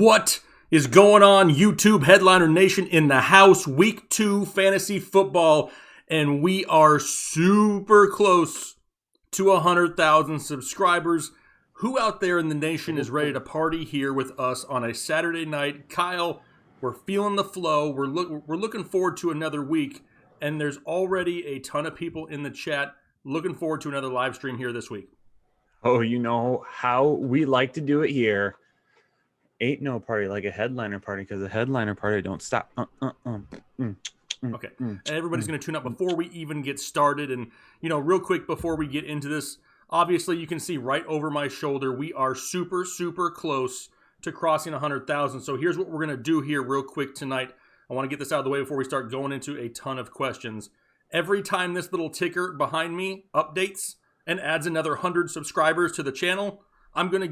What is going on, YouTube Headliner Nation in the house? Week 2 fantasy football, and we are super close to 100,000 subscribers. Who out there in the nation is ready to party here with us on a Saturday night? Kyle, we're feeling the flow. We're looking forward to another week, and there's already a ton of people in the chat looking forward to another live stream here this week. Oh, you know how we like to do it here. Ain't no party like a headliner party, because a headliner party don't stop. Okay, and everybody's going to tune up before we even get started. And, real quick before we get into this, obviously you can see right over my shoulder, we are super, super close to crossing 100,000. So here's what we're going to do here real quick tonight. I want to get this out of the way before we start going into a ton of questions. Every time this little ticker behind me updates and adds another 100 subscribers to the channel, I'm going to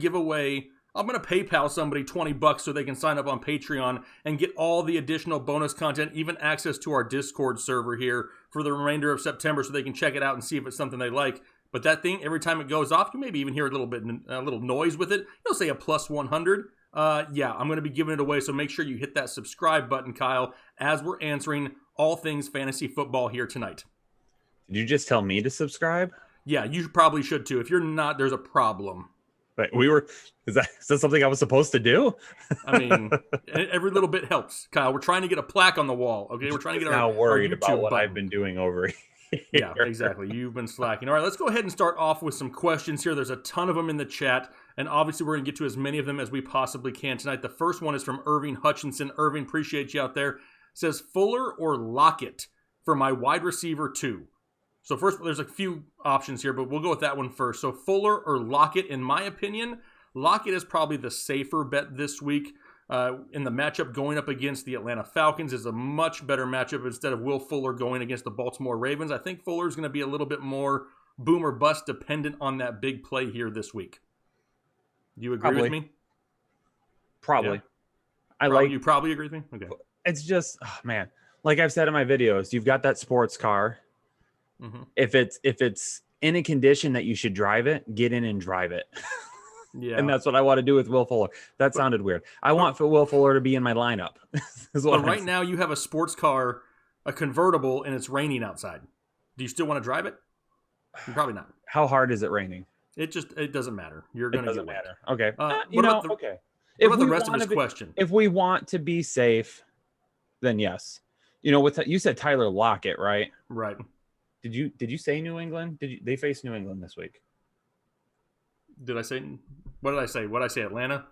PayPal somebody $20 so they can sign up on Patreon and get all the additional bonus content, even access to our Discord server here for the remainder of September so they can check it out and see if it's something they like. But that thing, every time it goes off, you maybe even hear a little noise with it. You'll say a plus 100. Yeah, I'm going to be giving it away, so make sure you hit that subscribe button, Kyle, as we're answering all things fantasy football here tonight. Did you just tell me to subscribe? Yeah, you probably should too. If you're not, there's a problem. But is that something I was supposed to do? I mean, every little bit helps, Kyle. We're trying to get a plaque on the wall. Okay, we're trying to get now worried about what button. I've been doing over here. Yeah, exactly. You've been slacking. All right, let's go ahead and start off with some questions here. There's a ton of them in the chat, and obviously we're going to get to as many of them as we possibly can tonight. The first one is from Irving Hutchinson. Irving, appreciate you out there. Says Fuller or Lockett for my wide receiver 2. So first, there's a few options here, but we'll go with that one first. So Fuller or Lockett, in my opinion, Lockett is probably the safer bet this week. In the matchup going up against the Atlanta Falcons is a much better matchup instead of Will Fuller going against the Baltimore Ravens. I think Fuller is going to be a little bit more boom or bust dependent on that big play here this week. Do you agree with me? Probably. Yeah. You probably agree with me? Okay. It's just, man, like I've said in my videos, you've got that sports car. Mm-hmm. If it's in a condition that you should drive it, get in and drive it. Yeah. And that's what I want to do with Will Fuller. That sounded weird. I want for Will Fuller to be in my lineup. But right now you have a sports car, a convertible, and it's raining outside. Do you still want to drive it? Probably not. How hard is it raining? It doesn't matter. You're going to get wet. Okay. What about the rest of his question? If we want to be safe, then yes. You said Tyler Lockett, right? Right. Did you say New England? They face New England this week? Did I say? What did I say? What did I say? Atlanta?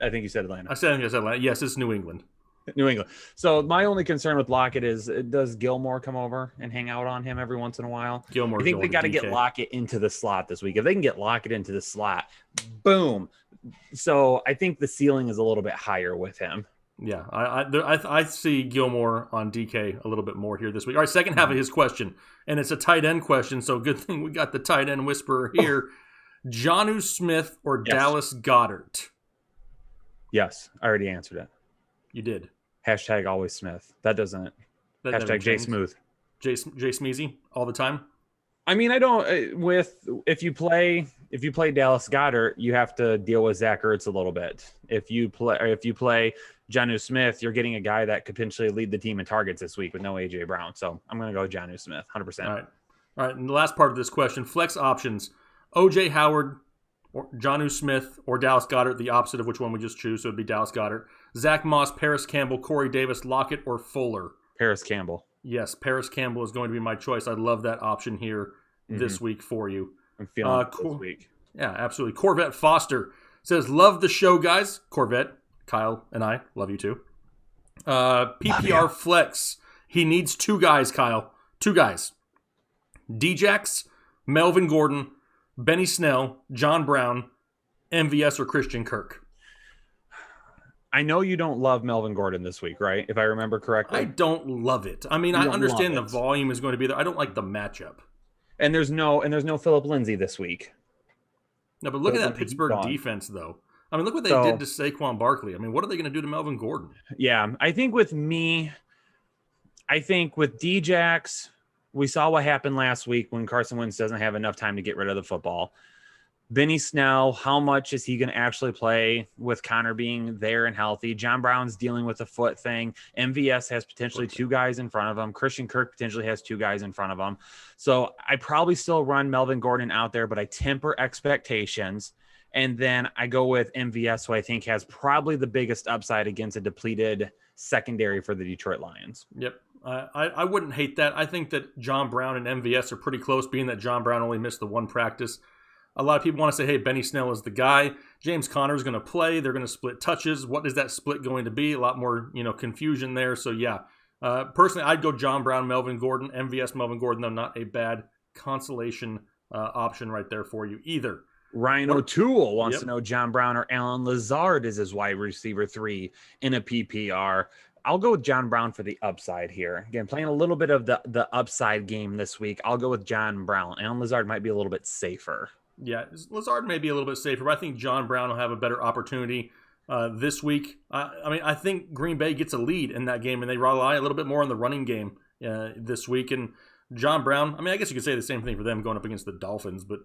I think you said Atlanta. I said Atlanta. Yes, it's New England. New England. So my only concern with Lockett is, does Gilmore come over and hang out on him every once in a while? Gilmore. I think they got to get Lockett into the slot this week. If they can get Lockett into the slot, boom. So I think the ceiling is a little bit higher with him. Yeah, I see Gilmore on DK a little bit more here this week. All right, second half of his question, and it's a tight end question, so good thing we got the tight end whisperer here. Jonnu Smith or Dallas Goedert? Yes, I already answered it. You did. Hashtag always Smith. That hashtag J Smooth. J Smeezy all the time? I mean, I don't. If you play Dallas Goedert, you have to deal with Zach Ertz a little bit. If you play Jonnu Smith, you're getting a guy that could potentially lead the team in targets this week with no AJ Brown. So I'm going to go Jonnu Smith, 100%. All right. And the last part of this question: flex options: OJ Howard, or Jonnu Smith, or Dallas Goedert. The opposite of which one we just choose, so it'd be Dallas Goedert. Zach Moss, Paris Campbell, Corey Davis, Lockett, or Fuller. Paris Campbell. Yes, Paris Campbell is going to be my choice. I love that option here this week for you. I'm feeling it this week. Yeah, absolutely. Corvette Foster says, love the show, guys. Corvette, Kyle, and I love you too. PPR Flex. He needs 2 guys, Kyle. 2 guys. Djax, Melvin Gordon, Benny Snell, John Brown, MVS, or Christian Kirk. I know you don't love Melvin Gordon this week, right? If I remember correctly. I don't love it. I mean, I understand the volume is going to be there. I don't like the matchup. And there's no Phillip Lindsay this week. No, but look at that Pittsburgh defense, though. I mean, look what they did to Saquon Barkley. I mean, what are they going to do to Melvin Gordon? Yeah, I think with Djax, we saw what happened last week when Carson Wentz doesn't have enough time to get rid of the football. Benny Snell, how much is he going to actually play with Connor being there and healthy? John Brown's dealing with a foot thing. MVS has potentially two guys in front of him. Christian Kirk potentially has two guys in front of him. So I probably still run Melvin Gordon out there, but I temper expectations. And then I go with MVS, who I think has probably the biggest upside against a depleted secondary for the Detroit Lions. Yep. I wouldn't hate that. I think that John Brown and MVS are pretty close, being that John Brown only missed the one practice. A lot of people want to say, hey, Benny Snell is the guy. James Conner is going to play. They're going to split touches. What is that split going to be? A lot more, confusion there. So, yeah. Personally, I'd go John Brown, Melvin Gordon, MVS, Melvin Gordon, though not a bad consolation option right there for you either. Ryan O'Toole wants to know John Brown or Alan Lazard is his wide receiver 3 in a PPR. I'll go with John Brown for the upside here. Again, playing a little bit of the upside game this week. I'll go with John Brown. Alan Lazard might be a little bit safer. Yeah, Lazard may be a little bit safer, but I think John Brown will have a better opportunity this week. I think Green Bay gets a lead in that game, and they rely a little bit more on the running game this week. And John Brown, I guess you could say the same thing for them going up against the Dolphins, but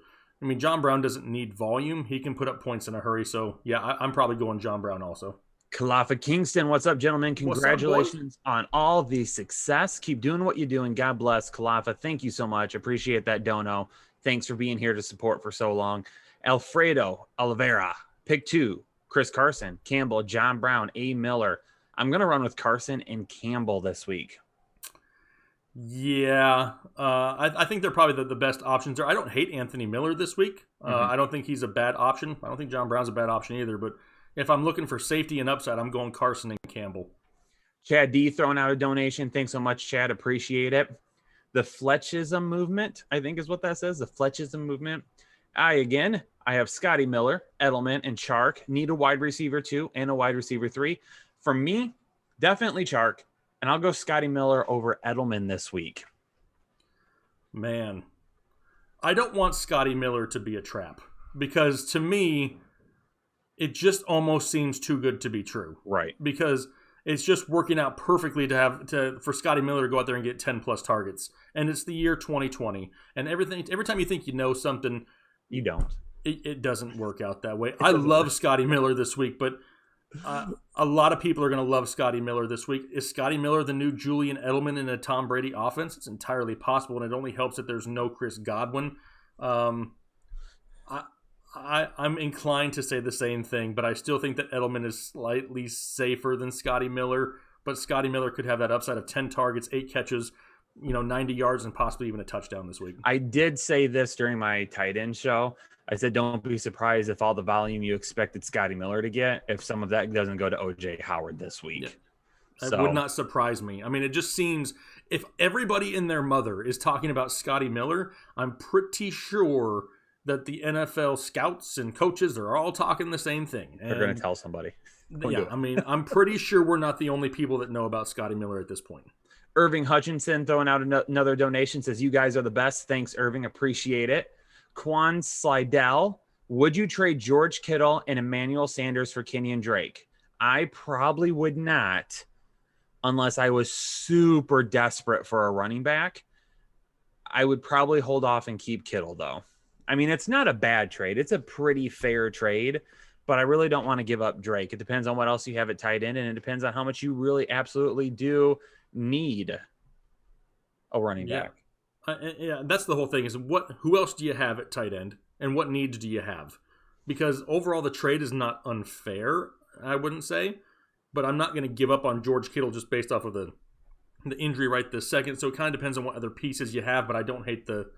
John Brown doesn't need volume. He can put up points in a hurry. So, yeah, I'm probably going John Brown also. Kalafa Kingston, what's up, gentlemen? Congratulations on all the success. Keep doing what you're doing. God bless. Kalafa, thank you so much. Appreciate that dono. Thanks for being here to support for so long. Alfredo Oliveira, pick 2. Chris Carson, Campbell, John Brown, A. Miller. I'm going to run with Carson and Campbell this week. Yeah, I think they're probably the best options there. I don't hate Anthony Miller this week. I don't think he's a bad option. I don't think John Brown's a bad option either. But if I'm looking for safety and upside, I'm going Carson and Campbell. Chad D throwing out a donation. Thanks so much, Chad. Appreciate it. The Fletchism movement, I think is what that says. The Fletchism movement. I have Scotty Miller, Edelman, and Chark. Need a wide receiver 2 and a wide receiver 3. For me, definitely Chark. And I'll go Scotty Miller over Edelman this week. Man, I don't want Scotty Miller to be a trap because to me, it just almost seems too good to be true. Right. Because it's just working out perfectly for Scotty Miller to go out there and get 10 plus targets. And it's the year 2020. And every time you think you know something, you don't. It doesn't work out that way. I love Scotty Miller this week, but a lot of people are going to love Scotty Miller this week. Is Scotty Miller the new Julian Edelman in a Tom Brady offense? It's entirely possible, and it only helps that there's no Chris Godwin. I'm inclined to say the same thing, but I still think that Edelman is slightly safer than Scotty Miller. But Scotty Miller could have that upside of 10 targets, 8 catches, 90 yards, and possibly even a touchdown this week. I did say this during my tight end show. I said, don't be surprised if all the volume you expected Scotty Miller to get, if some of that doesn't go to O.J. Howard this week. Yeah. That would not surprise me. It just seems if everybody and their mother is talking about Scotty Miller, I'm pretty sure that the NFL scouts and coaches are all talking the same thing. They're going to tell somebody. I'm pretty sure we're not the only people that know about Scotty Miller at this point. Irving Hutchinson throwing out another donation says, you guys are the best. Thanks, Irving. Appreciate it. Quan Slidell, would you trade George Kittle and Emmanuel Sanders for Kenyon Drake? I probably would not unless I was super desperate for a running back. I would probably hold off and keep Kittle, though. It's not a bad trade. It's a pretty fair trade, but I really don't want to give up Drake. It depends on what else you have at tight end, and it depends on how much you really absolutely do need a running back. Yeah, that's the whole thing is who else do you have at tight end and what needs do you have? Because overall the trade is not unfair, I wouldn't say, but I'm not going to give up on George Kittle just based off of the injury right this second. So it kind of depends on what other pieces you have, but I don't hate the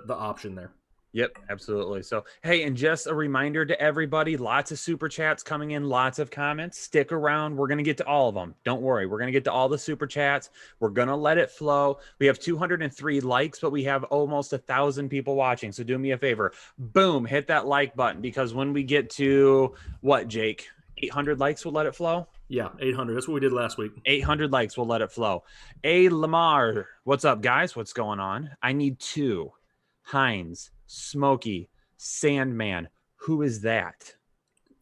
option there. Yep, absolutely. So, hey, and just a reminder to everybody, lots of super chats coming in, lots of comments. Stick around. We're going to get to all of them. Don't worry. We're going to get to all the super chats. We're going to let it flow. We have 203 likes, but we have almost 1,000 people watching. So do me a favor. Boom, hit that like button because when we get to what, Jake? 800 likes, we'll let it flow? Yeah, 800. That's what we did last week. 800 likes, we'll let it flow. A. Lamar, what's up, guys? What's going on? I need 2. Hines, Smokey, Sandman. Who is that?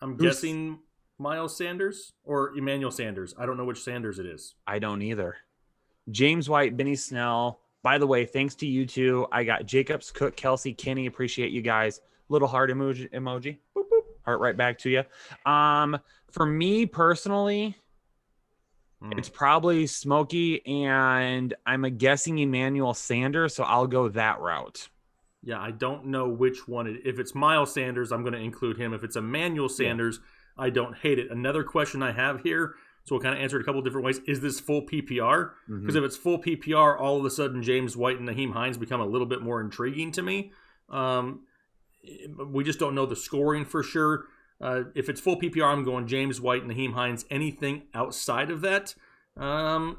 I'm guessing Miles Sanders or Emmanuel Sanders. I don't know which Sanders it is. I don't either. James White, Benny Snell. By the way, thanks to you two. I got Jacobs, Cook, Kelsey, Kenny. Appreciate you guys. Little heart emoji. Boop, boop. Heart right back to you. For me personally, it's probably Smokey, and I'm guessing Emmanuel Sanders, so I'll go that route. Yeah, I don't know which one. If it's Miles Sanders, I'm going to include him. If it's Emmanuel Sanders, I don't hate it. Another question I have here, so we'll kind of answer it a couple different ways. Is this full PPR? Because if it's full PPR, all of a sudden James White and Naheem Hines become a little bit more intriguing to me. We just don't know the scoring for sure. If it's full PPR, I'm going James White and Naheem Hines. Anything outside of that, I'm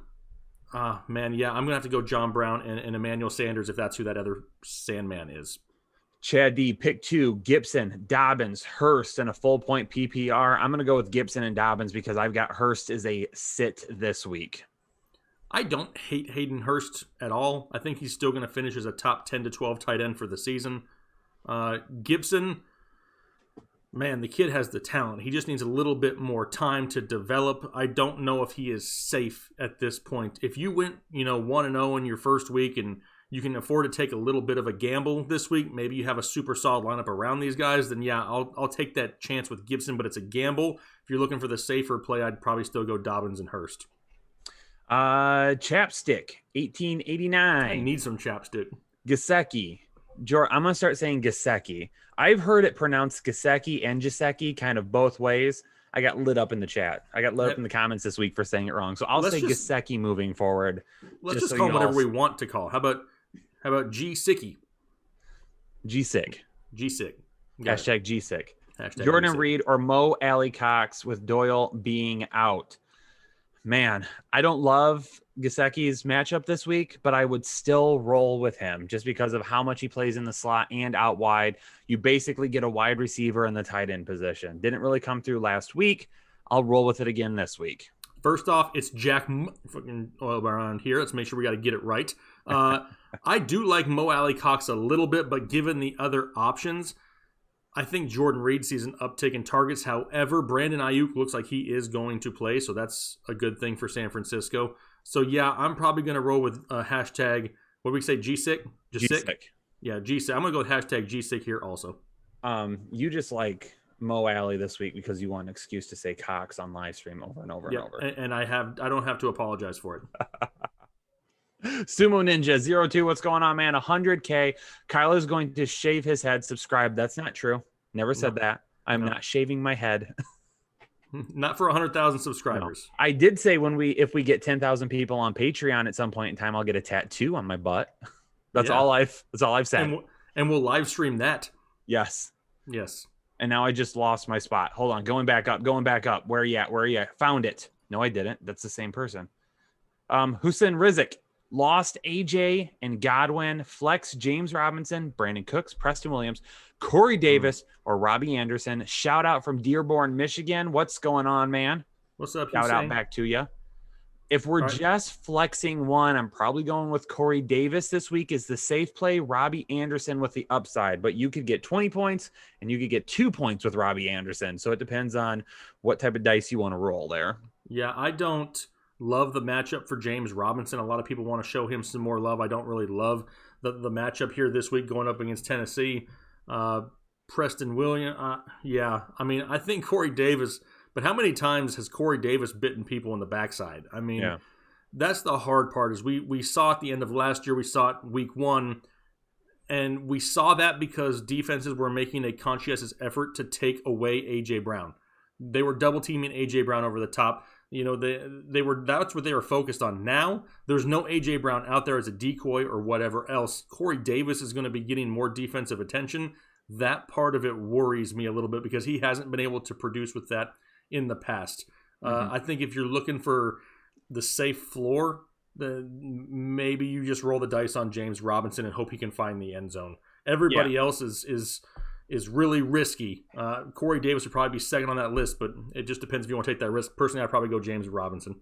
going to have to go John Brown and Emmanuel Sanders if that's who that other Sandman is. Chad D, pick 2, Gibson, Dobbins, Hurst, and a full point PPR. I'm going to go with Gibson and Dobbins because I've got Hurst as a sit this week. I don't hate Hayden Hurst at all. I think he's still going to finish as a top 10 to 12 tight end for the season. Gibson, man, the kid has the talent. He just needs a little bit more time to develop. I don't know if he is safe at this point. If you went, 1-0 in your first week and you can afford to take a little bit of a gamble this week, maybe you have a super solid lineup around these guys, then yeah, I'll take that chance with Gibson, but it's a gamble. If you're looking for the safer play, I'd probably still go Dobbins and Hurst. Chapstick, 1889. I need some chapstick. Gasecki. I'm going to start saying Gasecki. I've heard it pronounced Gasecki and Gisecki kind of both ways. I got lit up in the chat. I got lit up in the comments this week for saying it wrong. So I'll say Gasecki moving forward. Let's just call him whatever we want to call. How about G-Sicky? G-Sick. G-Sick. Hashtag G-Sick. Jordan Reed or Mo Alley Cox with Doyle being out. Man, I don't love Gasecki's matchup this week, but I would still roll with him just because of how much he plays in the slot and out wide. You basically get a wide receiver in the tight end position. Didn't really come through last week. I'll roll with it again this week. First off, it's Jack fucking oil around here. Let's make sure we got to get it right. I do like Mo Alley Cox a little bit, but given the other options, I think Jordan Reed sees an uptick in targets. However, Brandon Ayuk looks like he is going to play, so that's a good thing for San Francisco. So, yeah, I'm probably going to roll with hashtag, what do we say, G-Sick? G-Sick. Yeah, G-Sick. I'm going to go with hashtag G-Sick here also. You just like Mo Alley this week because you want an excuse to say Cox on live stream over and over and over. And I don't have to apologize for it. Sumo Ninja 02, what's going on, man? 100K. Kyle is going to shave his head. Subscribe. That's not true. Never said that. I'm not shaving my head. Not for 100,000 subscribers. No. I did say if we get 10,000 people on Patreon at some point in time, I'll get a tattoo on my butt. That's all I've said. And we'll live stream that. Yes. And now I just lost my spot. Hold on. Going back up. Where are you at? Found it. No, I didn't. That's the same person. Hussein Rizik. Lost AJ and Godwin, flex James Robinson, Brandon Cooks, Preston Williams, Corey Davis, or Robbie Anderson. Shout out from Dearborn, Michigan. What's going on, man? What's up? Shout out back to you. If we're just flexing one, I'm probably going with Corey Davis this week is the safe play. Robbie Anderson with the upside, but you could get 20 points and you could get 2 points with Robbie Anderson. So it depends on what type of dice you want to roll there. Yeah, I don't love the matchup for James Robinson. A lot of people want to show him some more love. I don't really love the matchup here this week going up against Tennessee. Preston Williams, I think Corey Davis, but how many times has Corey Davis bitten people in the backside? I mean, that's the hard part is we saw at the end of last year, we saw it week 1, and we saw that because defenses were making a conscientious effort to take away A.J. Brown. They were double teaming A.J. Brown over the top. That's what they were focused on. Now, there's no A.J. Brown out there as a decoy or whatever else. Corey Davis is going to be getting more defensive attention. That part of it worries me a little bit because he hasn't been able to produce with that in the past. I think if you're looking for the safe floor, maybe you just roll the dice on James Robinson and hope he can find the end zone. Everybody else is really risky. Corey Davis would probably be second on that list, but it just depends if you want to take that risk. Personally, I'd probably go James Robinson.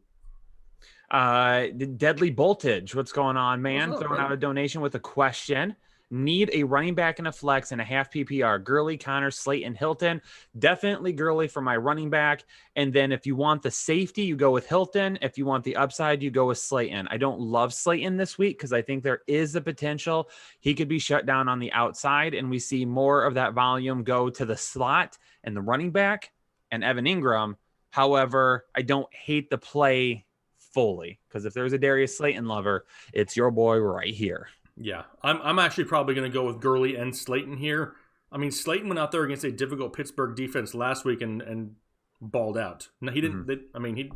Deadly Voltage, what's going on, man? Throwing out a donation with a question. Need a running back and a flex and a half PPR. Gurley, Connor, Slayton, Hilton. Definitely Gurley for my running back. And then if you want the safety, you go with Hilton. If you want the upside, you go with Slayton. I don't love Slayton this week because I think there is a potential he could be shut down on the outside, and we see more of that volume go to the slot and the running back and Evan Ingram. However, I don't hate the play fully because if there's a Darius Slayton lover, it's your boy right here. Yeah, I'm actually probably going to go with Gurley and Slayton here. I mean, Slayton went out there against a difficult Pittsburgh defense last week and balled out. No, he didn't. I mean, he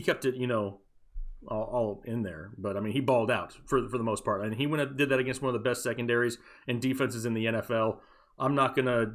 kept it, all in there. But I mean, he balled out for the most part, and he went and did that against one of the best secondaries and defenses in the NFL. I'm not going to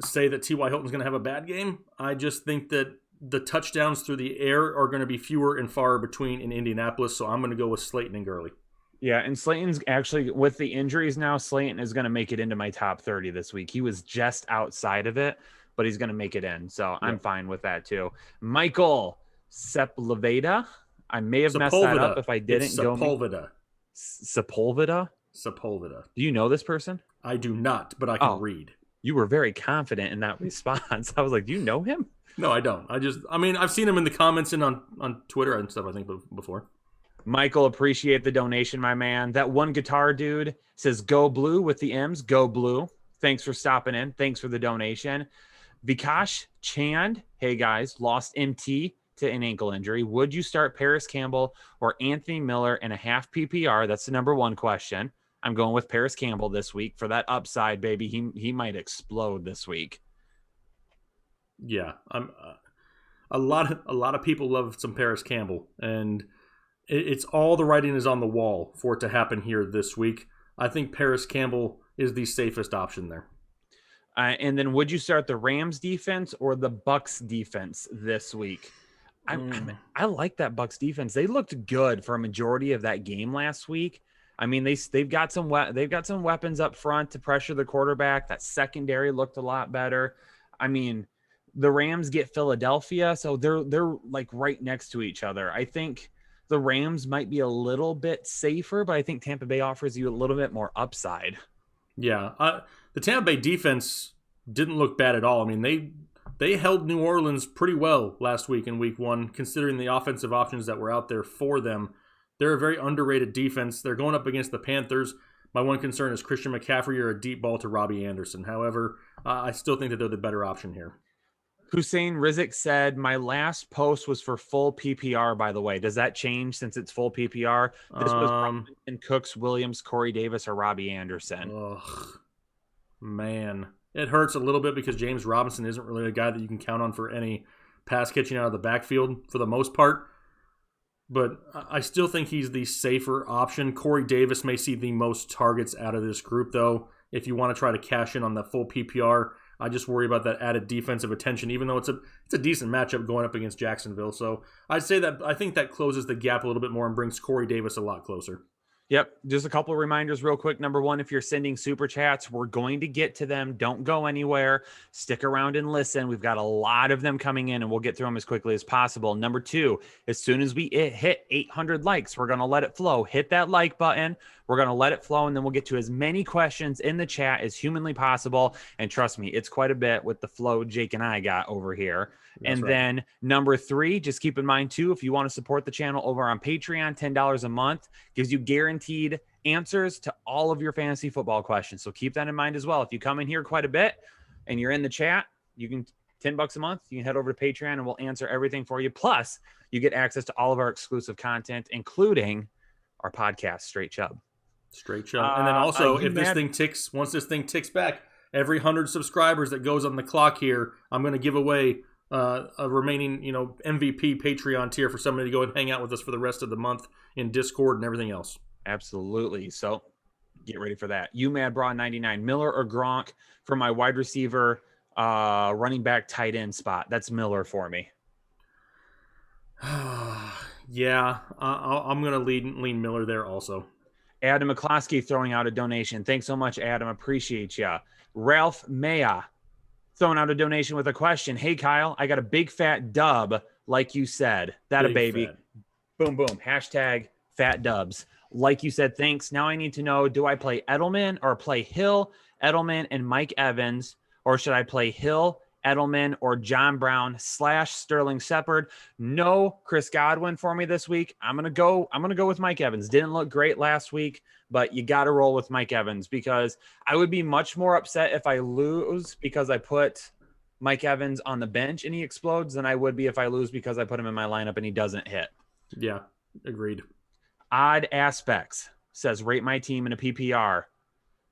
say that T.Y. Hilton's going to have a bad game. I just think that the touchdowns through the air are going to be fewer and far between in Indianapolis, so I'm going to go with Slayton and Gurley. Yeah, and Slayton's actually, with the injuries now, Slayton is going to make it into my top 30 this week. He was just outside of it, but he's going to make it in, so I'm fine with that too. Michael Sepulveda. I may have messed that up if I didn't. Sepulveda. Sepulveda? Sepulveda. Do you know this person? I do not, but I can read. You were very confident in that response. I was like, do you know him? No, I don't. I've seen him in the comments and on Twitter and stuff, I think, before. Michael, appreciate the donation, my man. That one guitar dude says, go blue with the M's. Go blue. Thanks for stopping in. Thanks for the donation. Vikash Chand. Hey, guys. Lost MT to an ankle injury. Would you start Paris Campbell or Anthony Miller in a half PPR? That's the number one question. I'm going with Paris Campbell this week for that upside, baby. He might explode this week. Yeah, a lot of people love some Paris Campbell, and it's all the writing is on the wall for it to happen here this week. I think Paris Campbell is the safest option there. And then would you start the Rams defense or the Bucks defense this week? I like that Bucks defense. They looked good for a majority of that game last week. I mean, they've got some weapons up front to pressure the quarterback. That secondary looked a lot better. I mean, the Rams get Philadelphia, so they're like right next to each other. I think the Rams might be a little bit safer, but I think Tampa Bay offers you a little bit more upside. Yeah, the Tampa Bay defense didn't look bad at all. I mean, they held New Orleans pretty well last week in Week 1, considering the offensive options that were out there for them. They're a very underrated defense. They're going up against the Panthers. My one concern is Christian McCaffrey or a deep ball to Robbie Anderson. However, I still think that they're the better option here. Hussein Rizik said, my last post was for full PPR, by the way. Does that change since it's full PPR? This was in Cooks, Williams, Corey Davis, or Robbie Anderson. Ugh, man. It hurts a little bit because James Robinson isn't really a guy that you can count on for any pass catching out of the backfield for the most part. But I still think he's the safer option. Corey Davis may see the most targets out of this group, though. If you want to try to cash in on that full PPR, I just worry about that added defensive attention, even though it's a decent matchup going up against Jacksonville. So I'd say that I think that closes the gap a little bit more and brings Corey Davis a lot closer. Yep. Just a couple of reminders real quick. Number one, if you're sending super chats, we're going to get to them. Don't go anywhere. Stick around and listen. We've got a lot of them coming in and we'll get through them as quickly as possible. Number two, as soon as we hit 800 likes, we're going to let it flow. Hit that like button. We're going to let it flow, and then we'll get to as many questions in the chat as humanly possible. And trust me, it's quite a bit with the flow Jake and I got over here. That's right. Then number three, just keep in mind too, if you want to support the channel over on Patreon, $10 a month gives you guaranteed answers to all of your fantasy football questions. So keep that in mind as well. If you come in here quite a bit and you're in the chat, you can $10 a month. You can head over to Patreon and we'll answer everything for you. Plus, you get access to all of our exclusive content, including our podcast, Straight Chubb. Straight Chubb. And then also, once this thing ticks back, every 100 subscribers that goes on the clock here, I'm going to give away a remaining, MVP Patreon tier for somebody to go and hang out with us for the rest of the month in Discord and everything else. Absolutely. So get ready for that. Mad Bra 99, Miller or Gronk for my wide receiver, running back, tight end spot. That's Miller for me. Yeah, I'm going to lean Miller there also. Adam McCloskey throwing out a donation. Thanks so much, Adam. Appreciate you. Ralph Maya throwing out a donation with a question. Hey, Kyle, I got a big fat dub, like you said. That big a baby. Fat. Boom, boom. Hashtag fat dubs. Like you said, thanks. Now I need to know, do I play Edelman or play Hill, Edelman, and Mike Evans? Or should I play Hill, Edelman, or John Brown / Sterling Shepard? No Chris Godwin for me this week. I'm gonna go with Mike Evans. Didn't look great last week, but you got to roll with Mike Evans, because I would be much more upset if I lose because I put Mike Evans on the bench and he explodes than I would be if I lose because I put him in my lineup and he doesn't hit. Yeah, agreed. Odd Aspects says, rate my team in a PPR.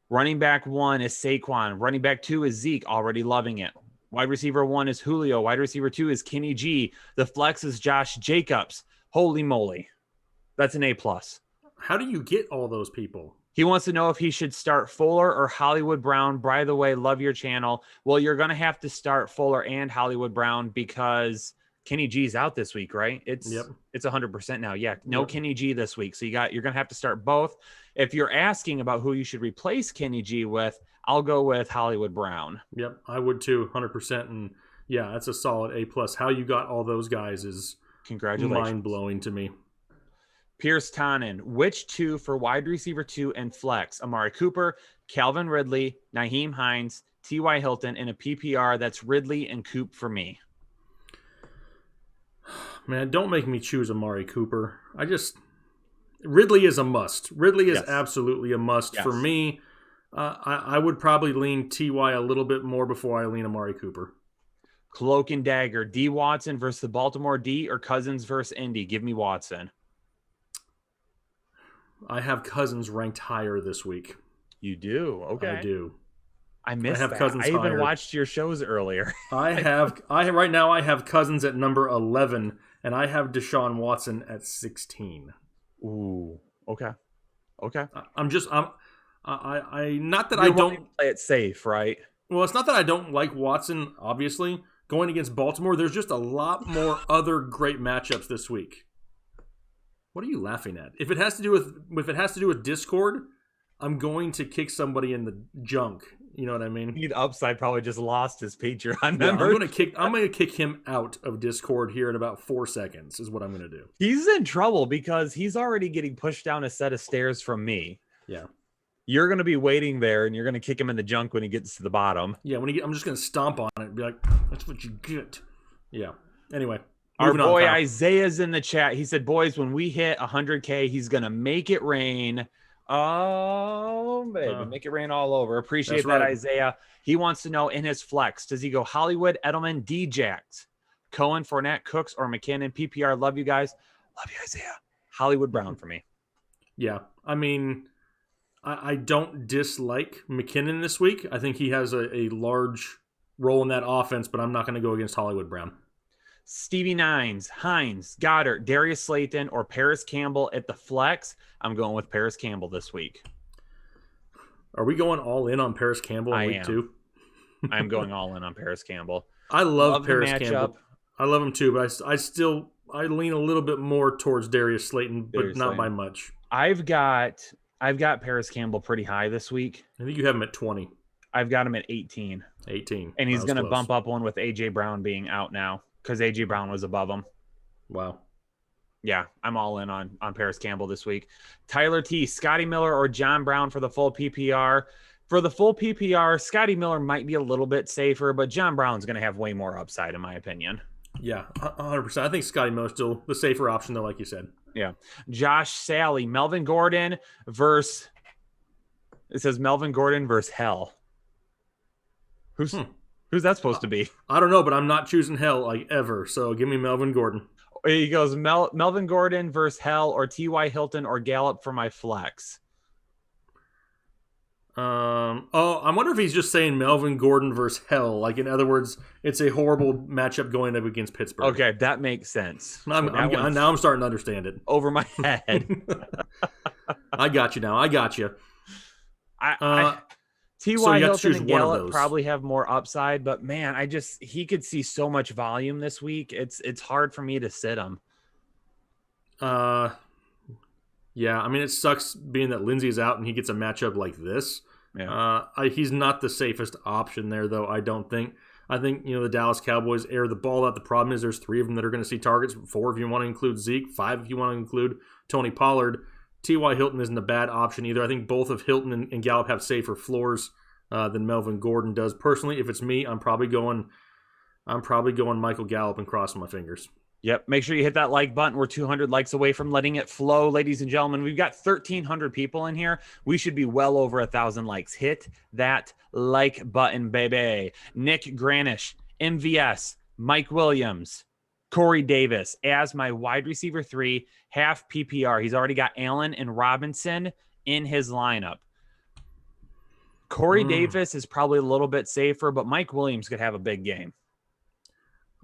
Running back 1 is Saquon. Running back 2 is Zeke. Already loving it. Wide receiver 1 is Julio. Wide receiver 2 is Kenny G. The flex is Josh Jacobs. Holy moly. That's an A+. How do you get all those people? He wants to know if he should start Fuller or Hollywood Brown. By the way, love your channel. Well, you're going to have to start Fuller and Hollywood Brown because Kenny G's out this week, right? It's 100% now. Yeah, no Kenny G this week. So you're going to have to start both. If you're asking about who you should replace Kenny G with, I'll go with Hollywood Brown. Yep, I would too, 100%. And yeah, that's a solid A+. How you got all those guys is mind-blowing to me. Pierce Tannen, which 2 for wide receiver 2 and flex? Amari Cooper, Calvin Ridley, Nyheim Hines, T.Y. Hilton in a PPR. That's Ridley and Coop for me. Man, don't make me choose Amari Cooper. Ridley is a must. Ridley is absolutely a must for me. I would probably lean T.Y. a little bit more before I lean Amari Cooper. Cloak and Dagger, D. Watson versus the Baltimore D or Cousins versus Indy? Give me Watson. I have Cousins ranked higher this week. You do? Okay. I do. I missed that. I even watched your shows earlier. Right now I have Cousins at number 11 and I have Deshaun Watson at 16. Ooh. Okay. Not that I don't play it safe, right? Well, it's not that I don't like Watson, obviously. Going against Baltimore, there's just a lot more other great matchups this week. What are you laughing at? If it has to do with Discord, I'm going to kick somebody in the junk. You know what I mean? He'd Upside probably just lost his Patreon member. I'm gonna kick him out of Discord here in about 4 seconds. Is what I'm gonna do. He's in trouble because he's already getting pushed down a set of stairs from me. Yeah. You're gonna be waiting there, and you're gonna kick him in the junk when he gets to the bottom. Yeah. I'm just gonna stomp on it and be like, "That's what you get." Yeah. Anyway. Our boy Isaiah's in the chat. He said, boys, when we hit 100K, he's going to make it rain. Oh, baby, make it rain all over. Appreciate that, right. Isaiah. He wants to know in his flex, does he go Hollywood, Edelman, D-Jax, Cohen, Fournette, Cooks, or McKinnon? PPR, love you guys. Love you, Isaiah. Hollywood Brown for me. Yeah, I mean, I don't dislike McKinnon this week. I think he has a large role in that offense, but I'm not going to go against Hollywood Brown. Stevie Nines, Hines, Goddard, Darius Slayton, or Paris Campbell at the flex. I'm going with Paris Campbell this week. Are we going all in on Paris Campbell in week 2? I'm going all in on Paris Campbell. I love Paris Campbell. I love him too, but I lean a little bit more towards Darius Slayton, but not by much. I've got Paris Campbell pretty high this week. I think you have him at 20. I've got him at 18. 18. And he's going to bump up one with A.J. Brown being out now. Because A.J. Brown was above him. Wow. Yeah, I'm all in on Paris Campbell this week. Tyler T, Scotty Miller or John Brown for the full PPR. For the full PPR, Scotty Miller might be a little bit safer, but John Brown's going to have way more upside, in my opinion. Yeah, 100%. I think Scotty Miller's still the safer option, though, like you said. Yeah. Josh Sally, Melvin Gordon versus... It says Melvin Gordon versus Hell. Who's that supposed to be? I don't know, but I'm not choosing Hell like ever. So give me Melvin Gordon. He goes Melvin Gordon versus Hell or T.Y. Hilton or Gallup for my flex. I wonder if he's just saying Melvin Gordon versus Hell. Like, in other words, it's a horrible matchup going up against Pittsburgh. Okay, that makes sense. Now I'm starting to understand it. Over my head. I got you now. I got you. T.Y. Hilton and Gallup probably have more upside, but man, he could see so much volume this week. It's hard for me to sit him. Yeah, I mean, it sucks being that Lindsey's out and he gets a matchup like this. Yeah. He's not the safest option there, though, I don't think. I think, the Dallas Cowboys air the ball out. The problem is there's 3 of them that are going to see targets. 4 if you want to include Zeke. 5 if you want to include Tony Pollard. T.Y. Hilton isn't a bad option either. I think both of Hilton and Gallup have safer floors than Melvin Gordon does. Personally, if it's me, I'm probably going Michael Gallup and crossing my fingers. Yep. Make sure you hit that like button. We're 200 likes away from letting it flow, ladies and gentlemen. We've got 1,300 people in here. We should be well over 1,000 likes. Hit that like button, baby. Nick Granish, MVS, Mike Williams, Corey Davis as my wide receiver 3, half PPR. He's already got Allen and Robinson in his lineup. Corey Davis is probably a little bit safer, but Mike Williams could have a big game.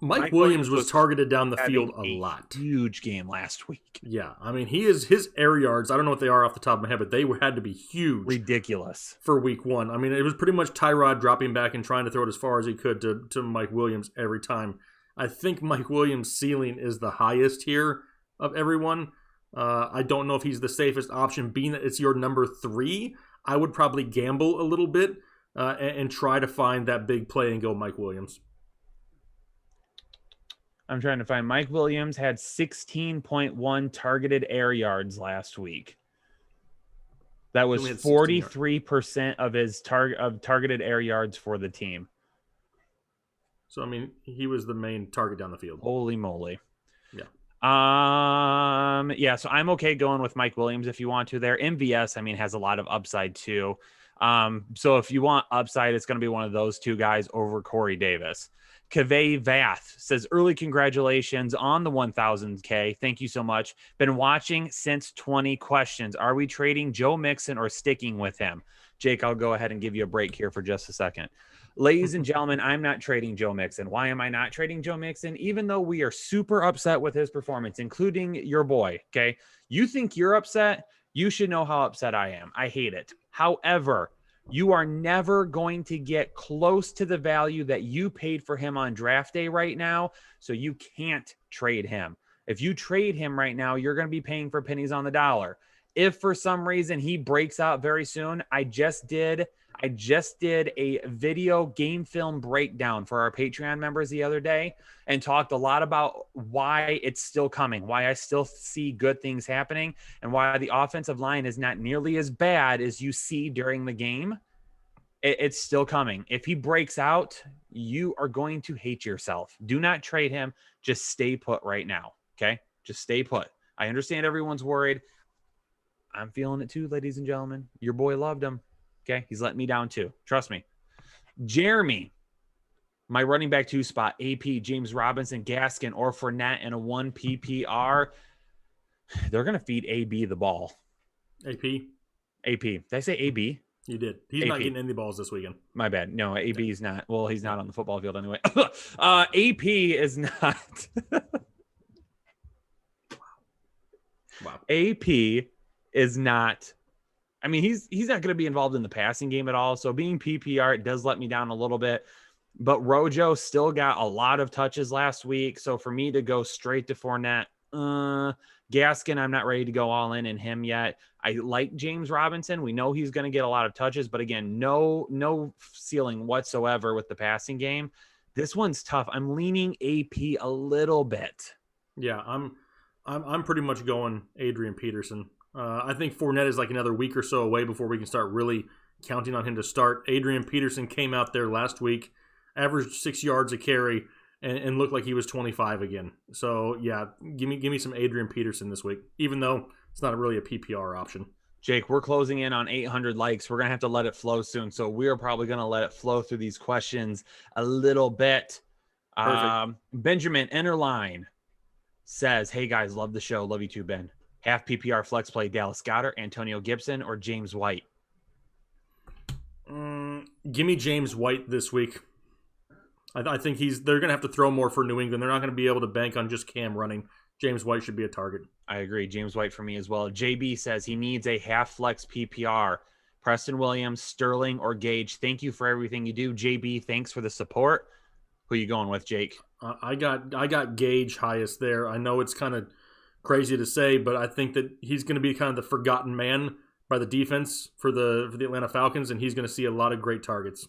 Mike Williams was targeted down the field a lot. Huge game last week. Yeah, I mean, his air yards, I don't know what they are off the top of my head, but they had to be huge. Ridiculous. For week 1. I mean, it was pretty much Tyrod dropping back and trying to throw it as far as he could to Mike Williams every time. I think Mike Williams' ceiling is the highest here of everyone. I don't know if he's the safest option, being that it's your number 3. I would probably gamble a little bit and try to find that big play and go Mike Williams. I'm trying to find Mike Williams had 16.1 targeted air yards last week. That was 43% of his targeted air yards for the team. So, I mean, he was the main target down the field. Holy moly. Yeah. Yeah, so I'm okay going with Mike Williams if you want to there. MVS, I mean, has a lot of upside too. So if you want upside, it's going to be one of those two guys over Corey Davis. Kaveh Vath says, early congratulations on the 1,000K. Thank you so much. Been watching since 20 questions. Are we trading Joe Mixon or sticking with him? Jake, I'll go ahead and give you a break here for just a second. Ladies and gentlemen, I'm not trading Joe Mixon. Why am I not trading Joe Mixon? Even though we are super upset with his performance, including your boy, okay? You think you're upset? You should know how upset I am. I hate it. However, you are never going to get close to the value that you paid for him on draft day right now, so you can't trade him. If you trade him right now, you're going to be paying for pennies on the dollar. If for some reason he breaks out very soon, I just did a video game film breakdown for our Patreon members the other day and talked a lot about why it's still coming, why I still see good things happening, and why the offensive line is not nearly as bad as you see during the game. It's still coming. If he breaks out, you are going to hate yourself. Do not trade him. Just stay put right now, okay? Just stay put. I understand everyone's worried. I'm feeling it too, ladies and gentlemen. Your boy loved him. Okay, he's letting me down too. Trust me. Jeremy, my running back 2 spot, AP, James Robinson, Gaskin, or Fournette in a 1 PPR. They're going to feed AB the ball. AP? Did I say AB? You did. He's not getting any balls this weekend. My bad. No, AB is not. Well, he's not on the football field anyway. AP is not. Wow. AP is not. I mean, he's not going to be involved in the passing game at all. So being PPR, it does let me down a little bit. But Rojo still got a lot of touches last week. So for me to go straight to Fournette, Gaskin, I'm not ready to go all in him yet. I like James Robinson. We know he's going to get a lot of touches, but again, no ceiling whatsoever with the passing game. This one's tough. I'm leaning AP a little bit. Yeah, I'm pretty much going Adrian Peterson. I think Fournette is like another week or so away before we can start really counting on him to start. Adrian Peterson came out there last week, averaged 6 yards a carry, and looked like he was 25 again. So, yeah, give me some Adrian Peterson this week, even though it's not really a PPR option. Jake, we're closing in on 800 likes. We're going to have to let it flow soon. So we are probably going to let it flow through these questions a little bit. Benjamin Enterline says, hey, guys, love the show. Love you too, Ben. Half PPR flex play Dallas Goedert, Antonio Gibson, or James White? Give me James White this week. I think they're going to have to throw more for New England. They're not going to be able to bank on just Cam running. James White should be a target. I agree. James White for me as well. JB says he needs a half flex PPR. Preston Williams, Sterling, or Gage. Thank you for everything you do. JB, thanks for the support. Who are you going with, Jake? I got Gage highest there. I know it's kind of crazy to say, but I think that he's going to be kind of the forgotten man by the defense for the Atlanta Falcons, and he's going to see a lot of great targets.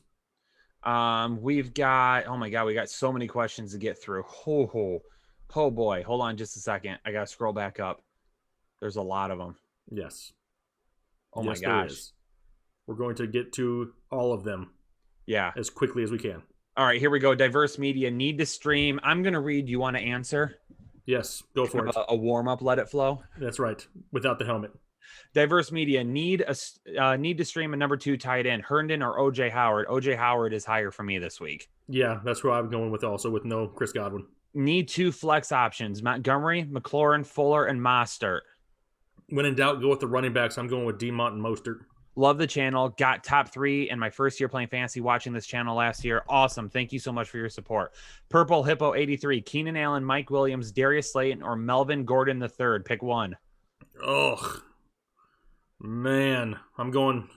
We've got, oh my God, we got so many questions to get through. Oh boy. Hold on just a second. I got to scroll back up. There's a lot of them. Yes. Oh my yes, gosh. there is. We're going to get to all of them. Yeah. As quickly as we can. All right, here we go. Diverse media need to stream. I'm going to read. You want to answer? Yes, go for it. A warm up, let it flow. That's right. Without the helmet. Diverse media need to stream a number 2 tight end, Herndon or OJ Howard. OJ Howard is higher for me this week. Yeah, that's who I'm going with also, with no Chris Godwin. Need 2 flex options, Montgomery, McLaurin, Fuller, and Mostert. When in doubt, go with the running backs. I'm going with Demont and Mostert. Love the channel. Got top 3 in my first year playing fantasy, watching this channel last year. Awesome. Thank you so much for your support. Purple Hippo 83, Keenan Allen, Mike Williams, Darius Slayton, or Melvin Gordon III. Pick one. Ugh. Man, I'm going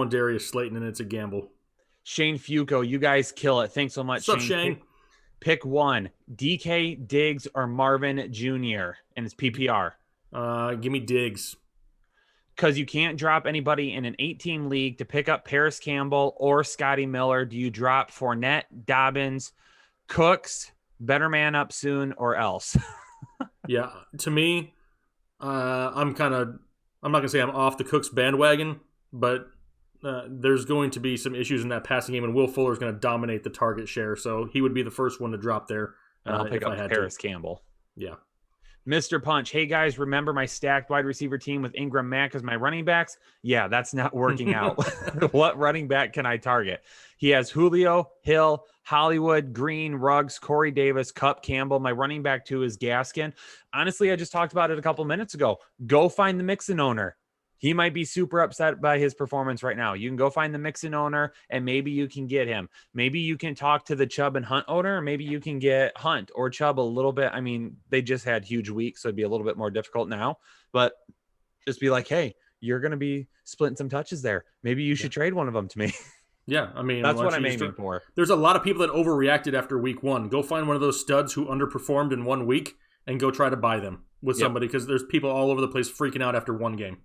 Darius Slayton, and it's a gamble. Shane Fuco, you guys kill it. Thanks so much, What's up, Shane? Pick one. DK, Diggs, or Marvin Jr. And it's PPR. Give me Diggs. Because you can't drop anybody in an 8-team league to pick up Paris Campbell or Scotty Miller. Do you drop Fournette, Dobbins, Cooks, better man up soon, or else? Yeah, to me, I'm not going to say I'm off the Cooks bandwagon, but there's going to be some issues in that passing game, and Will Fuller is going to dominate the target share, so he would be the first one to drop there. And I'll pick up Paris Campbell. Yeah. Mr. Punch, hey guys, remember my stacked wide receiver team with Ingram, Mack as my running backs? Yeah, that's not working out. What running back can I target? He has Julio, Hill, Hollywood, Green, Ruggs, Corey Davis, Kupp, Campbell. My running back 2 is Gaskin. Honestly, I just talked about it a couple minutes ago. Go find the Mixon owner. He might be super upset by his performance right now. You can go find the Mixon owner, and maybe you can get him. Maybe you can talk to the Chubb and Hunt owner, or maybe you can get Hunt or Chubb a little bit. I mean, they just had huge weeks, so it'd be a little bit more difficult now. But just be like, hey, you're going to be splitting some touches there. Maybe you should trade one of them to me. Yeah, I mean, that's what I'm aiming for. There's a lot of people that overreacted after week 1. Go find one of those studs who underperformed in 1 week and go try to buy them with somebody, because there's people all over the place freaking out after 1 game.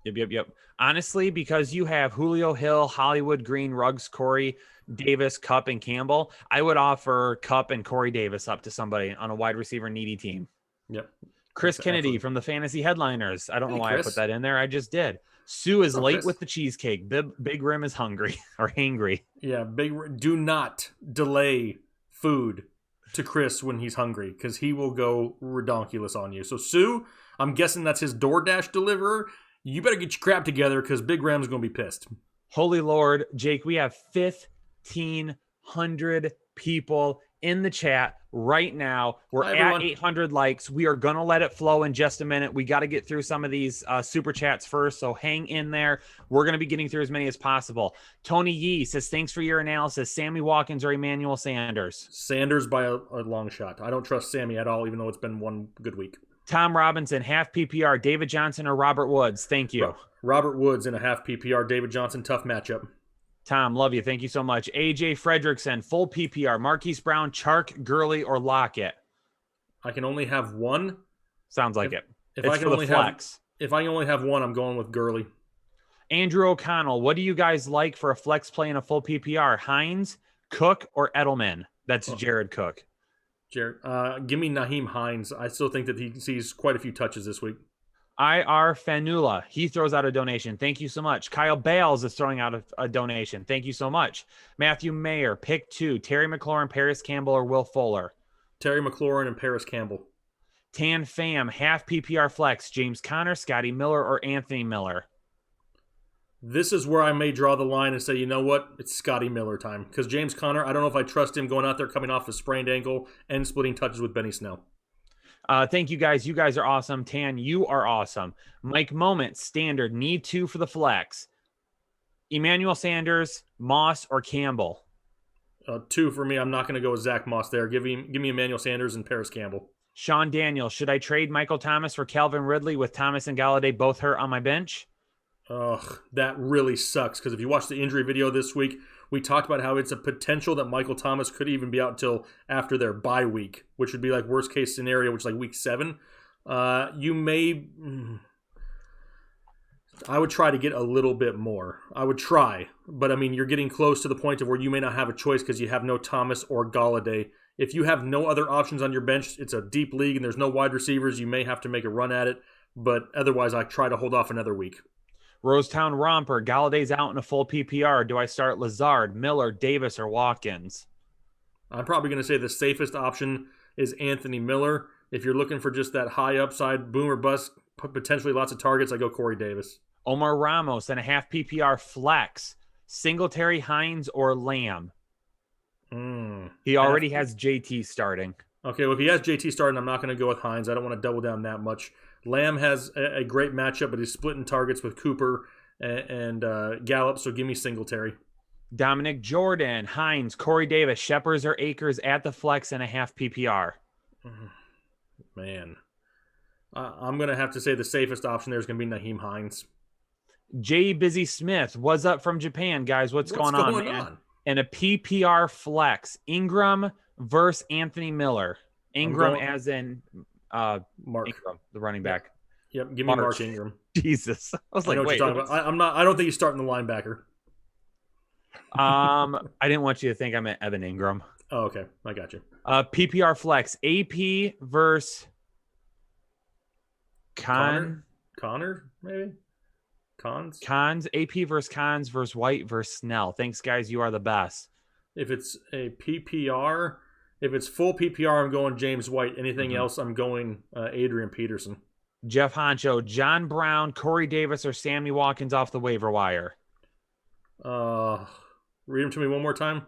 Yep. Honestly, because you have Julio, Hill, Hollywood, Green, Ruggs, Corey Davis, Kupp, and Campbell, I would offer Kupp and Corey Davis up to somebody on a wide receiver needy team. Yep. Chris Kennedy from the Fantasy Headliners. I don't know why Chris. I put that in there. I just did. Sue is late with the cheesecake. Big Rim is hungry or hangry. Yeah, do not delay food to Chris when he's hungry, because he will go redonkulous on you. So Sue, I'm guessing that's his DoorDash deliverer. You better get your crap together, because Big Ram's going to be pissed. Holy Lord, Jake, we have 1,500 people in the chat right now. We're at 800 likes. We are going to let it flow in just a minute. We got to get through some of these super chats first, so hang in there. We're going to be getting through as many as possible. Tony Yee says, thanks for your analysis. Sammy Watkins or Emmanuel Sanders? Sanders by a long shot. I don't trust Sammy at all, even though it's been 1 good week. Tom Robinson, half PPR, David Johnson or Robert Woods? Thank you. Robert Woods in a half PPR, David Johnson, tough matchup. Tom, love you. Thank you so much. AJ Fredrickson, full PPR, Marquise Brown, Chark, Gurley, or Lockett? I can only have one. Sounds like it. If I can only have one, I'm going with Gurley. Andrew O'Connell, what do you guys like for a flex play in a full PPR? Hines, Cook, or Edelman? That's Jared Cook. Give me Naheem Hines. I still think that he sees quite a few touches this week. IR Fanula, he throws out a donation. Thank you so much. Kyle Bales is throwing out a donation. Thank you so much. Matthew Mayer, pick 2. Terry McLaurin, Paris Campbell, or Will Fuller? Terry McLaurin and Paris Campbell. Tan Pham, half PPR flex. James Conner, Scotty Miller, or Anthony Miller? This is where I may draw the line and say, you know what? It's Scotty Miller time. Because James Conner, I don't know if I trust him going out there coming off a sprained ankle and splitting touches with Benny Snell. Thank you, guys. You guys are awesome. Tan, you are awesome. Mike Moment, standard, need 2 for the flex. Emmanuel Sanders, Moss, or Campbell? 2 for me. I'm not going to go with Zach Moss there. Give me Emmanuel Sanders and Paris Campbell. Sean Daniel, should I trade Michael Thomas for Calvin Ridley with Thomas and Galladay both hurt on my bench? Ugh, that really sucks, because if you watch the injury video this week, we talked about how it's a potential that Michael Thomas could even be out until after their bye week, which would be like worst case scenario, which is like week 7. I would try to get a little bit more. I would try, but I mean, you're getting close to the point of where you may not have a choice because you have no Thomas or Galladay. If you have no other options on your bench, it's a deep league and there's no wide receivers, you may have to make a run at it. but otherwise I try to hold off another week. Rosetown Romper, Galladay's out in a full PPR. Do I start Lazard, Miller, Davis, or Watkins? I'm probably going to say the safest option is Anthony Miller. If you're looking for just that high upside, boom or bust, potentially lots of targets, I go Corey Davis. Omar Ramos and a half PPR flex. Singletary, Hines, or Lamb? He already has JT starting. Okay, well, if he has JT starting, I'm not going to go with Hines. I don't want to double down that much. Lamb has a great matchup, but he's splitting targets with Cooper and Gallup, so give me Singletary. Dominic Jordan, Hines, Corey Davis, Shepers or Akers at the flex and a half PPR. Man. I'm going to have to say the safest option there is going to be Naheem Hines. J. Busy Smith, what's up from Japan, guys? What's going on, man? And a PPR flex. Ingram versus Anthony Miller. Ingram as in Mark Ingram, the running back. Yep, give me Mark Ingram. Jesus. I was like, wait. About. I don't think he's starting the linebacker. I didn't want you to think I meant Evan Ingram. Oh, okay. I got you. PPR flex. AP versus Connor, maybe? Cons, AP versus Cons versus White versus Snell. Thanks, guys. You are the best. If it's a PPR, if it's full PPR, I'm going James White. Anything else, I'm going Adrian Peterson. Jeff Honcho, John Brown, Corey Davis, or Sammy Watkins off the waiver wire. Read them to me one more time.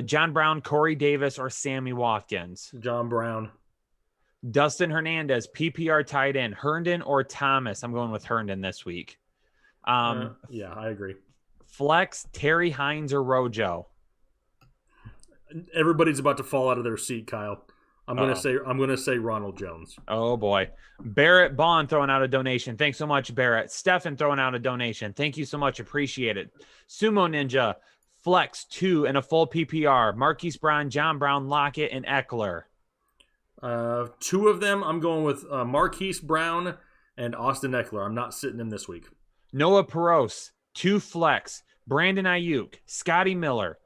John Brown, Corey Davis, or Sammy Watkins. John Brown. Dustin Hernandez, PPR tight end, Herndon or Thomas. I'm going with Herndon this week. Yeah, I agree. Flex, Terry Hines or Rojo. Everybody's about to fall out of their seat, Kyle. I'm gonna say Ronald Jones. Oh boy. Barrett Bond throwing out a donation. Thanks so much, Barrett. Stefan throwing out a donation. Thank you so much. Appreciate it. Sumo Ninja, Flex 2 and a full PPR. Marquise Brown, John Brown, Lockett, and Eckler. Two of them, I'm going with Marquise Brown and Austin Eckler. I'm not sitting him this week. Noah Peros, 2 flex. Brandon Ayuk, Scotty Miller,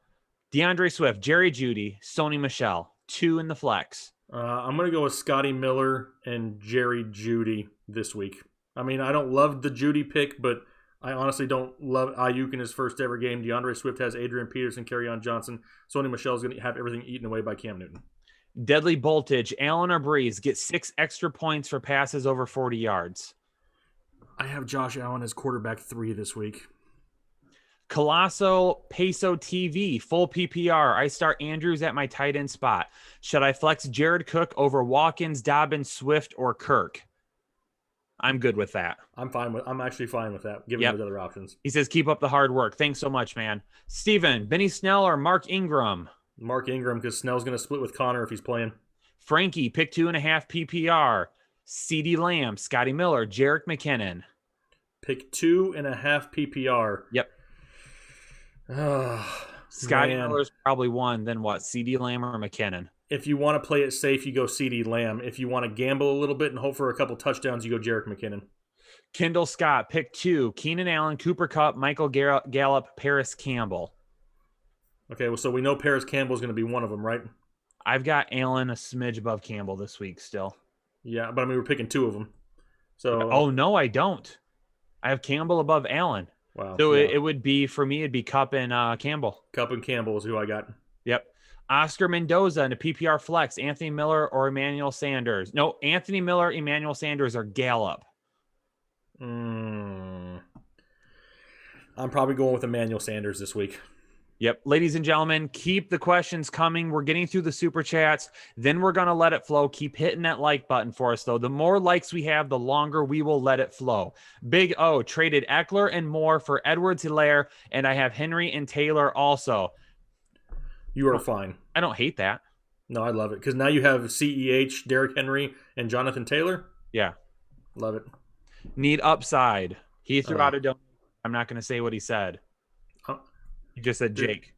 DeAndre Swift, Jerry Jeudy, Sony Michel. 2 in the flex. I'm going to go with Scotty Miller and Jerry Jeudy this week. I mean, I don't love the Jeudy pick, but I honestly don't love Ayuk in his first ever game. DeAndre Swift has Adrian Peterson, Kerryon Johnson. Sony Michel's going to have everything eaten away by Cam Newton. Deadly Voltage, Allen or Breeze, get 6 extra points for passes over 40 yards. I have Josh Allen as quarterback 3 this week. Colosso Peso TV, full PPR. I start Andrews at my tight end spot. Should I flex Jared Cook over Watkins, Dobbins, Swift, or Kirk? I'm good with that. I'm actually fine with that, given those other options. He says, keep up the hard work. Thanks so much, man. Steven, Benny Snell or Mark Ingram? Mark Ingram, because Snell's going to split with Connor if he's playing. Frankie, pick 2.5 PPR. CeeDee Lamb, Scotty Miller, Jerick McKinnon. Pick 2.5 PPR. Yep. Scotty Miller's probably one. Then what? CeeDee Lamb or McKinnon? If you want to play it safe, you go CeeDee Lamb. If you want to gamble a little bit and hope for a couple touchdowns, you go Jerick McKinnon. Kendall Scott, pick 2. Keenan Allen, Cooper Kupp, Michael Gallup, Paris Campbell. Okay, well, so we know Paris Campbell is going to be one of them, right? I've got Allen a smidge above Campbell this week still. Yeah, but I mean, we're picking 2 of them. So. Oh, no, I don't. I have Campbell above Allen. Wow. So it would be, for me, it'd be Kupp and Campbell. Kupp and Campbell is who I got. Yep. Oscar Mendoza in a PPR flex. Anthony Miller or Emmanuel Sanders? No, Anthony Miller, Emmanuel Sanders, or Gallup. I'm probably going with Emmanuel Sanders this week. Yep. Ladies and gentlemen, keep the questions coming. We're getting through the super chats. Then we're going to let it flow. Keep hitting that like button for us, though. The more likes we have, the longer we will let it flow. Big O traded Eckler and Moore for Edwards-Helaire, and I have Henry and Taylor also. You are fine. I don't hate that. No, I love it. Because now you have CEH, Derrick Henry, and Jonathan Taylor. Yeah. Love it. Need upside. He threw out a donation. I'm not going to say what he said. He just said Jake.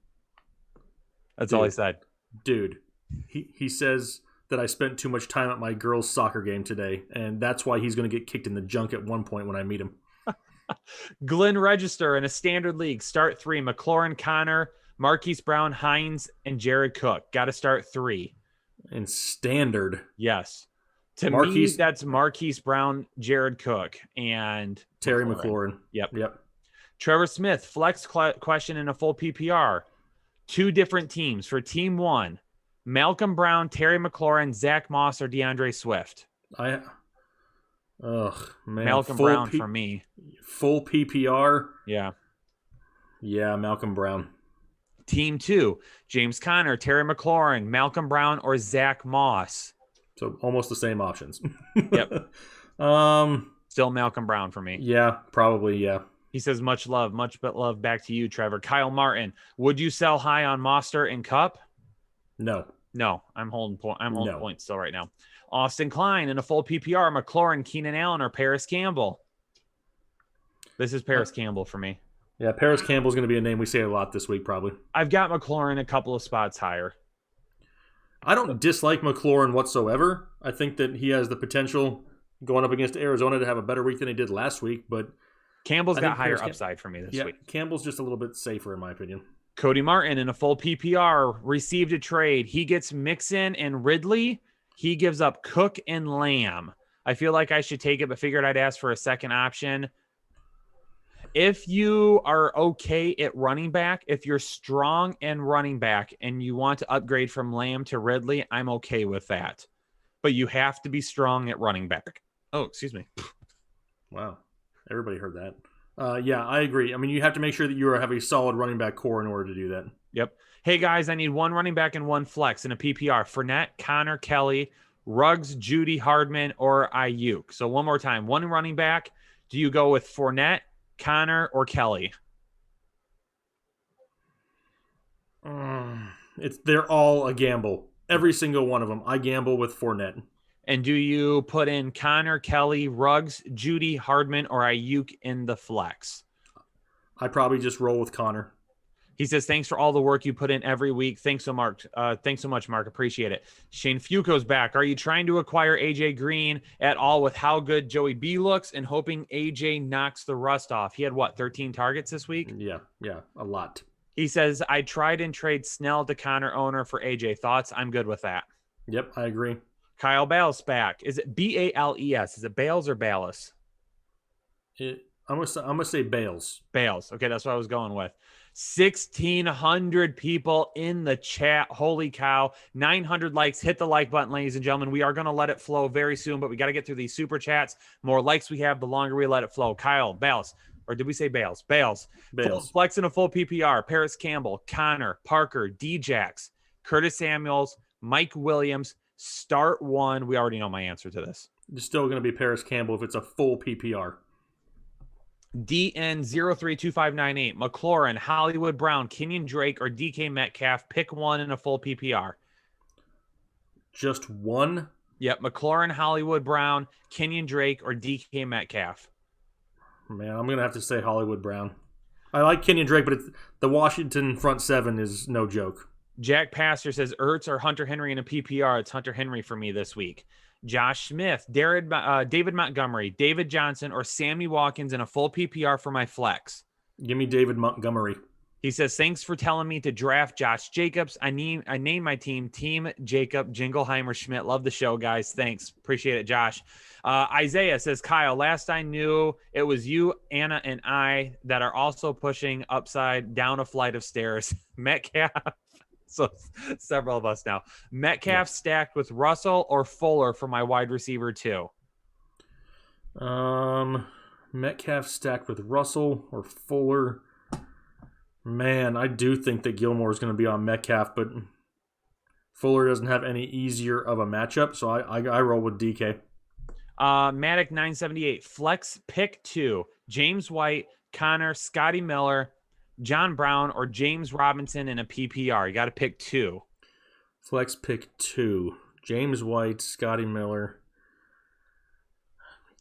That's all he said. Dude, he says that I spent too much time at my girls' soccer game today, and that's why he's going to get kicked in the junk at one point when I meet him. Glenn Register in a standard league. Start 3. McLaurin, Connor, Marquise Brown, Hines, and Jared Cook. Got to start 3. In standard. Yes. To me, that's Marquise Brown, Jared Cook, and Terry McLaurin. Yep. Trevor Smith, flex question in a full PPR. 2 different teams. For team 1, Malcolm Brown, Terry McLaurin, Zach Moss, or DeAndre Swift. Malcolm Brown for me. Full PPR. Yeah, Malcolm Brown. Team 2, James Conner, Terry McLaurin, Malcolm Brown, or Zach Moss. So almost the same options. Yep. Still Malcolm Brown for me. Yeah, probably, yeah. He says, much love back to you, Trevor. Kyle Martin, would you sell high on Mostert and Cup? No, I'm holding points still right now. Austin Klein in a full PPR, McLaurin, Keenan Allen, or Paris Campbell. This is Paris Campbell for me. Yeah, Paris Campbell's going to be a name we say a lot this week, probably. I've got McLaurin a couple of spots higher. I don't dislike McLaurin whatsoever. I think that he has the potential going up against Arizona to have a better week than he did last week, but Campbell's got higher upside for me this week. Campbell's just a little bit safer in my opinion. Cody Martin in a full PPR received a trade. He gets Mixon and Ridley. He gives up Cook and Lamb. I feel like I should take it, but figured I'd ask for a second option. If you are okay at running back, if you're strong and running back and you want to upgrade from Lamb to Ridley, I'm okay with that. But you have to be strong at running back. Oh, excuse me. Wow. Everybody heard that. Yeah, I agree. I mean, you have to make sure that you have a solid running back core in order to do that. Yep. Hey, guys, I need 1 running back and 1 flex in a PPR. Fournette, Connor, Kelly, Ruggs, Judy, Hardman, or Ayuk. So one more time. 1 running back. Do you go with Fournette, Connor, or Kelly? They're all a gamble. Every single one of them. I gamble with Fournette. And do you put in Connor, Kelly, Ruggs, Judy, Hardman, or Ayuk in the flex? I probably just roll with Connor. He says, thanks for all the work you put in every week. Thanks so much, Mark. Appreciate it. Shane Fuco's back. Are you trying to acquire AJ Green at all with how good Joey B looks and hoping AJ knocks the rust off? He had, 13 targets this week? Yeah, a lot. He says, I tried and trade Snell to Connor owner for AJ. Thoughts? I'm good with that. Yep, I agree. Kyle Bales back. Is it Bales? Is it Bales or Balis? I'm gonna say Bales. Bales. Okay, that's what I was going with. 1,600 people in the chat. Holy cow. 900 likes. Hit the like button, ladies and gentlemen. We are going to let it flow very soon, but we got to get through these super chats. The more likes we have, the longer we let it flow. Kyle, Bales. Or did we say Bales? Bales. Flex in a full PPR. Paris Campbell, Connor, Parker, D-Jax, Curtis Samuels, Mike Williams. Start 1. We already know my answer to this. It's still going to be Paris Campbell if it's a full PPR. DN032598, McLaurin, Hollywood Brown, Kenyon Drake, or DK Metcalf. Pick 1 in a full PPR. Just 1? Yep, McLaurin, Hollywood Brown, Kenyon Drake, or DK Metcalf. Man, I'm going to have to say Hollywood Brown. I like Kenyon Drake, but the Washington front 7 is no joke. Jack Pastor says, Ertz or Hunter Henry in a PPR. It's Hunter Henry for me this week. Josh Smith, David Montgomery, David Johnson, or Sammy Watkins in a full PPR for my flex. Give me David Montgomery. He says, thanks for telling me to draft Josh Jacobs. I named my team Jacob Jingleheimer Schmidt. Love the show, guys. Thanks. Appreciate it, Josh. Isaiah says, Kyle, last I knew it was you, Anna, and I that are also pushing upside down a flight of stairs. Metcalf. So several of us now. Metcalf stacked with Russell or Fuller for my wide receiver 2. Metcalf stacked with Russell or Fuller. Man, I do think that Gilmore is going to be on Metcalf, but Fuller doesn't have any easier of a matchup, so I roll with DK. Matic 978, flex pick 2. James White, Connor, Scotty Miller, John Brown, or James Robinson in a PPR. You got to pick 2. Flex pick 2. James White, Scotty Miller.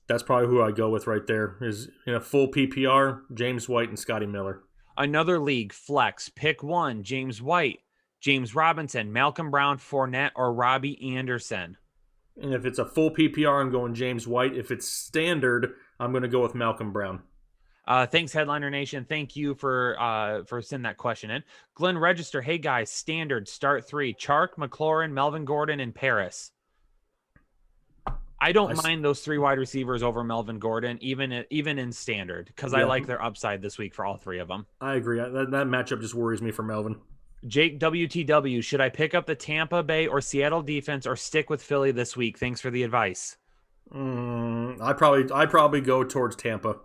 That's probably who I go with right there. Is in a full PPR, James White and Scotty Miller. Another league, flex pick 1. James White, James Robinson, Malcolm Brown, Fournette, or Robbie Anderson. And if it's a full PPR, I'm going James White. If it's standard, I'm going to go with Malcolm Brown. Thanks, Headliner Nation. Thank you for sending that question in. Glenn Register, hey guys, standard start 3. Chark, McLaurin, Melvin Gordon, and Paris. I don't mind those 3 wide receivers over Melvin Gordon, even in standard, because I like their upside this week for all 3 of them. I agree. That matchup just worries me for Melvin. Jake WTW, should I pick up the Tampa Bay or Seattle defense or stick with Philly this week? Thanks for the advice. I probably go towards Tampa.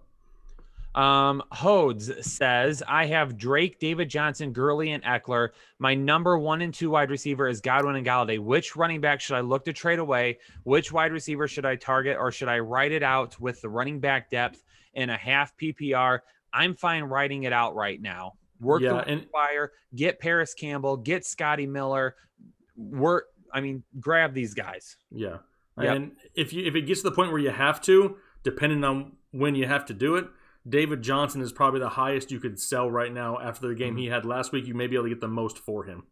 Hodes says, I have Drake, David Johnson, Gurley, and Eckler. My number 1 and 2 wide receiver is Godwin and Galladay. Which running back should I look to trade away? Which wide receiver should I target, or should I write it out with the running back depth in a half PPR? I'm fine writing it out right now. Work the wire, get Paris Campbell, get Scotty Miller. Grab these guys. Yeah. Yep. And if it gets to the point where you have to, depending on when you have to do it, David Johnson is probably the highest you could sell right now after the game he had last week. You may be able to get the most for him.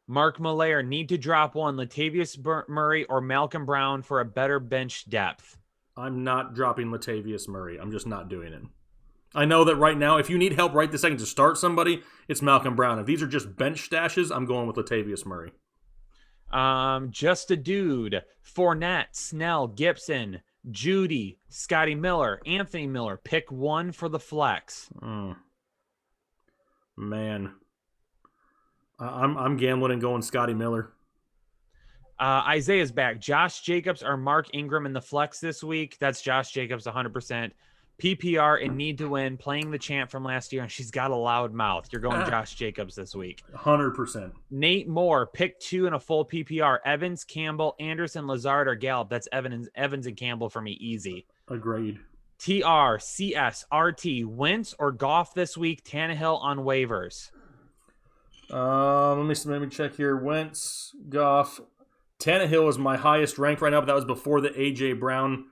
Mark Malaire, need to drop one, Latavius Murray or Malcolm Brown for a better bench depth. I'm not dropping Latavius Murray. I'm just not doing it. I know that right now, if you need help right this second to start somebody, it's Malcolm Brown. If these are just bench stashes, I'm going with Latavius Murray. Just a dude. Fournette, Snell, Gibson, Judy, Scotty Miller, Anthony Miller. Pick one for the flex. Man. I'm gambling and going Scotty Miller. Isaiah's back. Josh Jacobs or Mark Ingram in the flex this week. That's Josh Jacobs 100%. PPR and need to win, playing the champ from last year, and she's got a loud mouth. You're going Josh Jacobs this week. 100%. Nate Moore, pick 2 in a full PPR. Evans, Campbell, Anderson, Lazard, or Gallup. That's Evans and Campbell for me, easy. Agreed. TR, CS, RT, Wentz or Goff this week, Tannehill on waivers. Let me check here. Wentz, Goff. Tannehill is my highest ranked right now, but that was before the A.J. Brown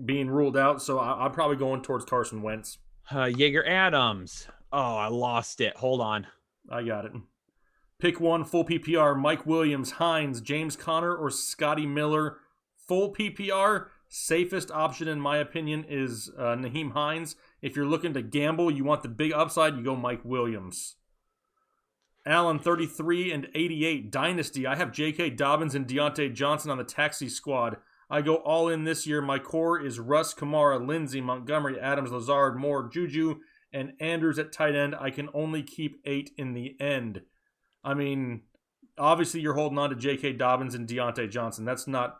being ruled out, so I'm probably going towards Carson Wentz. Jaeger Adams. Oh, I lost it. Hold on. I got it. Pick 1, full PPR. Mike Williams, Hines, James Conner, or Scotty Miller. Full PPR, safest option in my opinion is Nyheim Hines. If you're looking to gamble, you want the big upside, you go Mike Williams. Allen, 33 and 88. Dynasty, I have J.K. Dobbins and Deontay Johnson on the taxi squad. I go all in this year. My core is Russ, Kamara, Lindsey, Montgomery, Adams, Lazard, Moore, Juju, and Andrews at tight end. I can only keep 8 in the end. I mean, obviously you're holding on to J.K. Dobbins and Deontay Johnson. That's not,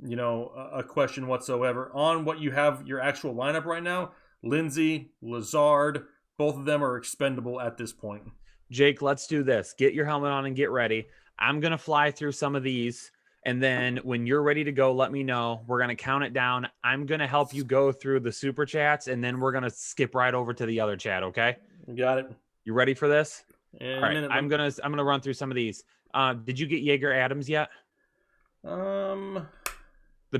a question whatsoever. On what you have your actual lineup right now, Lindsey, Lazard, both of them are expendable at this point. Jake, let's do this. Get your helmet on and get ready. I'm going to fly through some of these. And then when you're ready to go, let me know. We're going to count it down. I'm going to help you go through the super chats, and then we're going to skip right over to the other chat, okay? You got it. You ready for this? Yeah, all right, I'm going to run through some of these. Did you get Jaeger Adams yet? The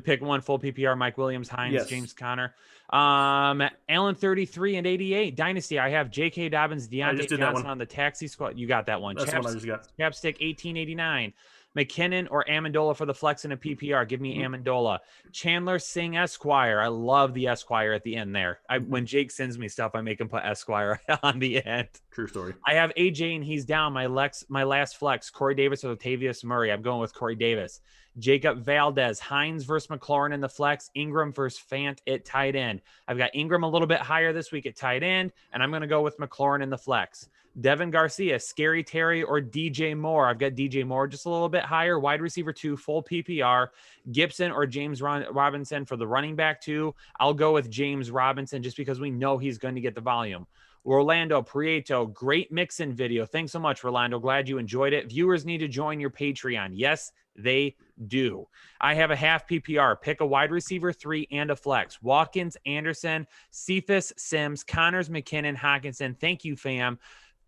pick 1 full PPR, Mike Williams, Hines, yes. James Conner. Allen 33 and 88. Dynasty, I have J.K. Dobbins, Deontay Johnson on the taxi squad. You got that one. That's what I just got. Chapstick 1889. McKinnon or Amendola for the flex in a PPR. Give me Amendola. Chandler Singh Esquire. I love the Esquire at the end there. When Jake sends me stuff, I make him put Esquire on the end. True story. I have AJ and he's down. My last flex. Corey Davis or Latavius Murray. I'm going with Corey Davis. Jacob Valdez. Hines versus McLaurin in the flex. Ingram versus Fant at tight end. I've got Ingram a little bit higher this week at tight end, and I'm going to go with McLaurin in the flex. Devin Garcia, Scary Terry, or DJ Moore. I've got DJ Moore just a little bit higher. Wide receiver 2, full PPR. Gibson or James Robinson for the running back 2. I'll go with James Robinson just because we know he's going to get the volume. Orlando Prieto, great mix-in video. Thanks so much, Rolando. Glad you enjoyed it. Viewers need to join your Patreon. Yes, they do. I have a half PPR. Pick a wide receiver 3 and a flex. Watkins, Anderson, Cephas, Sims, Connors, McKinnon, Hawkinson. Thank you, fam.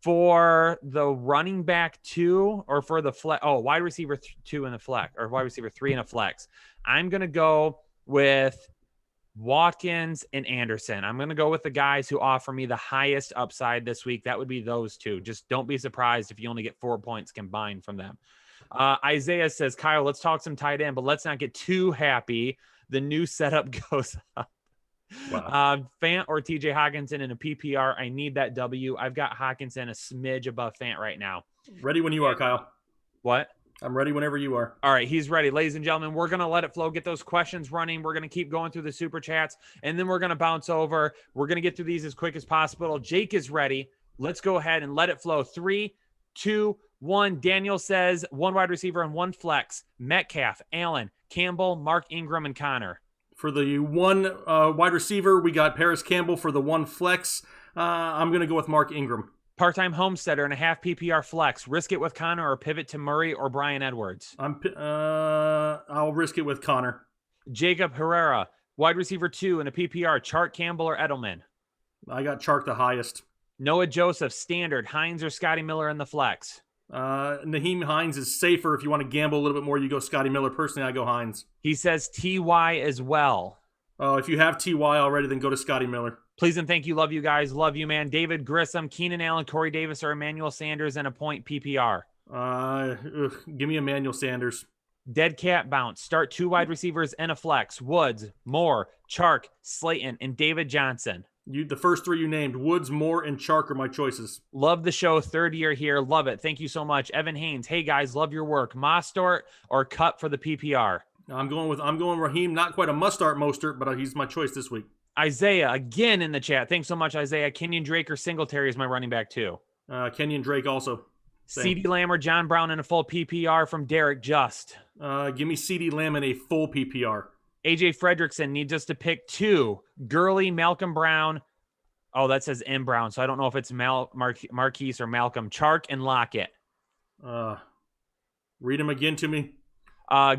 For the running back 2 or for the flex, wide receiver 2 in the flex or wide receiver 3 in a flex, I'm going to go with Watkins and Anderson. I'm going to go with the guys who offer me the highest upside this week. That would be those 2. Just don't be surprised if you only get 4 points combined from them. Isaiah says, Kyle, let's talk some tight end, but let's not get too happy. The new setup goes up. Wow. Fant or TJ Hawkinson in a PPR. I need that W. I've got Hawkinson a smidge above Fant right now. Ready when you are, Kyle. What? I'm ready whenever you are. All right, he's ready. Ladies and gentlemen, we're going to let it flow, get those questions running. We're going to keep going through the super chats, and then we're going to bounce over. We're going to get through these as quick as possible. Jake is ready. Let's go ahead and let it flow. 3, 2, 1. Daniel says 1 wide receiver and 1 flex. Metcalf, Allen, Campbell, Mark Ingram, and Connor. For the 1 wide receiver, we got Paris Campbell. For the 1 flex, I'm going to go with Mark Ingram. Part-time homesteader and a half PPR flex. Risk it with Connor or pivot to Murray or Brian Edwards. I'll risk it with Connor. Jacob Herrera, wide receiver 2 and a PPR. Chark, Campbell, or Edelman. I got Chark the highest. Noah Joseph, standard. Hines or Scotty Miller in the flex. Naheem Hines is safer. If you want to gamble a little bit more, you go Scotty Miller. Personally, I go Hines. He says TY as well. If you have TY already, then go to Scotty Miller. Please and thank you. Love you guys. Love you, man. David Grissom, Keenan Allen, Corey Davis, or Emmanuel Sanders, and a point PPR. Give me Emmanuel Sanders. Dead cat bounce. Start 2 wide receivers and a flex. Woods, Moore, Chark, Slayton, and David Johnson. The first 3 you named, Woods, Moore, and Chark are my choices. Love the show. 3rd year here. Love it. Thank you so much. Evan Haynes. Hey guys, love your work. Mostert or Cup for the PPR. I'm going Raheem. Not quite a must-start Mostert, but he's my choice this week. Isaiah again in the chat. Thanks so much, Isaiah. Kenyon Drake or Singletary is my running back too. Kenyon Drake also. CeeDee Lamb or John Brown in a full PPR from Derek Just. Give me CeeDee Lamb in a full PPR. AJ Fredrickson needs us to pick 2. Gurley, Malcolm Brown. Oh, that says M Brown, so I don't know if it's Marquise or Malcolm. Chark and Lockett. Read them again to me.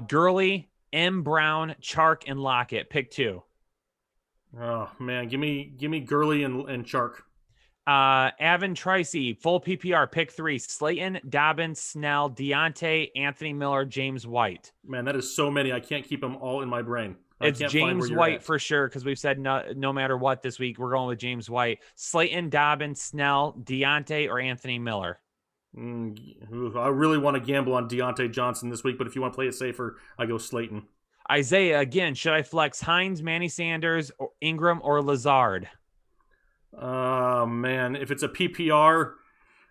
Gurley, M Brown, Chark, and Lockett. Pick 2. Oh man, give me Gurley and Chark. Avin Tracy, full PPR, pick 3. Slayton, Dobbins, Snell, Deontay, Anthony Miller, James White. Man, that is so many. I can't keep them all in my brain. It's James White for sure, because we've said no matter what this week, we're going with James White. Slayton, Dobbins, Snell, Deontay, or Anthony Miller. I really want to gamble on Deontay Johnson this week, but if you want to play it safer, I go Slayton. Isaiah, again, should I flex Hines, Manny Sanders, or Ingram, or Lazard? Man, if it's a PPR,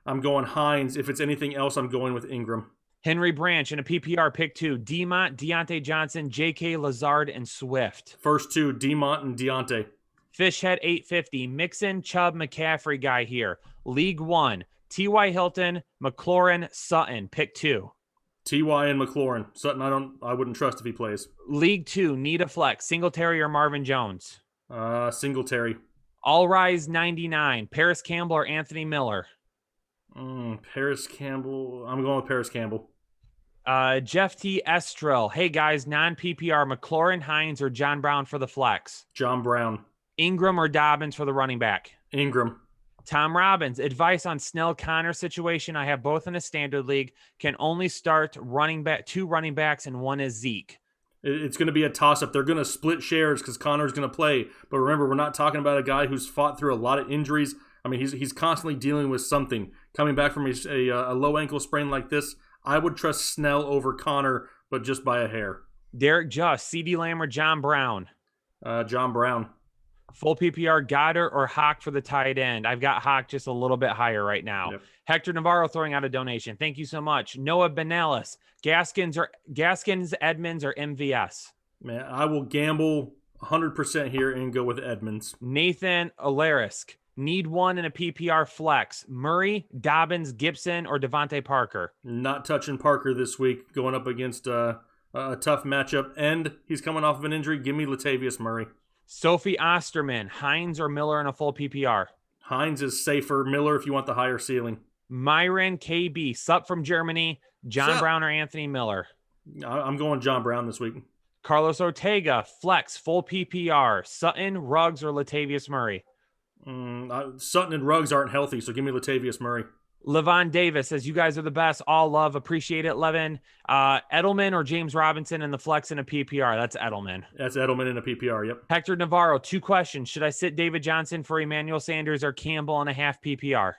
I'm going Hines. If it's anything else, I'm going with Ingram. Henry Branch in a PPR, pick 2. Demont, Deontay Johnson, J.K. Lazard, and Swift. First 2, Demont and Deontay. Fishhead 850, Mixon, Chubb, McCaffrey guy here. League 1, T.Y. Hilton, McLaurin, Sutton, pick 2. T.Y. and McLaurin. Sutton, I wouldn't trust if he plays. League 2, need a flex, Singletary or Marvin Jones? Singletary. All Rise 99, Paris Campbell or Anthony Miller? Paris Campbell. I'm going with Paris Campbell. Jeff T. Estrell. Hey guys, non-PPR, McLaurin, Hines, or John Brown for the flex? John Brown. Ingram or Dobbins for the running back? Ingram. Tom Robbins. Advice on Snell Connor situation. I have both in a standard league. Can only start 2 running backs and 1 is Zeke. It's going to be a toss-up. They're going to split shares because Connor's going to play. But remember, we're not talking about a guy who's fought through a lot of injuries. I mean, he's constantly dealing with something. Coming back from a low ankle sprain like this, I would trust Snell over Connor, but just by a hair. Derek Just, CeeDee Lamb or John Brown? John Brown. Full PPR, Goddard or Hawk for the tight end? I've got Hawk just a little bit higher right now. Yep. Hector Navarro throwing out a donation. Thank you so much. Noah Benelis, Gaskins, Edmonds, or MVS? Man, I will gamble 100% here and go with Edmonds. Nathan Alarisk, need 1 in a PPR flex. Murray, Dobbins, Gibson, or Devontae Parker? Not touching Parker this week, going up against a tough matchup, and he's coming off of an injury. Give me Latavius Murray. Sophie Osterman, Hines or Miller in a full PPR? Hines is safer. Miller if you want the higher ceiling. Myron KB, Sup from Germany, John Brown or Anthony Miller? I'm going John Brown this week. Carlos Ortega, flex, full PPR, Sutton, Ruggs, or Latavius Murray? Sutton and Ruggs aren't healthy, so give me Latavius Murray. Levon Davis says, you guys are the best. All love. Appreciate it, Levin. Edelman or James Robinson in the flex in a PPR? That's Edelman. That's Edelman in a PPR, yep. Hector Navarro, 2 questions. Should I sit David Johnson for Emmanuel Sanders or Campbell in a half PPR?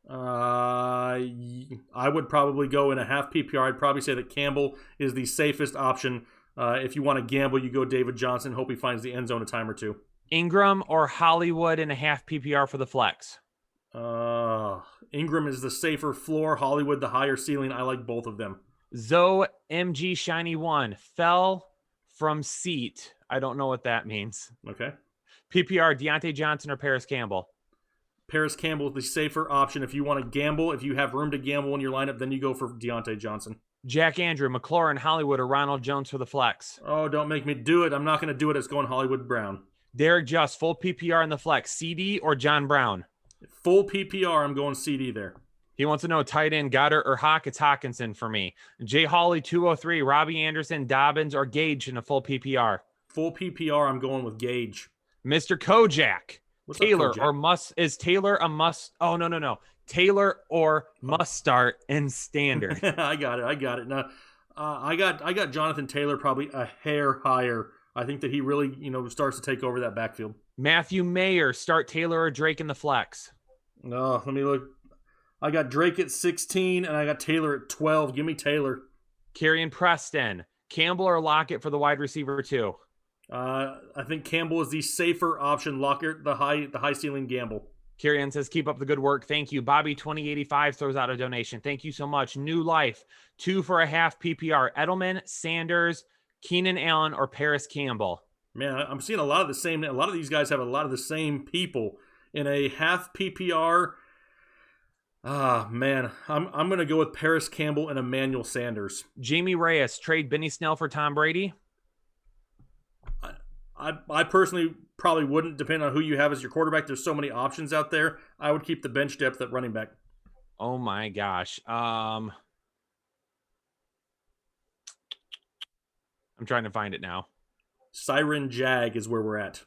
I would probably go in a half PPR. I'd probably say that Campbell is the safest option. If you want to gamble, you go David Johnson. Hope he finds the end zone a time or 2. Ingram or Hollywood in a half PPR for the flex? Ingram is the safer floor. Hollywood, the higher ceiling. I like both of them. Zoe MG Shiny 1 fell from seat. I don't know what that means. Okay. PPR, Deontay Johnson or Paris Campbell? Paris Campbell is the safer option. If you want to gamble, if you have room to gamble in your lineup, then you go for Deontay Johnson. Jack Andrew, McLaurin, Hollywood, or Ronald Jones for the flex? Oh, don't make me do it. I'm not going to do it. It's going Hollywood Brown. Derek Just, full PPR in the flex. CD or John Brown? Full PPR, I'm going CD there. He wants to know tight end, Goddard or Hawk. It's Hawkinson for me. Jay Hawley, 203. Robbie Anderson, Dobbins, or Gage in a full PPR? Full PPR, I'm going with Gage. Mr. Kojak. What's Taylor up, Kojak? or must is Taylor a must? Oh no. Taylor or must start in standard. I got it. Now, I got Jonathan Taylor probably a hair higher. I think that he really, starts to take over that backfield. Matthew Mayer, start Taylor or Drake in the flex. No, let me look. I got Drake at 16 and I got Taylor at 12. Give me Taylor. Kerryon Preston, Campbell or Lockett for the wide receiver 2. I think Campbell is the safer option. Lockett, the high ceiling gamble. Kerryon says, keep up the good work. Thank you. Bobby 2085 throws out a donation. Thank you so much. New Life, 2 for a half PPR. Edelman, Sanders, Keenan Allen, or Paris Campbell. Man, I'm seeing a lot of these guys have a lot of the same people in a half PPR. Man, I'm going to go with Paris Campbell and Emmanuel Sanders. Jamie Reyes, trade Benny Snell for Tom Brady. I personally probably wouldn't, depending on who you have as your quarterback. There's so many options out there. I would keep the bench depth at running back. Oh my gosh. I'm trying to find it now. Siren Jag is where we're at.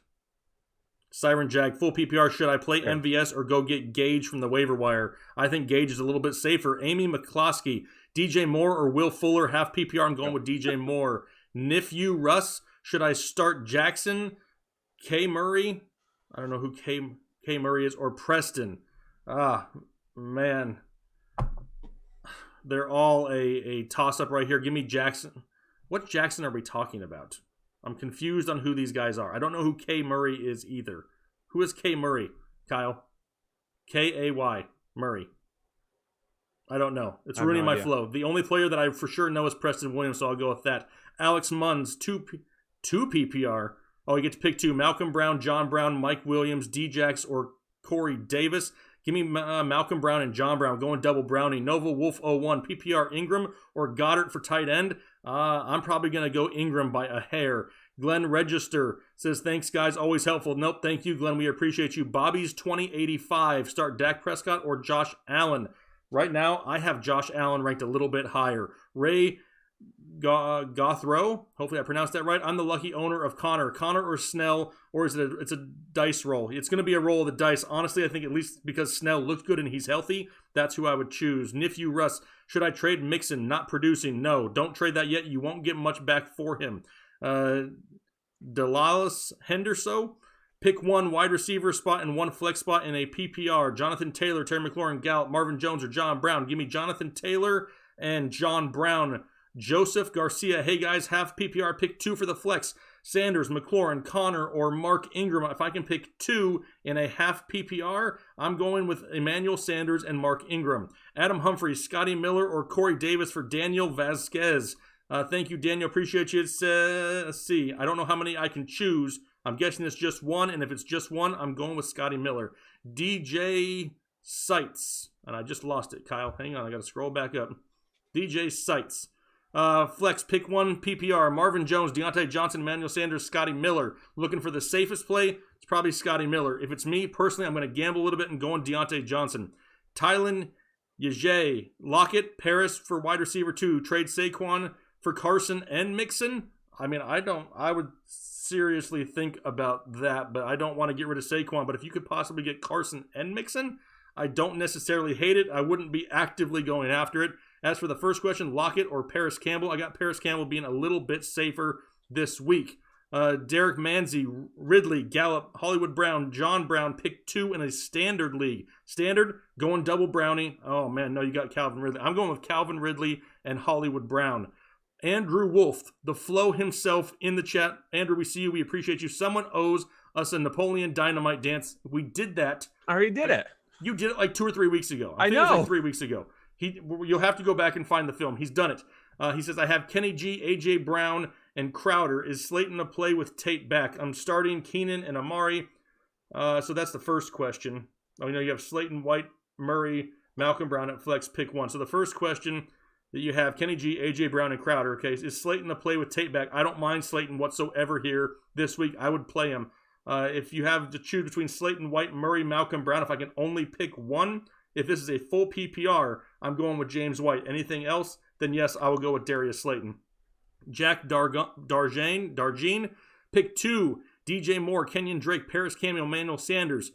Siren Jag, full PPR. Should I play MVS or go get Gage from the waiver wire? I think Gage is a little bit safer. Amy McCloskey, DJ Moore or Will Fuller, half PPR. I'm going with DJ Moore. Nephew Russ, should I start Jackson, K Murray? I don't know who K Murray is, or Preston. Man. They're all a toss-up right here. Give me Jackson. What Jackson are we talking about? I'm confused on who these guys are. I don't know who K Murray is either. Who is K Murray, Kyle? K-A-Y, Murray. I don't know. It's ruining my flow. The only player that I for sure know is Preston Williams, so I'll go with that. Alex Munns, 2 PPR. Oh, you get to pick 2. Malcolm Brown, John Brown, Mike Williams, D-Jax, or Corey Davis. Give me Malcolm Brown and John Brown. Going double Brownie. Nova Wolf 01. PPR Ingram or Goddard for tight end. I'm probably going to go Ingram by a hair. Glenn Register says, thanks, guys. Always helpful. Nope, thank you, Glenn. We appreciate you. Bobby's 2085. Start Dak Prescott or Josh Allen. Right now, I have Josh Allen ranked a little bit higher. Ray Gothrow, hopefully I pronounced that right. I'm the lucky owner of Connor. Connor or Snell, or is it it's a dice roll? It's going to be a roll of the dice. Honestly, I think at least because Snell looks good and he's healthy, that's who I would choose. Nephew Russ, should I trade Mixon? Not producing. No, don't trade that yet. You won't get much back for him. Delalis Henderson, pick 1 wide receiver spot and 1 flex spot in a PPR. Jonathan Taylor, Terry McLaurin, Gallup, Marvin Jones, or John Brown. Give me Jonathan Taylor and John Brown. Joseph Garcia, hey guys, half PPR, pick 2 for the flex. Sanders, McLaurin, Connor, or Mark Ingram. If I can pick 2 in a half PPR, I'm going with Emmanuel Sanders and Mark Ingram. Adam Humphries, Scotty Miller, or Corey Davis for Daniel Vasquez. Thank you, Daniel. Appreciate you. Let's see. I don't know how many I can choose. I'm guessing it's just 1, and if it's just 1, I'm going with Scotty Miller. DJ Sites. And I just lost it, Kyle. Hang on, I got to scroll back up. DJ Sites. Flex, pick 1 PPR. Marvin Jones, Deontay Johnson, Emmanuel Sanders, Scotty Miller. Looking for the safest play? It's probably Scotty Miller. If it's me, personally, I'm going to gamble a little bit and go on Deontay Johnson. Tylen Yajay, Lockett, Paris for wide receiver 2. Trade Saquon for Carson and Mixon. I mean, I would seriously think about that, but I don't want to get rid of Saquon. But if you could possibly get Carson and Mixon, I don't necessarily hate it. I wouldn't be actively going after it. As for the first question, Lockett or Paris Campbell, I got Paris Campbell being a little bit safer this week. Derek Manzi, Ridley, Gallup, Hollywood Brown, John Brown, pick 2 in a standard league. Standard, going double Brownie. Oh, man, no, you got Calvin Ridley. I'm going with Calvin Ridley and Hollywood Brown. Andrew Wolf, the flow himself in the chat. Andrew, we see you. We appreciate you. Someone owes us a Napoleon Dynamite dance. We did that. I already did it. You did it like 2 or 3 weeks ago. I think know. It was like 3 weeks ago. You'll have to go back and find the film. He's done it. He says, I have Kenny G, A.J. Brown, and Crowder. Is Slayton to play with Tate back? I'm starting Keenan and Amari. So that's the first question. Oh, you have Slayton, White, Murray, Malcolm Brown at flex, pick one. So the first question that you have, Kenny G, A.J. Brown, and Crowder. Okay, is Slayton to play with Tate back? I don't mind Slayton whatsoever here this week. I would play him. If you have to choose between Slayton, White, Murray, Malcolm Brown, if I can only pick one, if this is a full PPR, I'm going with James White. Anything else, then yes, I will go with Darius Slayton. Jack Darjean, pick two, DJ Moore, Kenyon Drake, Paris Campbell, Emmanuel Sanders.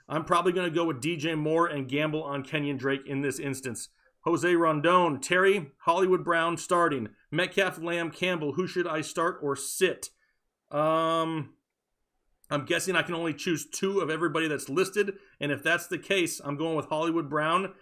I'm probably going to go with DJ Moore and gamble on Kenyon Drake in this instance. Jose Rondon, Terry, Hollywood Brown starting. Metcalf, Lamb, Campbell. Who should I start or sit? I'm guessing I can only choose two of everybody that's listed. And if that's the case, I'm going with Hollywood Brown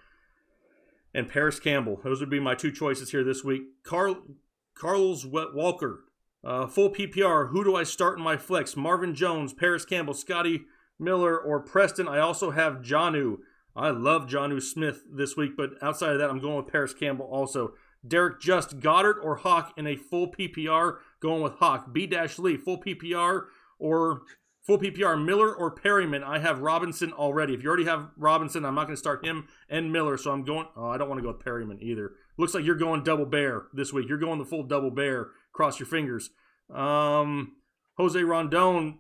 and Paris Campbell. Those would be my two choices here this week. Carlos Walker, full PPR. Who do I start in my flex? Marvin Jones, Paris Campbell, Scotty Miller, or Preston. I also have Jonnu. I love Jonnu Smith this week, but outside of that, I'm going with Paris Campbell also. Derek Just, Goddard, or Hawk in a full PPR. Going with Hawk. B-Lee, full PPR, or full PPR, Miller or Perryman. I have Robinson already. If you already have Robinson, I'm not going to start him and Miller, so I'm going... Oh, I don't want to go with Perryman either. Looks like you're going double bear this week. You're going the full double bear. Cross your fingers. Jose Rondon...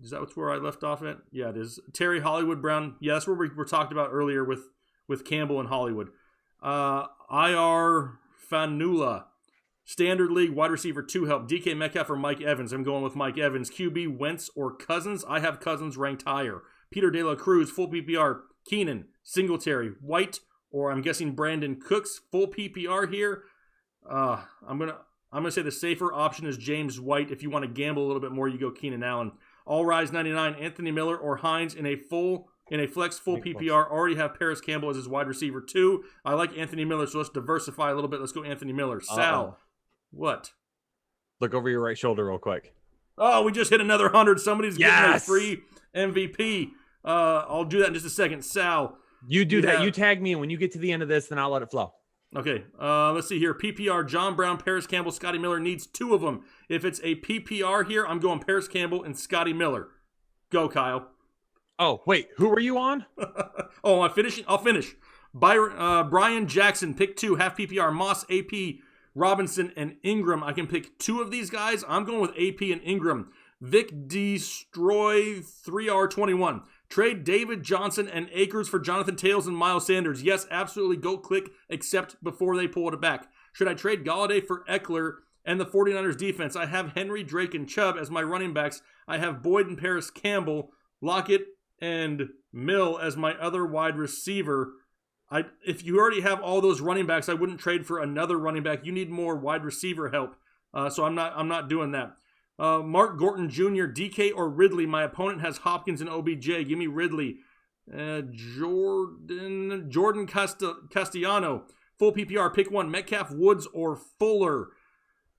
Is that where I left off at? Yeah, it is. Terry, Hollywood Brown. Yeah, that's where we were talked about earlier with Campbell and Hollywood. IR Fanula. Standard League, wide receiver 2 help. DK Metcalf or Mike Evans. I'm going with Mike Evans. QB, Wentz or Cousins. I have Cousins ranked higher. Peter De La Cruz, full PPR. Keenan, Singletary, White, or I'm guessing Brandon Cooks, full PPR here. I'm gonna say the safer option is James White. If you want to gamble a little bit more, you go Keenan Allen. All Rise 99, Anthony Miller or Hines in a flex full PPR. Already have Paris Campbell as his wide receiver 2. I like Anthony Miller, so let's diversify a little bit. Let's go Anthony Miller. Sal, what? Look over your right shoulder real quick. Oh, we just hit another 100. Somebody's getting a free MVP. I'll do that in just a second. Sal. You do that. You tag me, and when you get to the end of this, then I'll let it flow. Okay, let's see here. PPR, John Brown, Paris Campbell, Scotty Miller needs 2 of them. If it's a PPR here, I'm going Paris Campbell and Scotty Miller. Go, Kyle. Oh, wait. Who were you on? Oh, I'm finishing? I'll finish. Brian Jackson, pick 2, half PPR. Moss, AP, Robinson, and Ingram. I can pick 2 of these guys. I'm going with AP and Ingram. Vic Destroy 3R21. Trade David Johnson and Akers for Jonathan Tails and Miles Sanders. Yes, absolutely. Go click accept before they pull it back. Should I trade Galladay for Eckler and the 49ers defense? I have Henry, Drake, and Chubb as my running backs. I have Boyd and Paris Campbell, Lockett, and Mill as my other wide receiver. If you already have all those running backs, I wouldn't trade for another running back. You need more wide receiver help. So I'm not doing that. Mark Gorton Jr., DK or Ridley. My opponent has Hopkins and OBJ. Give me Ridley. Jordan Castellano. Full PPR. Pick 1. Metcalf, Woods, or Fuller.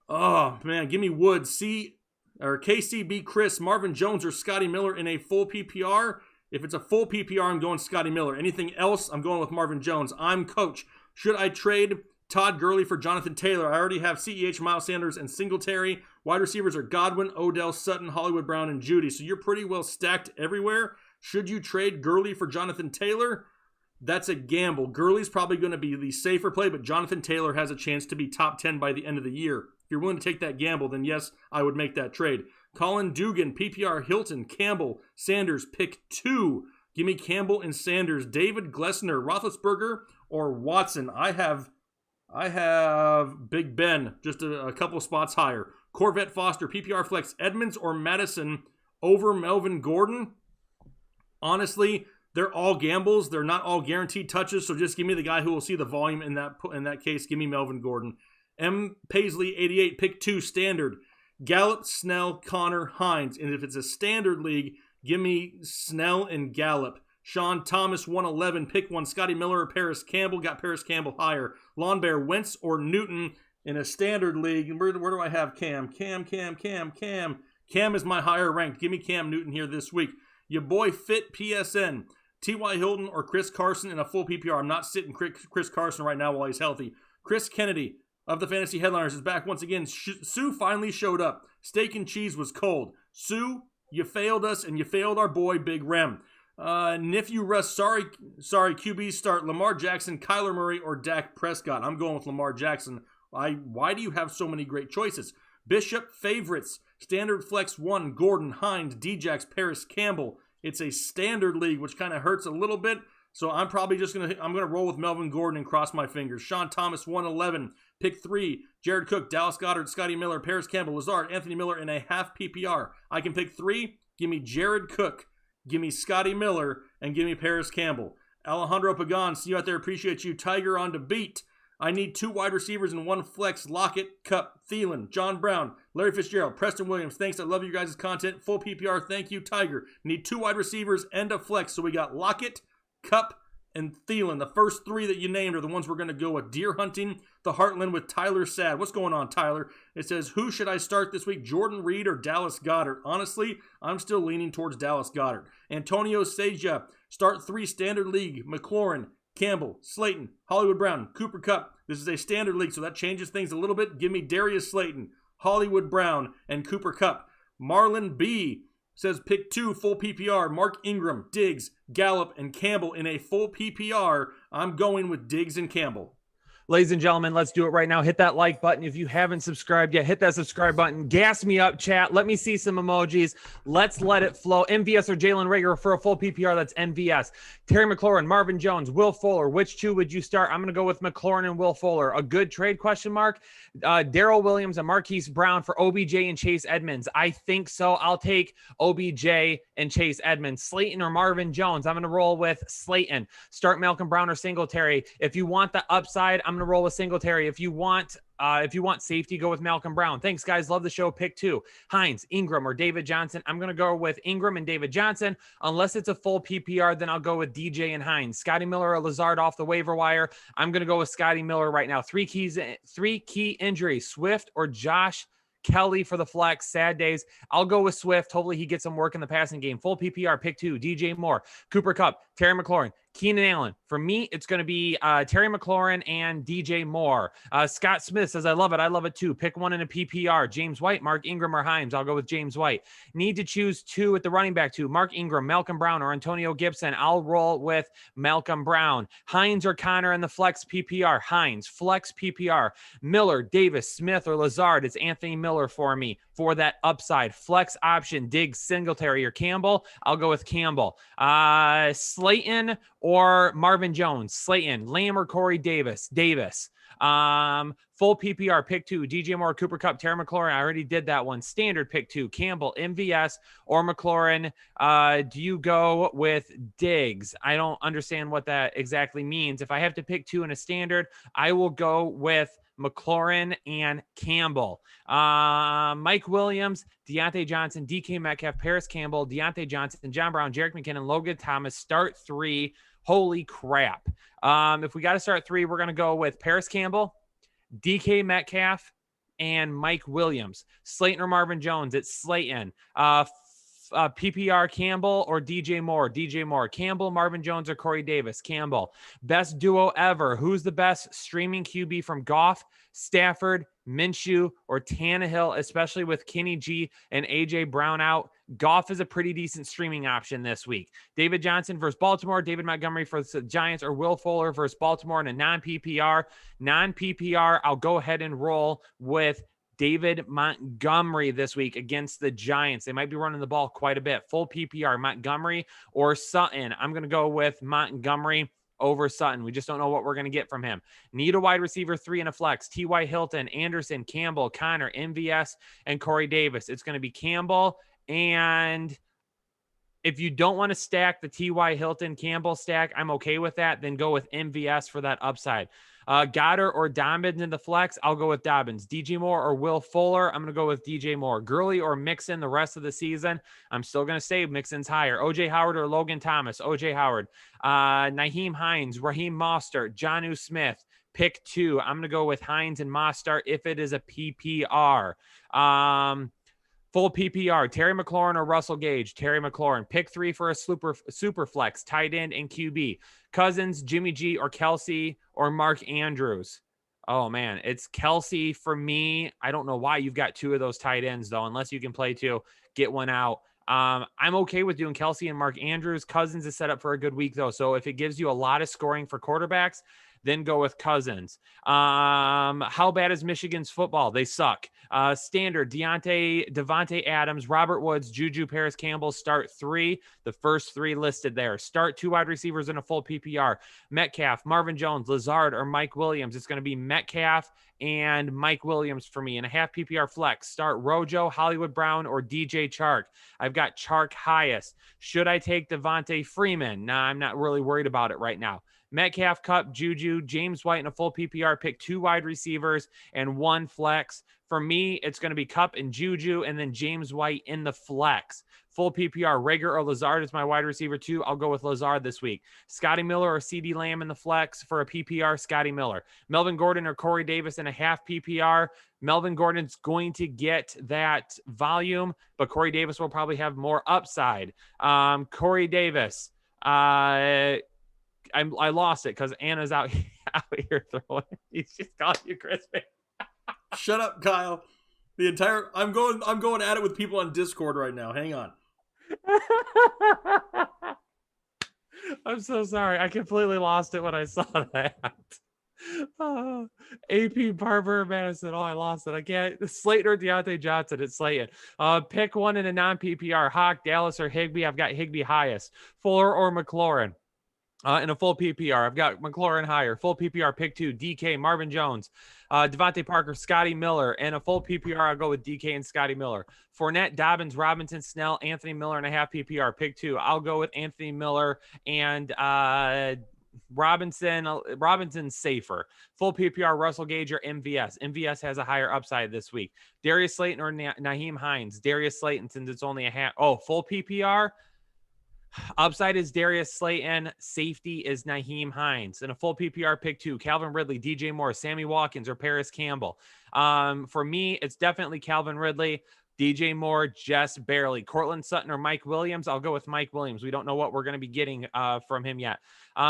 Oh, man. Give me Woods. KCB Chris, Marvin Jones, or Scotty Miller in a full PPR. If it's a full PPR, I'm going Scotty Miller. Anything else, I'm going with Marvin Jones. I'm coach. Should I trade Todd Gurley for Jonathan Taylor? I already have CEH, Miles Sanders, and Singletary. Wide receivers are Godwin, Odell, Sutton, Hollywood Brown, and Judy. So you're pretty well stacked everywhere. Should you trade Gurley for Jonathan Taylor? That's a gamble. Gurley's probably going to be the safer play, but Jonathan Taylor has a chance to be top 10 by the end of the year. If you're willing to take that gamble, then yes, I would make that trade. Colin Dugan, PPR, Hilton, Campbell, Sanders, pick 2. Give me Campbell and Sanders. David Glessner, Roethlisberger, or Watson. I have Big Ben, just a couple spots higher. Corvette Foster, PPR Flex, Edmonds or Madison over Melvin Gordon. Honestly, they're all gambles. They're not all guaranteed touches, so just give me the guy who will see the volume in that case. Give me Melvin Gordon. M. Paisley, 88, pick 2, standard. Gallup, Snell, Connor, Hines. And if it's a standard league, give me Snell and Gallup. Sean Thomas, 111, pick 1. Scotty Miller or Paris Campbell. Got Paris Campbell higher. Lawn Bear, Wentz or Newton in a standard league. Where do I have Cam? Cam is my higher ranked. Give me Cam Newton here this week. Your boy Fit PSN. T.Y. Hilton or Chris Carson in a full PPR. I'm not sitting Chris Carson right now while he's healthy. Chris Kennedy. of the fantasy headliners is back once again. Sue finally showed up. Steak and cheese was cold. Sue, you failed us, and you failed our boy Big Rem. Nephew Russ, sorry, QBs start Lamar Jackson, Kyler Murray, or Dak Prescott. I'm going with Lamar Jackson. Why do you have so many great choices? Bishop favorites. Standard flex 1, Gordon, Hines, Djax, Paris, Campbell. It's a standard league, which kind of hurts a little bit. So I'm probably just going to roll with Melvin Gordon and cross my fingers. Sean Thomas, 111. Pick 3, Jared Cook, Dallas Goedert, Scotty Miller, Paris Campbell, Lazard, Anthony Miller in a half PPR. I can pick 3. Give me Jared Cook. Give me Scotty Miller. And give me Paris Campbell. Alejandro Pagan, see you out there. Appreciate you. Tiger on to beat. I need 2 wide receivers and 1 flex. Lockett, Kupp, Thielen, John Brown, Larry Fitzgerald, Preston Williams. Thanks. I love you guys' content. Full PPR. Thank you, Tiger. Need 2 wide receivers and a flex. So we got Lockett, Kupp, and Thielen. The first 3 that you named are the ones we're going to go with. Deer hunting the Heartland with Tyler Sad. What's going on, Tyler? It says, who should I start this week, Jordan Reed or Dallas Goedert? Honestly, I'm still leaning towards Dallas Goedert. Antonio Seja, start 3 standard league. McLaurin, Campbell, Slayton, Hollywood Brown, Cooper Kupp. This is a standard league, so that changes things a little bit. Give me Darius Slayton, Hollywood Brown, and Cooper Kupp. Marlon B. says pick 2 full PPR. Mark Ingram, Diggs, Gallup, and Campbell in a full PPR. I'm going with Diggs and Campbell. Ladies and gentlemen, let's do it right now. Hit that like button. If you haven't subscribed yet, hit that subscribe button. Gas me up, chat. Let me see some emojis. Let's let it flow. MVS or Jalen Reagor for a full PPR. That's MVS. Terry McLaurin, Marvin Jones, Will Fuller. Which 2 would you start? I'm going to go with McLaurin and Will Fuller. A good trade, question mark. Darrell Williams and Marquise Brown for OBJ and Chase Edmonds. I think so. I'll take OBJ and Chase Edmonds. Slayton or Marvin Jones. I'm going to roll with Slayton. Start Malcolm Brown or Singletary. If you want the upside, I'm going to roll with Singletary. If you want safety, go with Malcolm Brown. Thanks, guys. Love the show. Pick 2. Hines, Ingram, or David Johnson. I'm going to go with Ingram and David Johnson. Unless it's a full PPR, then I'll go with DJ and Hines. Scotty Miller or Lazard off the waiver wire. I'm going to go with Scotty Miller right now. 3 key injuries. Swift or Josh Kelly for the flex. Sad days. I'll go with Swift. Hopefully he gets some work in the passing game. Full PPR. Pick 2. DJ Moore, Cooper Kupp, Terry McLaurin, Keenan Allen. For me, it's going to be Terry McLaurin and DJ Moore. Scott Smith says, I love it. I love it too. Pick 1 in a PPR. James White, Mark Ingram, or Hines. I'll go with James White. Need to choose 2 at the running back 2. Mark Ingram, Malcolm Brown, or Antonio Gibson. I'll roll with Malcolm Brown. Hines or Connor in the flex PPR. Hines, flex PPR. Miller, Davis, Smith, or Lazard. It's Anthony Miller for me for that upside. Flex option, Diggs, Singletary, or Campbell. I'll go with Campbell. Slayton or Marvin Jones. Slayton. Lamb or Corey Davis. Full PPR, pick 2. DJ Moore, Cooper Kupp, Terry McLaurin. I already did that one. Standard, pick 2. Campbell, MVS, or McLaurin. Do you go with Diggs? I don't understand what that exactly means. If I have to pick 2 in a standard, I will go with McLaurin and Campbell. Mike Williams, Deontay Johnson, DK Metcalf, Paris Campbell, Deontay Johnson, John Brown, Jerick McKinnon, Logan Thomas. Start 3. Holy crap. If we got to start 3, we're going to go with Paris Campbell, DK Metcalf, and Mike Williams. Slayton or Marvin Jones. It's Slayton. PPR, Campbell or DJ Moore. DJ Moore. Campbell, Marvin Jones, or Corey Davis. Campbell. Best duo ever. Who's the best streaming QB from Goff, Stafford, Minshew, or Tannehill, especially with Kenny G and AJ Brown out? Goff is a pretty decent streaming option this week. David Johnson versus Baltimore, David Montgomery for the Giants, or Will Fuller versus Baltimore in a non-PPR. Non-PPR, I'll go ahead and roll with David Montgomery this week against the Giants. They might be running the ball quite a bit. Full PPR, Montgomery or Sutton. I'm going to go with Montgomery over Sutton. We just don't know what we're going to get from him. Need a wide receiver 3 and a flex. T.Y. Hilton, Anderson, Campbell, Connor, MVS, and Corey Davis. It's going to be Campbell. And if you don't want to stack the T.Y. Hilton Campbell stack, I'm okay with that. Then go with MVS for that upside. Goddard or Dobbins in the flex, I'll go with Dobbins. DJ Moore or Will Fuller, I'm going to go with DJ Moore. Gurley or Mixon the rest of the season, I'm still going to say Mixon's higher. OJ Howard or Logan Thomas, OJ Howard. Naheem Hines, Raheem Mostert, Jonnu Smith. Pick 2. I'm going to go with Hines and Mostert if it is a PPR. Full PPR, Terry McLaurin or Russell Gage. Terry McLaurin. Pick 3 for a super flex, tight end and QB. Cousins, Jimmy G, or Kelsey, or Mark Andrews. Oh man, it's Kelsey for me. I don't know why you've got two of those tight ends though, unless you can play two, get one out. I'm okay with doing Kelsey and Mark Andrews. Cousins is set up for a good week though, so if it gives you a lot of scoring for quarterbacks, then go with Cousins. How bad is Michigan's football? They suck. Standard Devontae Adams, Robert Woods, Juju, Paris Campbell. Start three. The first three listed there. Start two wide receivers in a full PPR. Metcalf, Marvin Jones, Lazard, or Mike Williams. It's going to be Metcalf and Mike Williams for me in a half PPR flex. Start Rojo, Hollywood Brown, or DJ Chark. I've got Chark highest. Should I take Devontae Freeman? Nah, I'm not really worried about it right now. Metcalf, Cup, Juju, James White in a full PPR. Pick two wide receivers and one flex. For me, it's going to be Cup and Juju and then James White in the flex. Full PPR, Rager or Lazard is my wide receiver too. I'll go with Lazard this week. Scotty Miller or CD Lamb in the flex for a PPR, Scotty Miller. Melvin Gordon or Corey Davis in a half PPR. Melvin Gordon's going to get that volume, but Corey Davis will probably have more upside. Corey Davis, I lost it because Anna's out here throwing. He's just calling you crispy. Shut up, Kyle. I'm going at it with people on Discord right now. Hang on. I'm so sorry. I completely lost it when I saw that. AP Barber Madison. Oh, I lost it. I can't. Slayton or Deontay Johnson. It's Slayton. Pick one in a non-PPR. Hawk, Dallas, or Higbee. I've got Higbee highest. Fuller or McLaurin. In a full PPR, I've got McLaurin higher. Full PPR, pick two. DK, Marvin Jones, Devontae Parker, Scotty Miller. And a full PPR, I'll go with DK and Scotty Miller. Fournette, Dobbins, Robinson, Snell, Anthony Miller in a half PPR, pick two. I'll go with Anthony Miller and Robinson's safer. Full PPR, Russell Gage or MVS. MVS has a higher upside this week. Darius Slayton or Naheem Hines. Darius Slayton, since it's only a half. Oh, full PPR. Upside is Darius Slayton. Safety is Naheem Hines. In a full PPR, pick two. Calvin Ridley, DJ Moore, Sammy Watkins, or Paris Campbell. For me, it's definitely Calvin Ridley. DJ Moore, just barely. Cortland Sutton or Mike Williams. I'll go with Mike Williams. We don't know what we're going to be getting from him yet.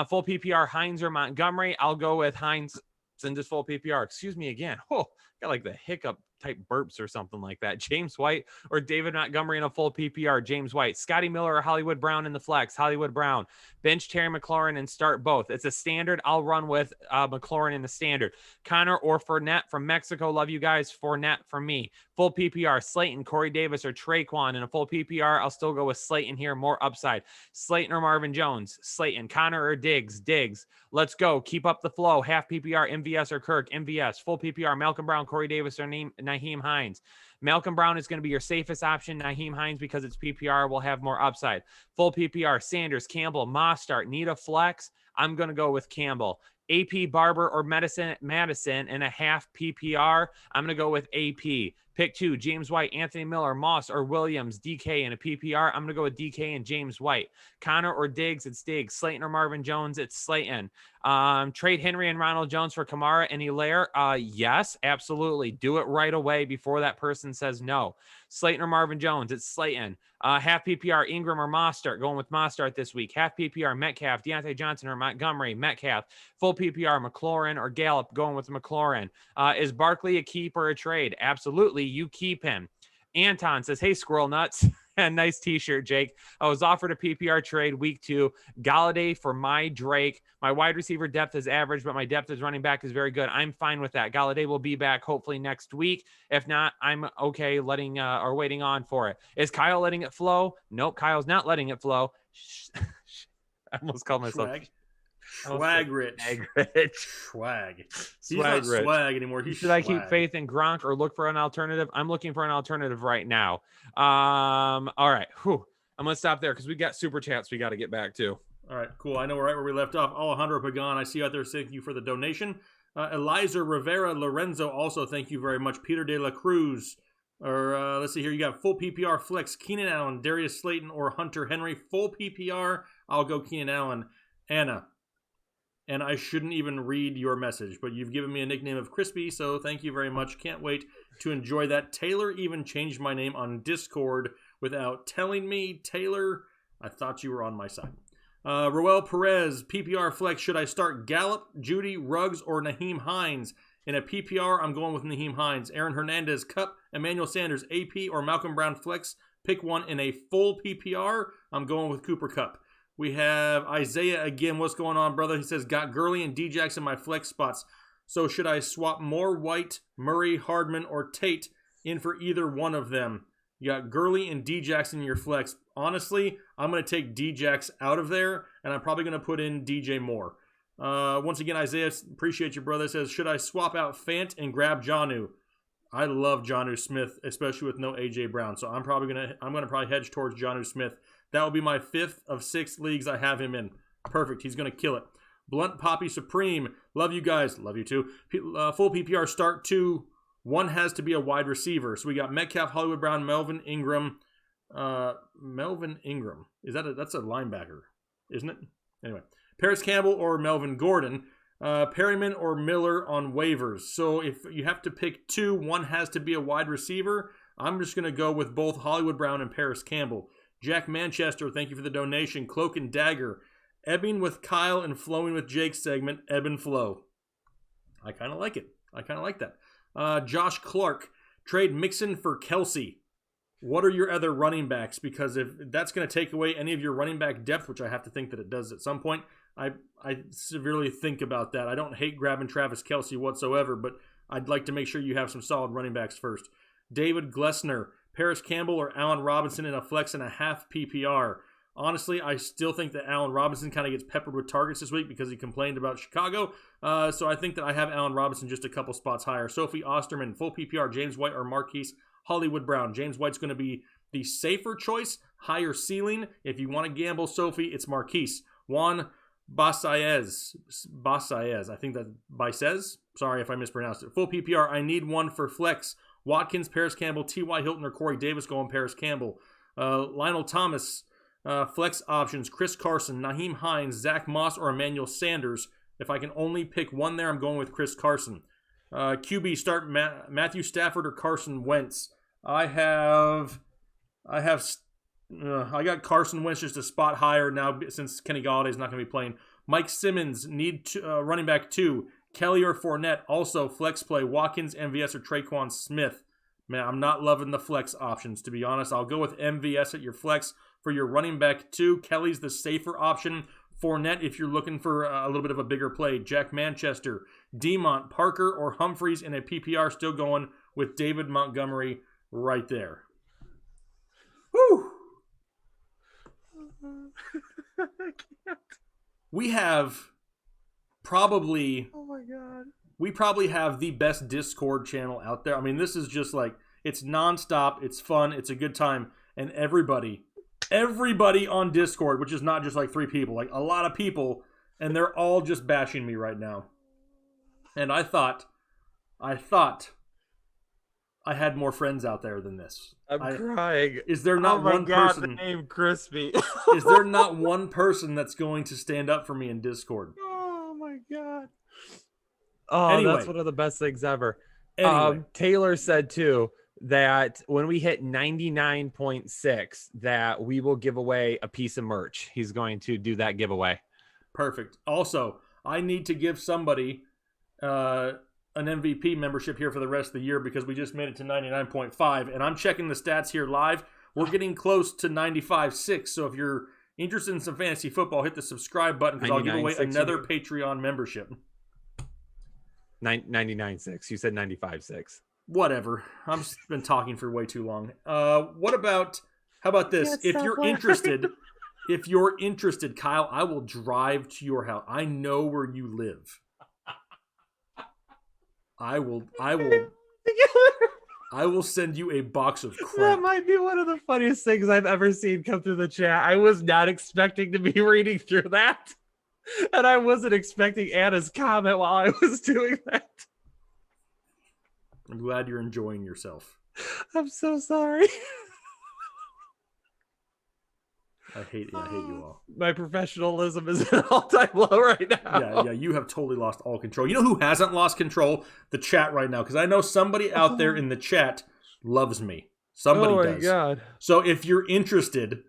Full PPR, Hines or Montgomery. I'll go with Hines in this full PPR. Excuse me again. Oh, got like the hiccup type burps or something like that. James White or David Montgomery in a full PPR. James White. Scotty Miller or Hollywood Brown in the flex. Hollywood Brown. Bench Terry McLaurin and start both. It's a standard. I'll run with McLaurin in the standard. Connor or Fournette from Mexico. Love you guys. Fournette for me. Full PPR. Slayton, Corey Davis, or Traquan in a full PPR. I'll still go with Slayton here. More upside. Slayton or Marvin Jones. Slayton. Connor or Diggs. Diggs. Let's go. Keep up the flow. Half PPR. MVS or Kirk. MVS. Full PPR. Malcolm Brown, Corey Davis, or Naheem Hines. Malcolm Brown is going to be your safest option. Naheem Hines, because it's PPR, will have more upside. Full PPR, Sanders, Campbell, Mostert. Need a flex? I'm going to go with Campbell. AP, Barber, or Madison in a half PPR. I'm going to go with AP. Pick two, James White, Anthony Miller, Moss, or Williams, DK in a PPR. I'm going to go with DK and James White. Connor or Diggs, it's Diggs. Slayton or Marvin Jones, it's Slayton. Trade Henry and Ronald Jones for Kamara and Hilaire. Yes, absolutely. Do it right away before that person says no. Slayton or Marvin Jones, it's Slayton. Half PPR, Ingram or Mostert. Going with Mostert this week. Half PPR, Metcalf, Deontay Johnson or Montgomery. Metcalf. Full PPR, McLaurin or Gallup. Going with McLaurin. Is Barkley a keep or a trade? Absolutely. You keep him. Anton says, hey, squirrel nuts. Nice t-shirt, Jake. I was offered a PPR trade week 2. Galladay for my Drake. My wide receiver depth is average, but my depth as running back is very good. I'm fine with that. Galladay will be back hopefully next week. If not, I'm okay letting or waiting on for it. Is Kyle letting it flow? Nope, Kyle's not letting it flow. I almost called myself Swag rich. Swag. He's not rich. Swag anymore. He's Should swag. I keep faith in Gronk or look for an alternative? I'm looking for an alternative right now. All right. Whew. I'm going to stop there because we got super chats we got to get back to. All right, cool. I know right where we left off. Alejandro Pagan, I see you out there. Thank you for the donation. Eliza Rivera Lorenzo, also thank you very much. Peter De La Cruz. Or let's see here. You got full PPR flex. Keenan Allen, Darius Slayton, or Hunter Henry. Full PPR. I'll go Keenan Allen. Anna. And I shouldn't even read your message, but you've given me a nickname of Crispy, so thank you very much. Can't wait to enjoy that. Taylor even changed my name on Discord without telling me. Taylor, I thought you were on my side. Roel Perez, PPR flex. Should I start Gallup, Judy, Ruggs, or Naheem Hines? In a PPR, I'm going with Naheem Hines. Aaron Hernandez, Cup, Emmanuel Sanders, AP, or Malcolm Brown flex. Pick one. In a full PPR, I'm going with Cooper Kupp. We have Isaiah again. What's going on, brother? He says, got Gurley and D-Jax in my flex spots. So should I swap more White, Murray, Hardman, or Tate in for either one of them? You got Gurley and D-Jax in your flex. Honestly, I'm going to take D-Jax out of there, and I'm probably going to put in DJ Moore. Once again, Isaiah, appreciate you, brother. Says, should I swap out Fant and grab Jonnu? I love Jonnu Smith, especially with no AJ Brown. So I'm gonna hedge towards Jonnu Smith. That will be my 5th of 6 leagues I have him in. Perfect. He's gonna kill it. Blunt Poppy Supreme. Love you guys. Love you too. Full PPR start 2. One has to be a wide receiver. So we got Metcalf, Hollywood Brown, Melvin Ingram. Melvin Ingram. That's a linebacker, isn't it? Anyway. Paris Campbell or Melvin Gordon. Perryman or Miller on waivers. So if you have to pick 2, one has to be a wide receiver. I'm just going to go with both Hollywood Brown and Paris Campbell. Jack Manchester, thank you for the donation. Cloak and Dagger. Ebbing with Kyle and flowing with Jake segment. Ebb and flow. I kind of like it. I kind of like that. Josh Clark. Trade Mixon for Kelsey. What are your other running backs? Because if that's going to take away any of your running back depth, which I have to think that it does at some point, I severely think about that. I don't hate grabbing Travis Kelce whatsoever, but I'd like to make sure you have some solid running backs first. David Glessner, Paris Campbell, or Allen Robinson in a flex and a half PPR. Honestly, I still think that Allen Robinson kind of gets peppered with targets this week because he complained about Chicago. So I think that I have Allen Robinson just a couple spots higher. Sophie Osterman, full PPR, James White or Marquise Hollywood Brown. James White's going to be the safer choice, higher ceiling. If you want to gamble, Sophie, it's Marquise. Juan Basaez, I think that's Basaez. Sorry if I mispronounced it. Full PPR, I need one for flex. Watkins, Paris Campbell, T.Y. Hilton, or Corey Davis going Paris Campbell. Lionel Thomas, flex options, Chris Carson, Naheem Hines, Zach Moss, or Emmanuel Sanders. If I can only pick one there, I'm going with Chris Carson. QB, start Matthew Stafford or Carson Wentz. I got Carson Wentz just a spot higher now since Kenny Galladay's not going to be playing. Mike Simmons, need running back 2. Kelly or Fournette, also flex play. Watkins, MVS, or Traquan Smith. Man, I'm not loving the flex options, to be honest. I'll go with MVS at your flex for your running back 2. Kelly's the safer option. Fournette, if you're looking for a little bit of a bigger play. Jack Manchester, Demont, Parker, or Humphreys in a PPR, still going with David Montgomery right there. Woo! I can't. We have probably... Oh my God. We probably have the best Discord channel out there. I mean, this is just like, it's nonstop, it's fun, it's a good time, and everybody on Discord, which is not just like 3 people, like a lot of people, and they're all just bashing me right now. And I thought I had more friends out there than this. I'm crying. Is there not one person? The name Crispy. Is there not one person that's going to stand up for me in Discord? Oh my God. Oh, anyway, that's one of the best things ever. Anyway. Taylor said too that when we hit 99.6 that we will give away a piece of merch. He's going to do that giveaway. Perfect. Also, I need to give somebody an MVP membership here for the rest of the year because we just made it to 99.5, and I'm checking the stats here live. We're getting close to 95.6, so if you're interested in some fantasy football, hit the subscribe button because I'll give away another Patreon membership. 99.6. You said 95.6. Whatever. I've just been talking for way too long. How about this? If you're interested, Kyle, I will drive to your house. I know where you live. I will send you a box of crap. That might be one of the funniest things I've ever seen come through the chat. I was not expecting to be reading through that. And I wasn't expecting Anna's comment while I was doing that. I'm glad you're enjoying yourself. I'm so sorry. I hate you all. My professionalism is at an all-time low right now. Yeah, you have totally lost all control. You know who hasn't lost control? The chat right now, because I know somebody out there in the chat loves me. Somebody does. Oh my God. So if you're interested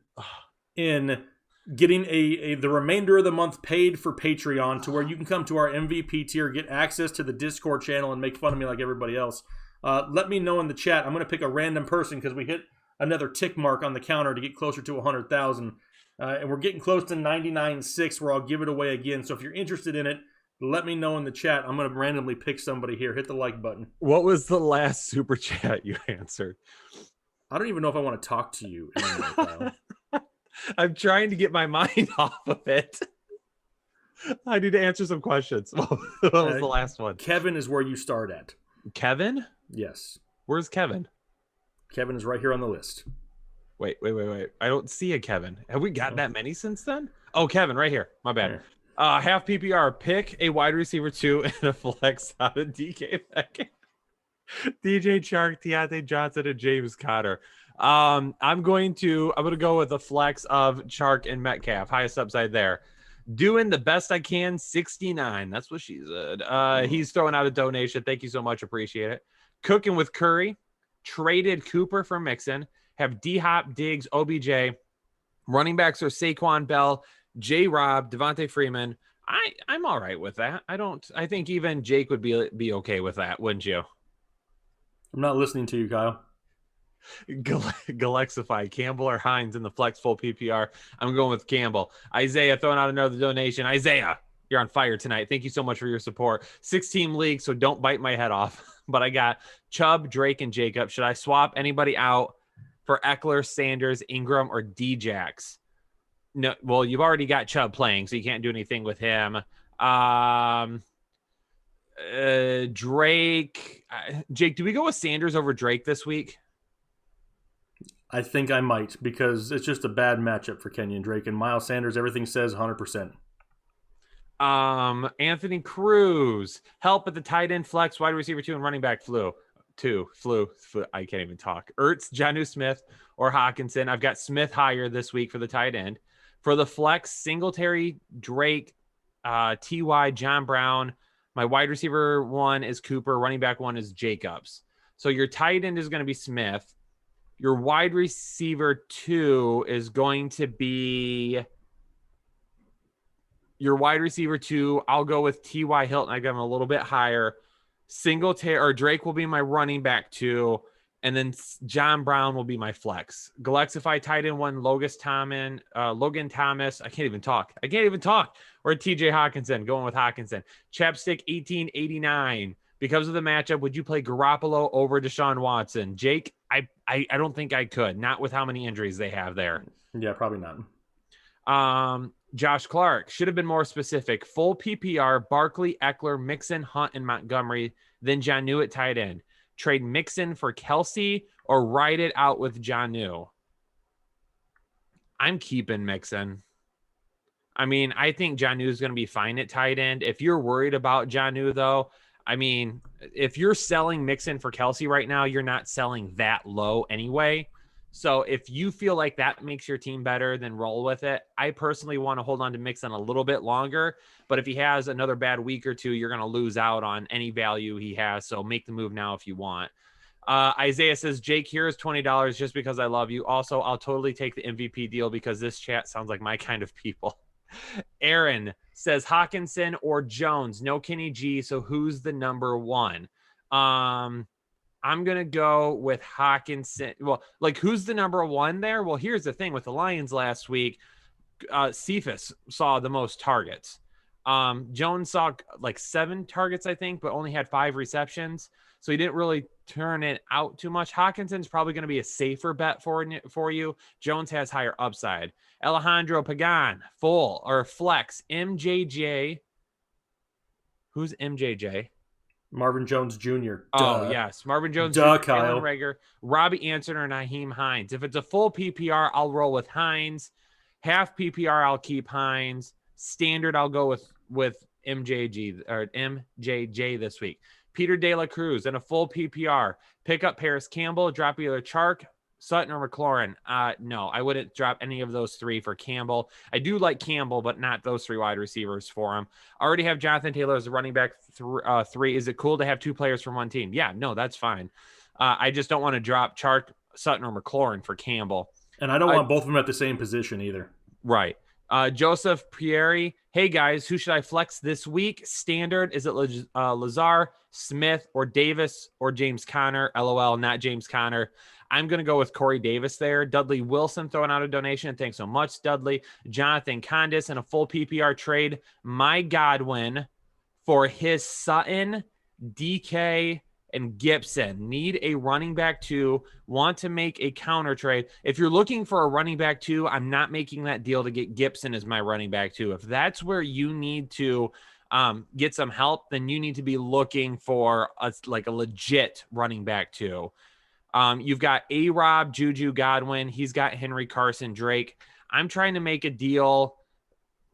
in getting the remainder of the month paid for Patreon to where you can come to our MVP tier, get access to the Discord channel, and make fun of me like everybody else. Let me know in the chat. I'm going to pick a random person because we hit another tick mark on the counter to get closer to 100,000. And we're getting close to 99.6 where I'll give it away again. So if you're interested in it, let me know in the chat. I'm going to randomly pick somebody here. Hit the like button. What was the last super chat you answered? I don't even know if I want to talk to you anymore, Kyle. I'm trying to get my mind off of it. I need to answer some questions. What was the last one? Kevin is where you start at. Kevin? Yes. Where's Kevin? Kevin is right here on the list. Wait. I don't see a Kevin. Have we got that many since then? Oh, Kevin, right here. My bad. Half PPR, pick a wide receiver 2 and a flex out of DK Metcalf. DJ Chark, Deontay Johnson, and James Conner. I'm going to go with a flex of Chark and Metcalf. Highest upside there. Doing the best I can, 69. That's what she said. He's throwing out a donation. Thank you so much. Appreciate it. Cooking with Curry. Traded Cooper for Mixon. Have D-Hop, Diggs, OBJ. Running backs are Saquon Bell, J-Rob, Devontae Freeman. I'm all right with that. I think even Jake would be okay with that, wouldn't you? I'm not listening to you, Kyle. Galexify, Campbell or Hines in the flex full PPR. I'm going with Campbell. Isaiah throwing out another donation. Isaiah, you're on fire tonight. Thank you so much for your support. 6-team league, so don't bite my head off. But I got Chubb, Drake, and Jacob. Should I swap anybody out for Eckler, Sanders, Ingram, or D-Jax? No, well, you've already got Chubb playing, so you can't do anything with him. Drake. Jake, do we go with Sanders over Drake this week? I think I might because it's just a bad matchup for Kenyon Drake and Miles Sanders. Everything says 100%. Anthony Cruz, help at the tight end, flex, wide receiver 2, and running back flu. I can't even talk. Ertz, Jonnu Smith, or Hawkinson. I've got Smith higher this week for the tight end. For the flex, Singletary, Drake, T.Y., John Brown. My wide receiver 1 is Cooper. Running back 1 is Jacobs. So your tight end is going to be Smith. Your wide receiver 2 is going to be... Your wide receiver 2, I'll go with T.Y. Hilton. I got him a little bit higher. Singletary or Drake will be my running back 2, and then John Brown will be my flex. Galexify tight end 1, Logan Thomas. I can't even talk. Or TJ Hawkinson, going with Hawkinson. Chapstick 1889. Because of the matchup, would you play Garoppolo over Deshaun Watson? Jake, I don't think I could. Not with how many injuries they have there. Yeah, probably not. Josh Clark should have been more specific. Full PPR, Barkley, Eckler, Mixon, Hunt, and Montgomery. Then Jonnu at tight end. Trade Mixon for Kelsey or ride it out with Jonnu. I'm keeping Mixon. I mean, I think Jonnu is going to be fine at tight end. If you're worried about Jonnu, though, I mean, if you're selling Mixon for Kelsey right now, you're not selling that low anyway. So if you feel like that makes your team better, then roll with it. I personally want to hold on to Mixon a little bit longer, but if he has another bad week or two, you're going to lose out on any value he has. So make the move now if you want. Isaiah says, Jake, here is $20 just because I love you. Also, I'll totally take the MVP deal because this chat sounds like my kind of people. Aaron says Hawkinson or Jones. No Kenny G. So who's the number 1? I'm going to go with Hawkinson. Well, like, who's the number 1 there? Well, here's the thing with the Lions last week. Cephas saw the most targets. Jones saw like 7 targets, I think, but only had 5 receptions. So he didn't really turn it out too much. Hawkinson's probably going to be a safer bet for you. Jones has higher upside. Alejandro Pagan, full or flex. MJJ. Who's MJJ? Marvin Jones Jr. Oh, yes. Marvin Jones Jr., Kyle. Jalen Reagor, Robbie Anderson, or Naheem Hines. If it's a full PPR, I'll roll with Hines. Half PPR, I'll keep Hines. Standard, I'll go with MJJ this week. Peter De La Cruz in a full PPR. Pick up Paris Campbell, drop either Chark, Sutton, or McLaurin. No, I wouldn't drop any of those 3 for Campbell. I do like Campbell, but not those 3 wide receivers for him. I already have Jonathan Taylor as a running back 3. Is it cool to have 2 players from one team? Yeah, no, that's fine. I just don't want to drop Chark, Sutton, or McLaurin for Campbell. And I don't want both of them at the same position either. Right. Joseph Pieri. Hey guys, who should I flex this week? Standard. Is it Lazar, Smith, or Davis, or James Conner? LOL, not James Conner. I'm going to go with Corey Davis there. Dudley Wilson throwing out a donation. Thanks so much, Dudley. Jonathan Condis in a full PPR trade. My Godwin for his Sutton, DK, and Gibson. Need a running back 2. Want to make a counter trade. If you're looking for a running back 2, I'm not making that deal to get Gibson as my running back 2. If that's where you need to get some help, then you need to be looking for a legit running back 2. You've got A-Rob, Juju, Godwin. He's got Henry, Carson, Drake. I'm trying to make a deal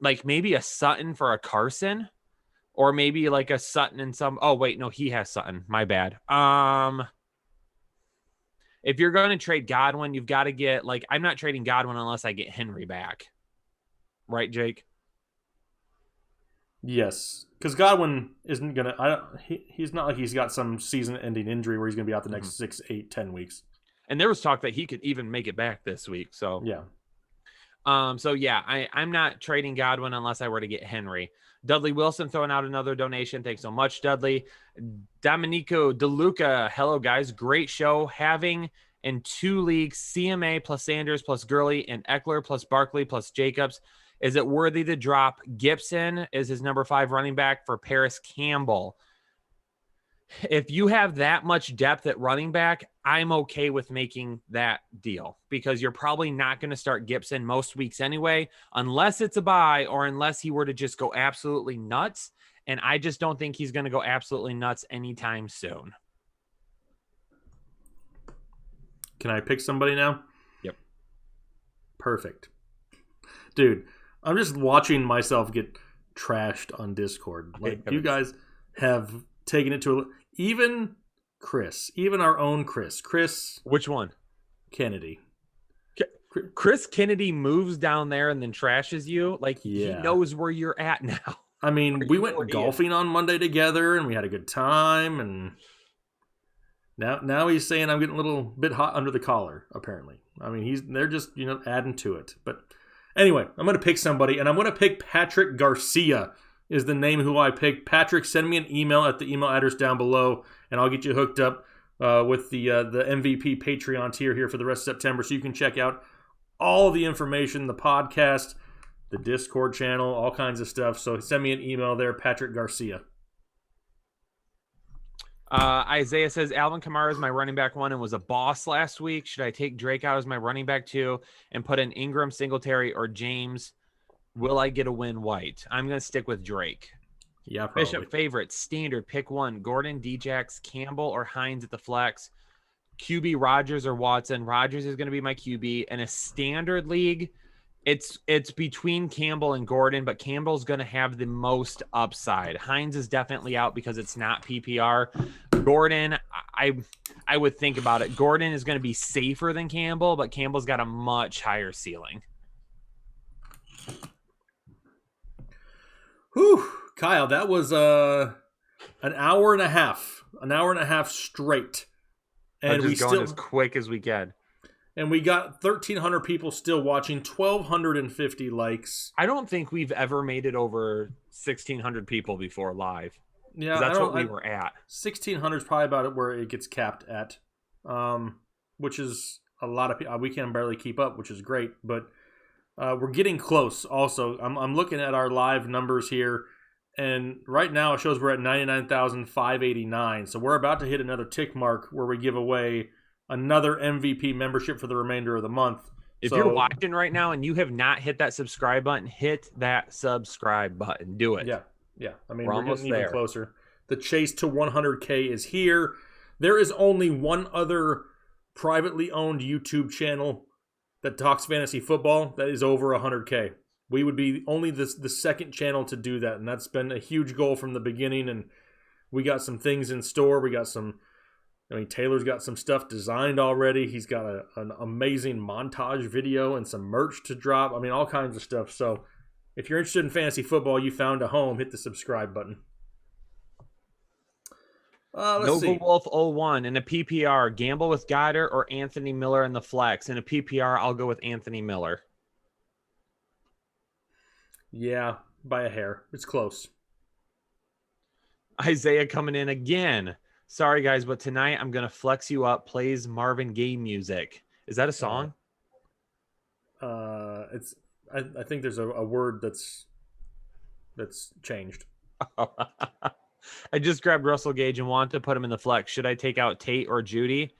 like maybe a Sutton for a Carson. Or maybe like a Sutton and some. Oh, wait, no, he has Sutton. My bad. If you're going to trade Godwin, you've got to get I'm not trading Godwin unless I get Henry back. Right, Jake? Yes, because Godwin isn't gonna. He's not like he's got some season-ending injury where he's gonna be out the next 6, 8, 10 weeks. And there was talk that he could even make it back this week. So yeah. I'm not trading Godwin unless I were to get Henry. Dudley Wilson throwing out another donation. Thanks so much, Dudley. Domenico DeLuca. Hello, guys. Great show. Having in 2 leagues, CMA plus Sanders plus Gurley and Eckler plus Barkley plus Jacobs. Is it worthy to drop Gibson as his number 5 running back for Paris Campbell? If you have that much depth at running back, I'm okay with making that deal because you're probably not going to start Gibson most weeks anyway, unless it's a bye or unless he were to just go absolutely nuts. And I just don't think he's going to go absolutely nuts anytime soon. Can I pick somebody now? Yep. Perfect. Dude, I'm just watching myself get trashed on Discord. You guys have taken it to even our own Chris. Which one? Kennedy. Chris Kennedy moves down there and then trashes you. He knows where you're at now. I mean, we went golfing on Monday together and we had a good time, and now he's saying I'm getting a little bit hot under the collar, apparently. I mean, they're just, adding to it. But anyway, I'm going to pick somebody, and I'm going to pick Patrick Garcia is the name who I picked. Patrick, send me an email at the email address down below, and I'll get you hooked up with the MVP Patreon tier here for the rest of September, so you can check out all the information, the podcast, the Discord channel, all kinds of stuff. So send me an email there, Patrick Garcia. Isaiah says, Alvin Kamara is my running back 1 and was a boss last week. Should I take Drake out as my running back 2 and put in Ingram, Singletary, or James? Will I get a win White? I'm going to stick with Drake. Yeah, probably. Bishop favorite, standard, pick 1. Gordon, Djax, Campbell, or Hines at the flex. QB, Rodgers or Watson. Rodgers is going to be my QB. In a standard league, it's between Campbell and Gordon, but Campbell's going to have the most upside. Hines is definitely out because it's not PPR. Gordon, I would think about it. Gordon is going to be safer than Campbell, but Campbell's got a much higher ceiling. Whew, Kyle, that was an hour and a half straight, and we going as quick as we can. And we got 1,300 people still watching, 1,250 likes. I don't think we've ever made it over 1,600 people before live. Yeah, that's what we were at. 1,600 is probably about where it gets capped at, which is a lot of people. We can barely keep up, which is great, but. We're getting close also. I'm looking at our live numbers here, and right now it shows we're at 99,589. So we're about to hit another tick mark where we give away another MVP membership for the remainder of the month. If you're watching right now and you have not hit that subscribe button, hit that subscribe button. Do it. Yeah. I mean, we're getting even closer. The chase to 100K is here. There is only one other privately owned YouTube channel that talks fantasy football that is over 100K. We would be only the second channel to do that, and that's been a huge goal from the beginning, and we got some things in store. Taylor's got some stuff designed already. He's got an amazing montage video and some merch to drop. I mean, all kinds of stuff. So if you're interested in fantasy football, you found a home. Hit the subscribe button. Let's see. Wolf 01 in a PPR, gamble with Goddard or Anthony Miller in the flex. In a PPR, I'll go with Anthony Miller. Yeah, by a hair. It's close. Isaiah coming in again. Sorry, guys, but tonight I'm going to flex you up. Plays Marvin Gaye music. Is that a Oh, song? it's. I think there's a word that's changed. I just grabbed Russell Gage and want to put him in the flex. Should I take out Tate or Judy?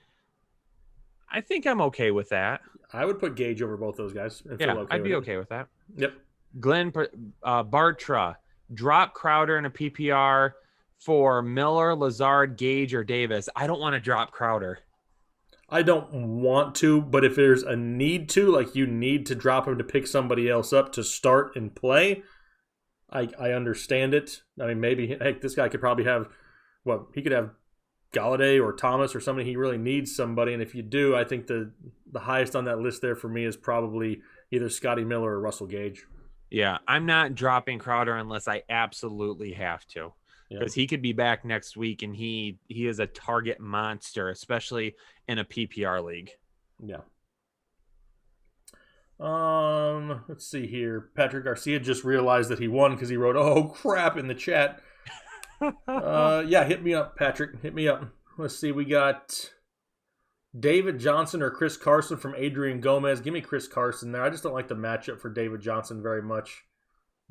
I think I'm okay with that. I would put Gage over both those guys and feel Yeah, okay I'd with be it. okay with that. Yep. Glenn Bartra, drop Crowder in a PPR for Miller, Lazard, Gage, or Davis. I don't want to drop Crowder. I don't want to, but if there's a need to, like you need to drop him to pick somebody else up to start and play, I understand it. I mean, maybe heck, this guy could probably have he could have Galladay or Thomas or somebody. He really needs somebody, and if you do, I think the highest on that list there for me is probably either Scotty Miller or Russell Gage. Yeah, I'm not dropping Crowder unless I absolutely have to, because he could be back next week, and he is a target monster, especially in a PPR league. Yeah. Let's see here. Patrick Garcia just realized that he won because he wrote, "Oh crap" in the chat. Yeah, hit me up, Patrick. Hit me up. Let's see. We got David Johnson or Chris Carson from Adrian Gomez. Give me Chris Carson there. I just don't like the matchup for David Johnson very much.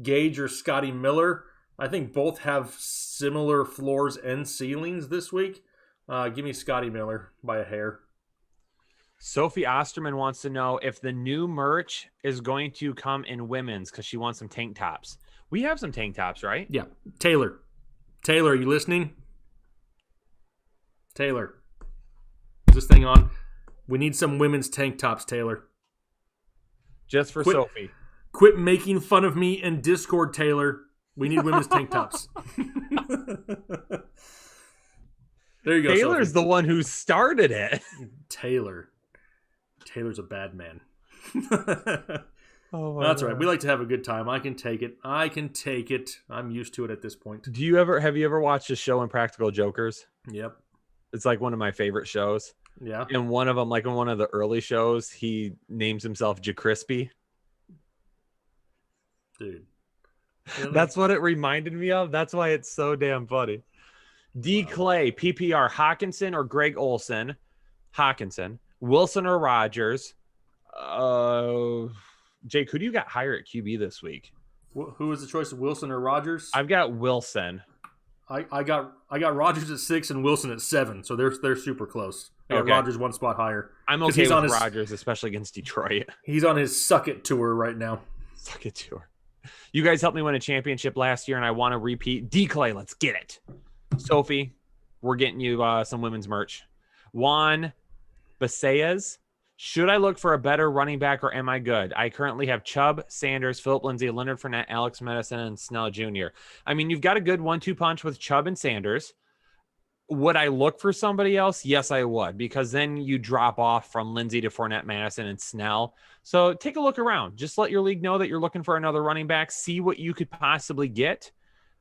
Gage or Scotty Miller. I think both have similar floors and ceilings this week. Give me Scotty Miller by a hair. Sophie Osterman wants to know if the new merch is going to come in women's because she wants some tank tops. We have some tank tops, right? Yeah. Taylor, are you listening? Taylor, is this thing on? We need some women's tank tops, Taylor. Just for Sophie. Quit making fun of me in Discord, Taylor. We need women's tank tops. There you go. Taylor's Sophie. the one who started it. Taylor's a bad man. Oh, that's right. We like to have a good time. I can take it. I'm used to it at this point. Have you ever watched a show Impractical Jokers? Yep. It's like one of my favorite shows. Yeah. And one of them, like in one of the early shows, he names himself JaCrispy. Dude. Really? That's what it reminded me of. That's why it's so damn funny. D. Wow. Clay, PPR, Hawkinson or Greg Olson? Hawkinson. Wilson or Rogers? Jake, who do you got higher at QB this week? Who was the choice of Wilson or Rogers? I've got Wilson. I got Rogers at 6 and Wilson at 7, so they're super close. Okay. Rogers one spot higher. I'm okay with Rogers, especially against Detroit. He's on his suck it tour right now. Suck it tour. You guys helped me win a championship last year, and I want to repeat. D. Clay, let's get it. Sophie, we're getting you some women's merch. Juan Baseas, should I look for a better running back or am I good? I currently have Chubb, Sanders, Philip Lindsay, Leonard Fournette, Alex Madison, and Snell Jr. I mean, you've got a good 1-2 punch with Chubb and Sanders. Would I look for somebody else? Yes, I would, because then you drop off from Lindsay to Fournette, Madison, and Snell. So take a look around. Just let your league know that you're looking for another running back. See what you could possibly get.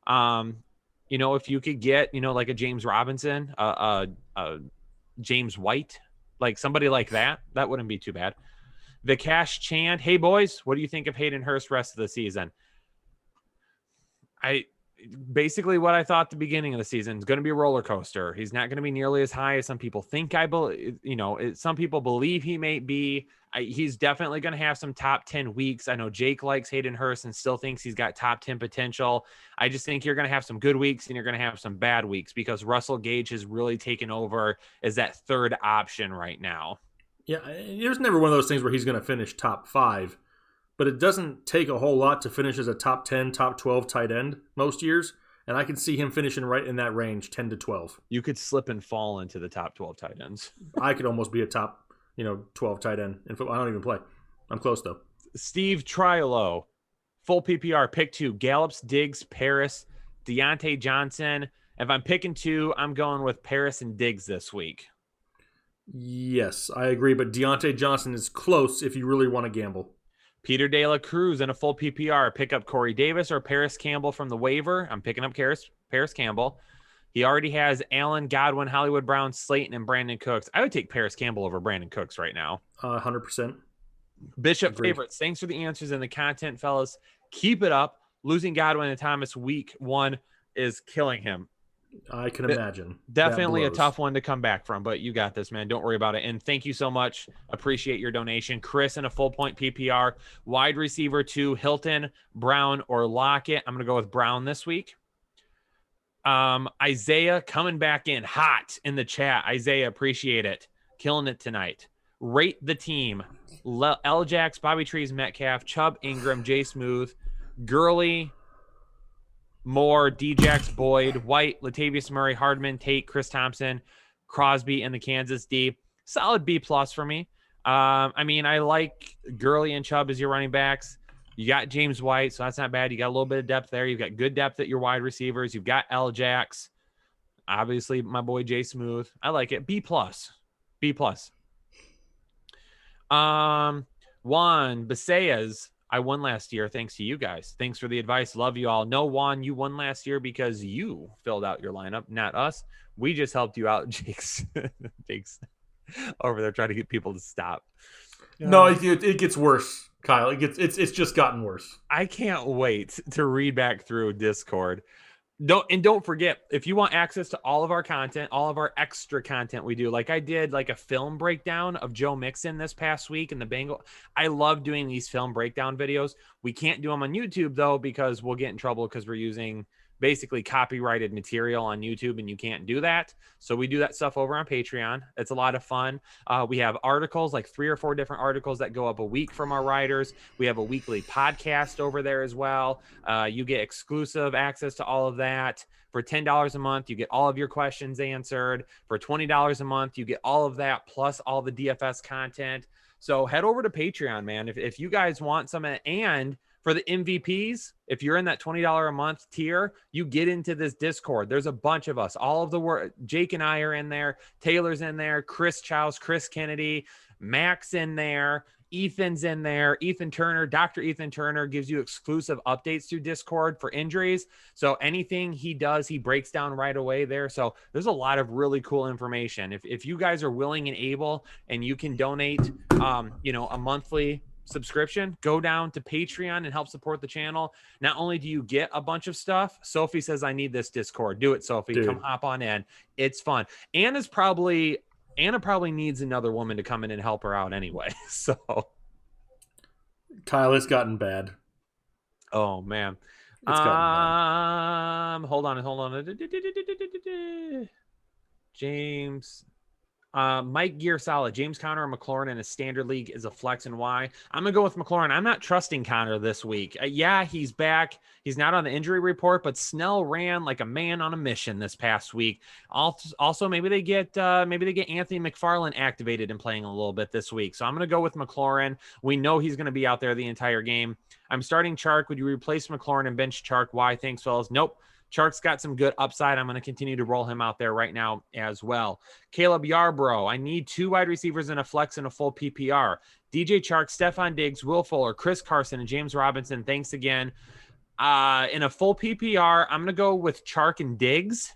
If you could get, like a James Robinson, James White, like somebody like that wouldn't be too bad. Vikash Chand, hey boys, what do you think of Hayden Hurst rest of the season? Basically what I thought at the beginning of the season is going to be a roller coaster. He's not going to be nearly as high as some people think. Some people believe he may be. He's definitely going to have some top 10 weeks. I know Jake likes Hayden Hurst and still thinks he's got top 10 potential. I just think you're going to have some good weeks and you're going to have some bad weeks because Russell Gage has really taken over as that third option right now. Yeah, there's never one of those things where he's going to finish top 5. But it doesn't take a whole lot to finish as a top 10, top 12 tight end most years. And I can see him finishing right in that range, 10 to 12. You could slip and fall into the top 12 tight ends. I could almost be a top 12 tight end in football. I don't even play. I'm close, though. Steve Triolo, full PPR, pick 2. Gallups, Diggs, Paris, Deontay Johnson. If I'm picking 2, I'm going with Paris and Diggs this week. Yes, I agree. But Deontay Johnson is close if you really want to gamble. Peter De La Cruz in a full PPR. Pick up Corey Davis or Paris Campbell from the waiver. I'm picking up Paris Campbell. He already has Allen, Godwin, Hollywood Brown, Slayton, and Brandon Cooks. I would take Paris Campbell over Brandon Cooks right now. 100%. Bishop Agreed. Favorites. Thanks for the answers and the content, fellas. Keep it up. Losing Godwin and Thomas week 1 is killing him. I can imagine. Definitely a tough one to come back from, but you got this, man. Don't worry about it. And thank you so much. Appreciate your donation. Chris in a full point PPR. Wide receiver 2, Hilton, Brown, or Lockett. I'm going to go with Brown this week. Isaiah coming back in hot in the chat. Isaiah, appreciate it. Killing it tonight. Rate the team. L-Jax, Bobby Trees, Metcalf, Chubb, Ingram, Jay Smooth, Gurley, Moore, D-Jax, Boyd, White, Latavius Murray, Hardman, Tate, Chris Thompson, Crosby, and the Kansas D. Solid B+ for me. I mean, I like Gurley and Chubb as your running backs. You got James White, so that's not bad. You got a little bit of depth there. You've got good depth at your wide receivers. You've got L-Jax. Obviously, my boy Jay Smooth. I like it. B+. B+. Juan Baseas. I won last year thanks to you guys. Thanks for the advice. Love you all. No, Juan, you won last year because you filled out your lineup, not us. We just helped you out. Jake's over there trying to get people to stop. No, it gets worse, Kyle. It's just gotten worse. I can't wait to read back through Discord. Don't forget, if you want access to all of our content, all of our extra content we do, like I did like a film breakdown of Joe Mixon this past week and the Bengal. I love doing these film breakdown videos. We can't do them on YouTube though, because we'll get in trouble because we're using basically copyrighted material on YouTube and you can't do that. So we do that stuff over on Patreon. It's a lot of fun. We have articles, like 3 or 4 different articles that go up a week from our writers. We have a weekly podcast over there as well. You get exclusive access to all of that. For $10 a month, you get all of your questions answered. For $20 a month, you get all of that plus all the DFS content. So head over to Patreon, man. If you guys want some, and for the MVPs, if you're in that $20 a month tier, you get into this Discord. There's a bunch of us. All of the work. Jake and I are in there. Taylor's in there. Chris Chows, Chris Kennedy, Max in there. Ethan's in there. Ethan Turner, Dr. Ethan Turner gives you exclusive updates through Discord for injuries. So anything he does, he breaks down right away there. So there's a lot of really cool information. If you guys are willing and able and you can donate, a monthly subscription, go down to Patreon and help support the channel. Not only do you get a bunch of stuff, Sophie says, I need this Discord. Do it, Sophie. Dude. Come hop on in. It's fun. Anna probably needs another woman to come in and help her out anyway. So Kyle, it's gotten bad. Oh man. It's gotten bad. Hold on. James. Mike Gear Solid. James Conner or McLaurin in a standard league is a flex, and why? I'm going to go with McLaurin. I'm not trusting Conner this week. Yeah, he's back. He's not on the injury report, but Snell ran like a man on a mission this past week. Also, maybe they get Anthony McFarland activated and playing a little bit this week. So I'm going to go with McLaurin. We know he's going to be out there the entire game. I'm starting Chark. Would you replace McLaurin and bench Chark? Why? Thanks, fellas. Nope. Chark's got some good upside. I'm going to continue to roll him out there right now as well. Caleb Yarbrough. I need 2 wide receivers in a flex and a full PPR. DJ Chark, Stephon Diggs, Will Fuller, Chris Carson, and James Robinson. Thanks again. In a full PPR, I'm going to go with Chark and Diggs.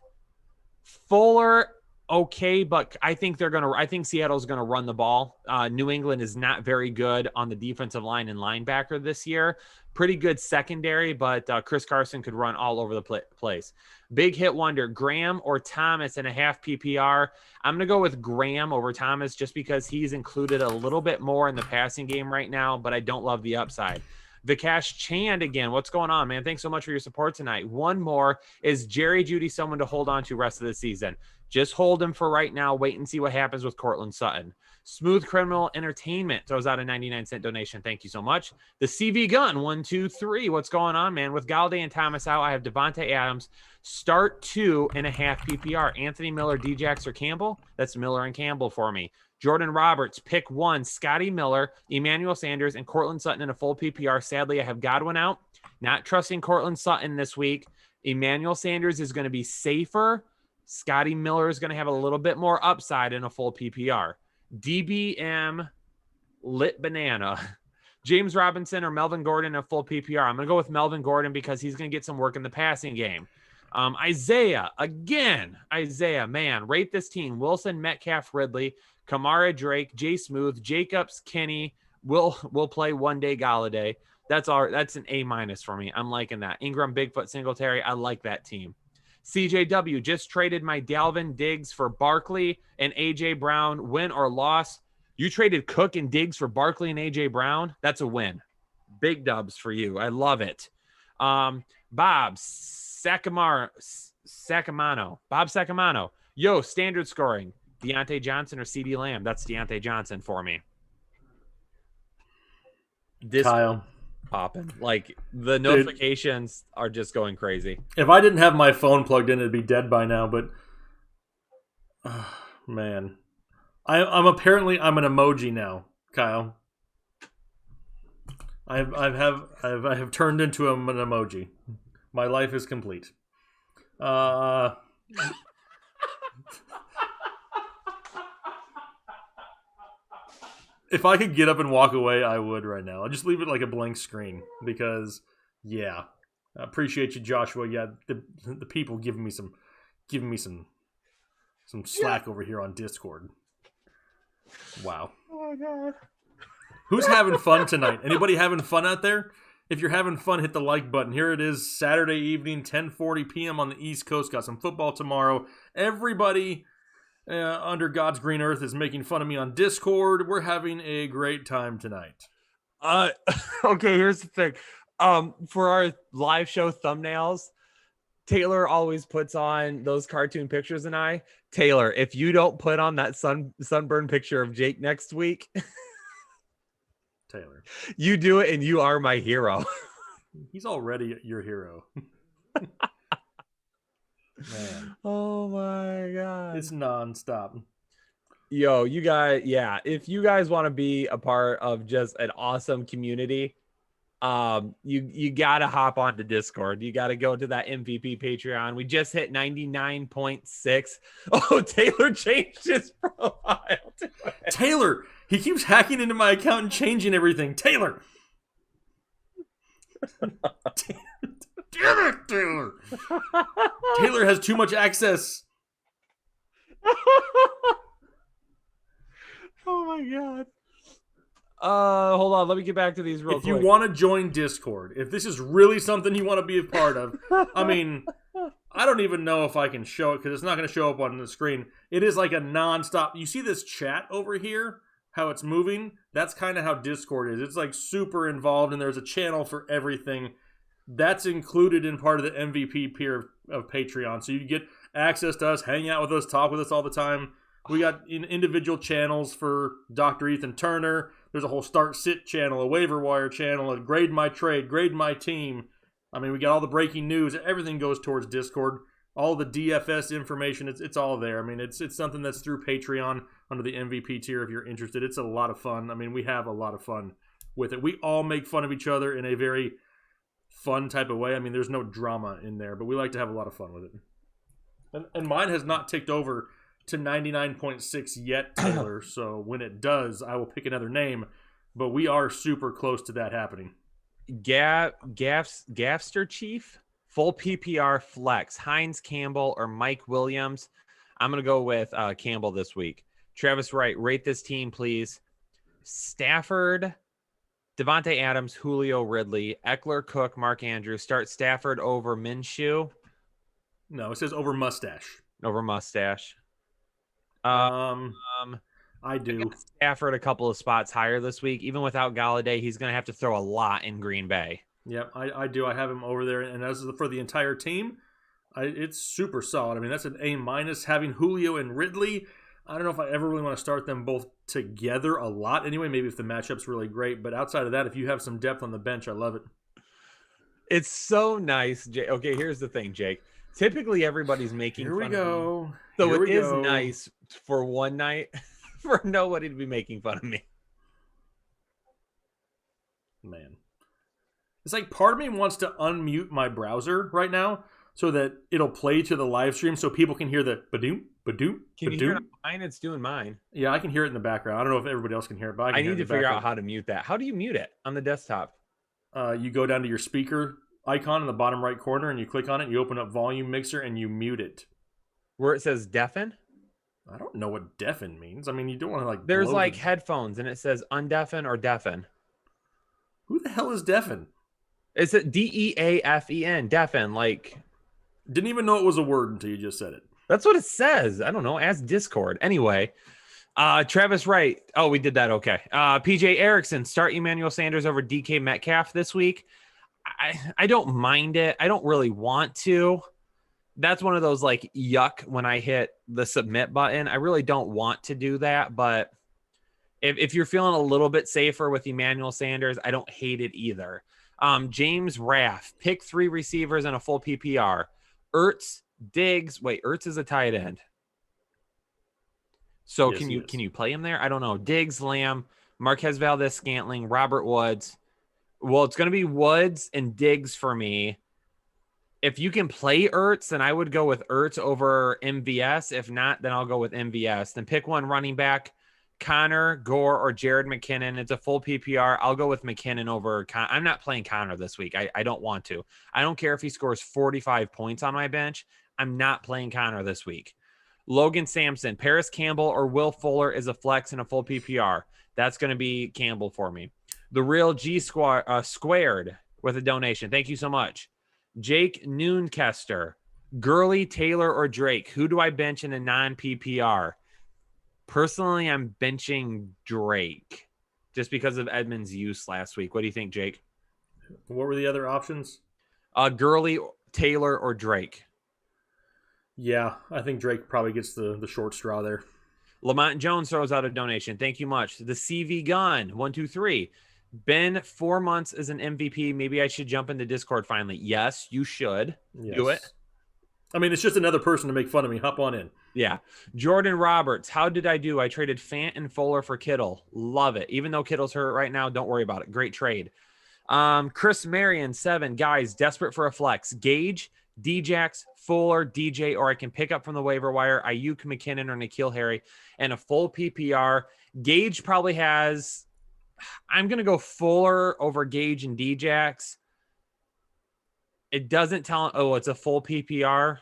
Fuller, okay, but I think Seattle's going to run the ball. New England is not very good on the defensive line and linebacker this year. Pretty good secondary, but Chris Carson could run all over the place. Big hit wonder, Graham or Thomas in a half PPR. I'm going to go with Graham over Thomas just because he's included a little bit more in the passing game right now, but I don't love the upside. Vikash Chand again. What's going on, man? Thanks so much for your support tonight. One more. Is Jerry Jeudy someone to hold on to rest of the season? Just hold him for right now. Wait and see what happens with Cortland Sutton. Smooth Criminal Entertainment throws out a 99-cent donation. Thank you so much. The CV Gun 1, 2, 3. What's going on, man? With Galladay and Thomas out, I have Devontae Adams. Start 2.5 PPR. Anthony Miller, Djax, or Campbell? That's Miller and Campbell for me. Jordan Roberts, pick 1. Scotty Miller, Emmanuel Sanders, and Cortland Sutton in a full PPR. Sadly, I have Godwin out. Not trusting Cortland Sutton this week. Emmanuel Sanders is going to be safer. Scotty Miller is going to have a little bit more upside in a full PPR. DBM Lit Banana. James Robinson or Melvin Gordon in a full PPR. I'm going to go with Melvin Gordon because he's going to get some work in the passing game. Isaiah, man, rate this team. Wilson, Metcalf, Ridley, Kamara, Drake, Jay Smooth, Jacobs, Kenny, will play one day Galladay. That's an A- for me. I'm liking that. Ingram, Bigfoot, Singletary. I like that team. CJW just traded my Dalvin Diggs for Barkley and AJ Brown. Win or loss? You traded Cook and Diggs for Barkley and AJ Brown. That's a win. Big dubs for you. I love it. Bob Sacamano. Yo, standard scoring. Deontay Johnson or CD Lamb? That's Deontay Johnson for me. Kyle. Popping. Like, the notifications are just going crazy. If I didn't have my phone plugged in, it'd be dead by now, but man. I'm an emoji now, Kyle. I have turned into an emoji. My life is complete. If I could get up and walk away, I would right now. I'll just leave it like a blank screen because, yeah, I appreciate you, Joshua. Yeah, the people giving me some slack over here on Discord. Wow. Oh my God. Who's having fun tonight? Anybody having fun out there? If you're having fun, hit the like button. Here it is, Saturday evening, 10:40 p.m. on the East Coast. Got some football tomorrow. Everybody under God's green earth is making fun of me on Discord. We're having a great time tonight. Okay, here's the thing. For our live show thumbnails, Taylor always puts on those cartoon pictures, and Taylor, if you don't put on that sunburn picture of Jake next week, Taylor, you do it and you are my hero. He's already your hero. Man. Oh my God. It's nonstop. Yo, you guys, yeah. If you guys want to be a part of just an awesome community, you gotta hop onto Discord. You gotta go to that MVP Patreon. We just hit 99.6. Oh, Taylor changed his profile. Taylor, he keeps hacking into my account and changing everything. Taylor. Damn it, Taylor. Taylor has too much access. Oh my God. Hold on. Let me get back to these real quick. If you want to join Discord, if this is really something you want to be a part of, I mean, I don't even know if I can show it because it's not going to show up on the screen. It is like a nonstop. You see this chat over here? How it's moving? That's kind of how Discord is. It's like super involved, and there's a channel for everything. That's included in part of the MVP tier of Patreon. So you get access to us, hang out with us, talk with us all the time. We got individual channels for Dr. Ethan Turner. There's a whole start-sit channel, a waiver wire channel, a grade my trade, grade my team. I mean, we got all the breaking news. Everything goes towards Discord. All the DFS information, it's all there. I mean, it's something that's through Patreon under the MVP tier if you're interested. It's a lot of fun. I mean, we have a lot of fun with it. We all make fun of each other in a very fun type of way. I mean, there's no drama in there, but we like to have a lot of fun with it. And mine has not ticked over to 99.6 yet, Taylor. So when it does, I will pick another name. But we are super close to that happening. Gafster Chief, full PPR flex, Hines Campbell or Mike Williams. I'm going to go with Campbell this week. Travis Wright, rate this team, please. Stafford, Devontae Adams, Julio Ridley, Eckler, Cook, Mark Andrews. Start Stafford over Minshew. No, it says over Mustache. Over Mustache. I do. Stafford a couple of spots higher this week. Even without Galladay, he's going to have to throw a lot in Green Bay. Yep, I do. I have him over there, and as for the entire team, it's super solid. I mean, that's an A-. Having Julio and Ridley, I don't know if I ever really want to start them both together a lot. Anyway, maybe if the matchup's really great. But outside of that, if you have some depth on the bench, I love it. It's so nice, Jake. Okay, here's the thing, Jake. Typically, everybody's making fun of me. So it is nice for one night for nobody to be making fun of me. Man. It's like part of me wants to unmute my browser right now so that it'll play to the live stream so people can hear the ba-doom, ba-doom, Can you hear it on mine? It's doing mine. Yeah, I can hear it in the background. I don't know if everybody else can hear it, but I need to figure out how to mute that. How do you mute it on the desktop? You go down to your speaker icon in the bottom right corner and you click on it, you open up volume mixer and you mute it. Where it says deafen? I don't know what deafen means. I mean, you don't want to like... There's like headphones and it says undeafen or deafen. Who the hell is Defen? Is it Deafen? Defen, like. Didn't even know it was a word until you just said it. That's what it says. I don't know. Ask Discord. Anyway, Travis Wright. Oh, we did that. Okay. PJ Erickson, start Emmanuel Sanders over DK Metcalf this week. I don't mind it. I don't really want to. That's one of those like yuck when I hit the submit button. I really don't want to do that. But if you're feeling a little bit safer with Emmanuel Sanders, I don't hate it either. James Raff, pick 3 receivers in a full PPR. Ertz, Diggs. Wait, Ertz is a tight end. So Yes, can you play him there? I don't know. Diggs, Lamb, Marquez Valdez, Scantling, Robert Woods. Well, it's going to be Woods and Diggs for me. If you can play Ertz, then I would go with Ertz over MVS. If not, then I'll go with MVS. Then pick one running back, Connor, Gore, or Jared McKinnon. It's a full PPR. I'll go with McKinnon over I'm not playing Connor this week. I don't want to. I don't care if he scores 45 points on my bench. I'm not playing Connor this week. Logan Sampson, Paris Campbell, or Will Fuller is a flex in a full PPR. That's going to be Campbell for me. The Real G Squared with a donation. Thank you so much. Jake Noonkester, Gurley, Taylor, or Drake. Who do I bench in a non-PPR? Personally, I'm benching Drake just because of Edmonds' use last week. What do you think, Jake? What were the other options? Gurley, Taylor, or Drake. Yeah, I think Drake probably gets the short straw there. Lamont Jones throws out a donation. Thank you much. The CV Gun, 123. Ben, 4 months as an MVP. Maybe I should jump into Discord finally. Yes, you should. Yes. Do it. I mean, it's just another person to make fun of me. Hop on in. Yeah. Jordan Roberts, how did I do? I traded Fant and Fuller for Kittle. Love it. Even though Kittle's hurt right now, don't worry about it. Great trade. Chris Marion, 7. Guys, desperate for a flex. Gage, Djax, Fuller, DJ, or I can pick up from the waiver wire Ayuk, McKinnon, or N'Keal Harry, and a full PPR. Gage probably has. I'm going to go Fuller over Gage and Djax. It doesn't tell. Oh, it's a full PPR.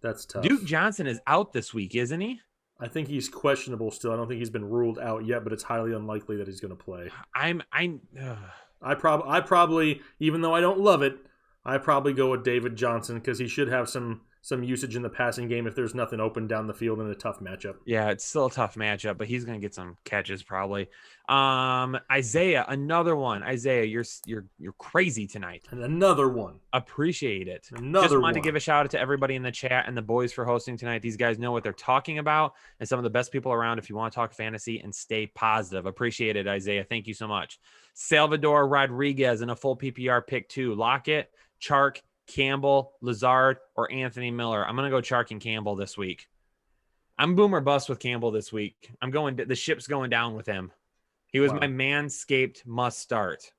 That's tough. Duke Johnson is out this week, isn't he? I think he's questionable still. I don't think he's been ruled out yet, but it's highly unlikely that he's going to play. I probably, even though I don't love it, I probably go with David Johnson because he should have some usage in the passing game if there's nothing open down the field in a tough matchup. Yeah, it's still a tough matchup, but he's going to get some catches probably. Isaiah, another one. Isaiah, you're crazy tonight. And another one. Appreciate it. Just wanted to give a shout out to everybody in the chat and the boys for hosting tonight. These guys know what they're talking about and some of the best people around if you want to talk fantasy and stay positive. Appreciate it, Isaiah. Thank you so much. Salvador Rodriguez in a full PPR pick 2. Lockett, Chark, Campbell, Lazard, or Anthony Miller. I'm going to go Chark and Campbell this week. I'm boom or bust with Campbell this week. The ship's going down with him. He was my Manscaped must start.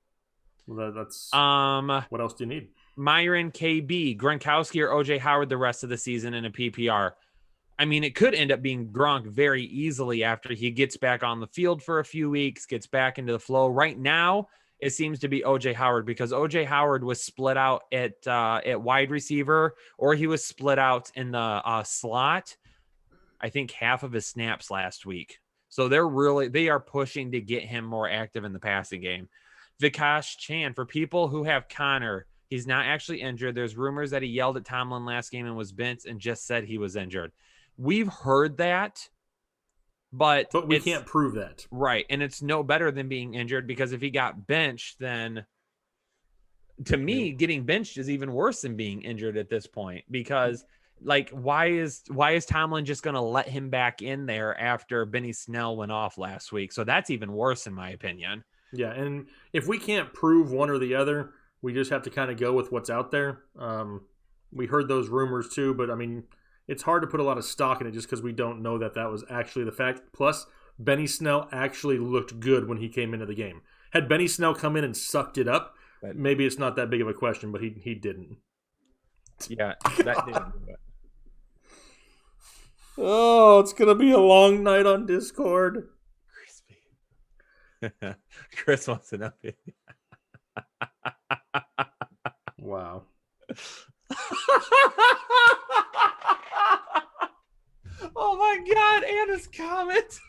Well, that's what else do you need? Myron KB, Gronkowski, or OJ Howard the rest of the season in a PPR. I mean, it could end up being Gronk very easily after he gets back on the field for a few weeks, gets back into the flow. Right now, it seems to be OJ Howard because OJ Howard was split out at wide receiver, or he was split out in the slot. I think half of his snaps last week. So they are pushing to get him more active in the passing game. Vikash Chan, for people who have Connor, he's not actually injured. There's rumors that he yelled at Tomlin last game and was benched and just said he was injured. We've heard that. But we can't prove that. Right. And it's no better than being injured because if he got benched, then to me, getting benched is even worse than being injured at this point because like, why is Tomlin just going to let him back in there after Benny Snell went off last week? So that's even worse in my opinion. Yeah. And if we can't prove one or the other, we just have to kind of go with what's out there. We heard those rumors too, but I mean, it's hard to put a lot of stock in it just because we don't know that was actually the fact. Plus, Benny Snell actually looked good when he came into the game. Had Benny Snell come in and sucked it up, maybe it's not that big of a question, but he didn't. Yeah, that didn't do it. Oh, it's going to be a long night on Discord. Crispy. Chris wants to know. Wow. Oh my God, Anna's comment.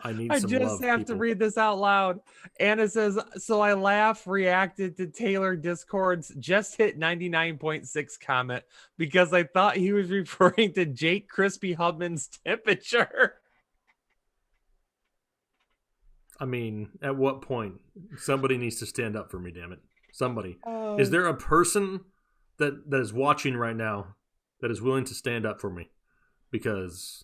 I need I some just love, have to people. read this out loud. Anna says, so I laugh, reacted to Taylor Discord's just hit 99.6 comment because I thought he was referring to Jake Crispy Hubman's temperature. I mean, at what point? Somebody needs to stand up for me, damn it. Somebody. Is Uh, there a person that is watching right now that is willing to stand up for me? Because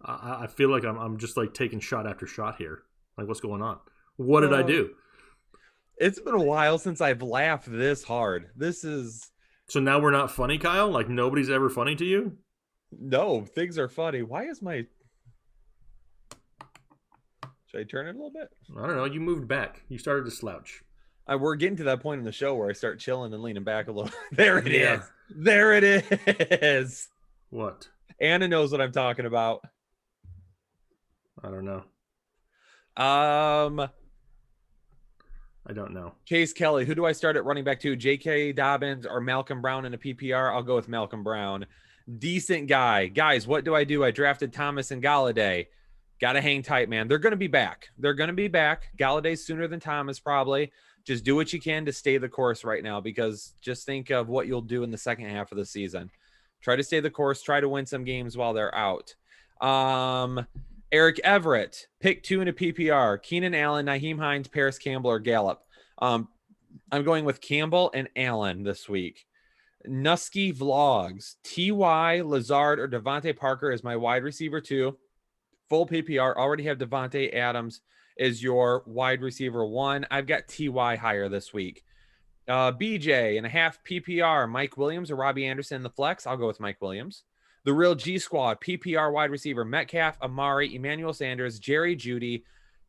I feel like I'm just like taking shot after shot here. Like, what's going on? What did I do? It's been a while since I've laughed this hard. This is So now we're not funny, Kyle? Like, nobody's ever funny to you? no, things are funny. Why is my should I turn it a little bit? I don't know. You moved back. You started to slouch. We're getting to that point in the show where I start chilling and leaning back a little. There it Yeah. is. There it is. What? Anna knows what I'm talking about. I don't know. Um, I don't know. Chase Kelly, who do I start at running back to? J.K. Dobbins or Malcolm Brown in a PPR? I'll go with Malcolm Brown. Decent guy. Guys, what do? I drafted Thomas and Galladay. Got to hang tight, man. They're going to be back. Galladay's sooner than Thomas, probably. Just do what you can to stay the course right now, because just think of what you'll do in the second half of the season. Try to stay the course. Try to win some games while they're out. Eric Everett, pick 2 in a PPR. Keenan Allen, Naheem Hines, Paris Campbell, or Gallup. I'm going with Campbell and Allen this week. Nusky Vlogs, T.Y., Lazard, or Devontae Parker is my wide receiver 2. Full PPR. Already have Devontae Adams as your wide receiver 1. I've got T.Y. higher this week. BJ and a half PPR. Mike Williams or Robbie Anderson in the flex. I'll go with Mike Williams. The Real G Squad, PPR wide receiver, Metcalf, Amari, Emmanuel Sanders, Jerry Jeudy,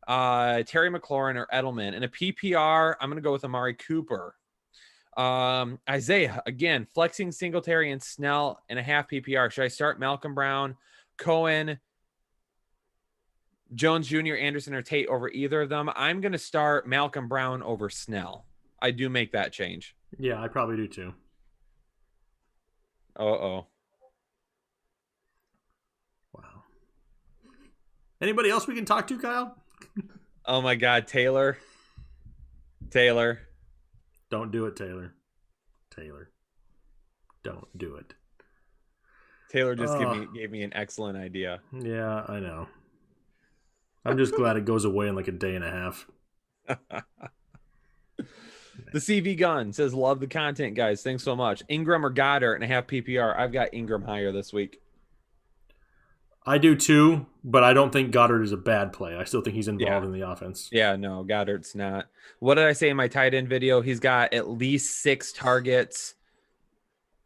Terry McLaurin, or Edelman. In a PPR, I'm going to go with Amari Cooper. Isaiah, again, flexing Singletary and Snell in a half PPR. Should I start Malcolm Brown, Cohen, Jones Jr., Anderson, or Tate over either of them? I'm going to start Malcolm Brown over Snell. I do make that change. Yeah, I probably do too. Uh-oh. Wow. Anybody else we can talk to, Kyle? Oh my God, Taylor. Don't do it, Taylor. Don't do it. Taylor just gave me an excellent idea. Yeah, I know. I'm just glad it goes away in like a day and a half. The CV Gun says, love the content, guys. Thanks so much. Ingram or Goddard and a half PPR. I've got Ingram higher this week. I do too, but I don't think Goddard is a bad play. I still think he's involved in the offense. Yeah, no, Goddard's not. What did I say in my tight end video? He's got at least 6 targets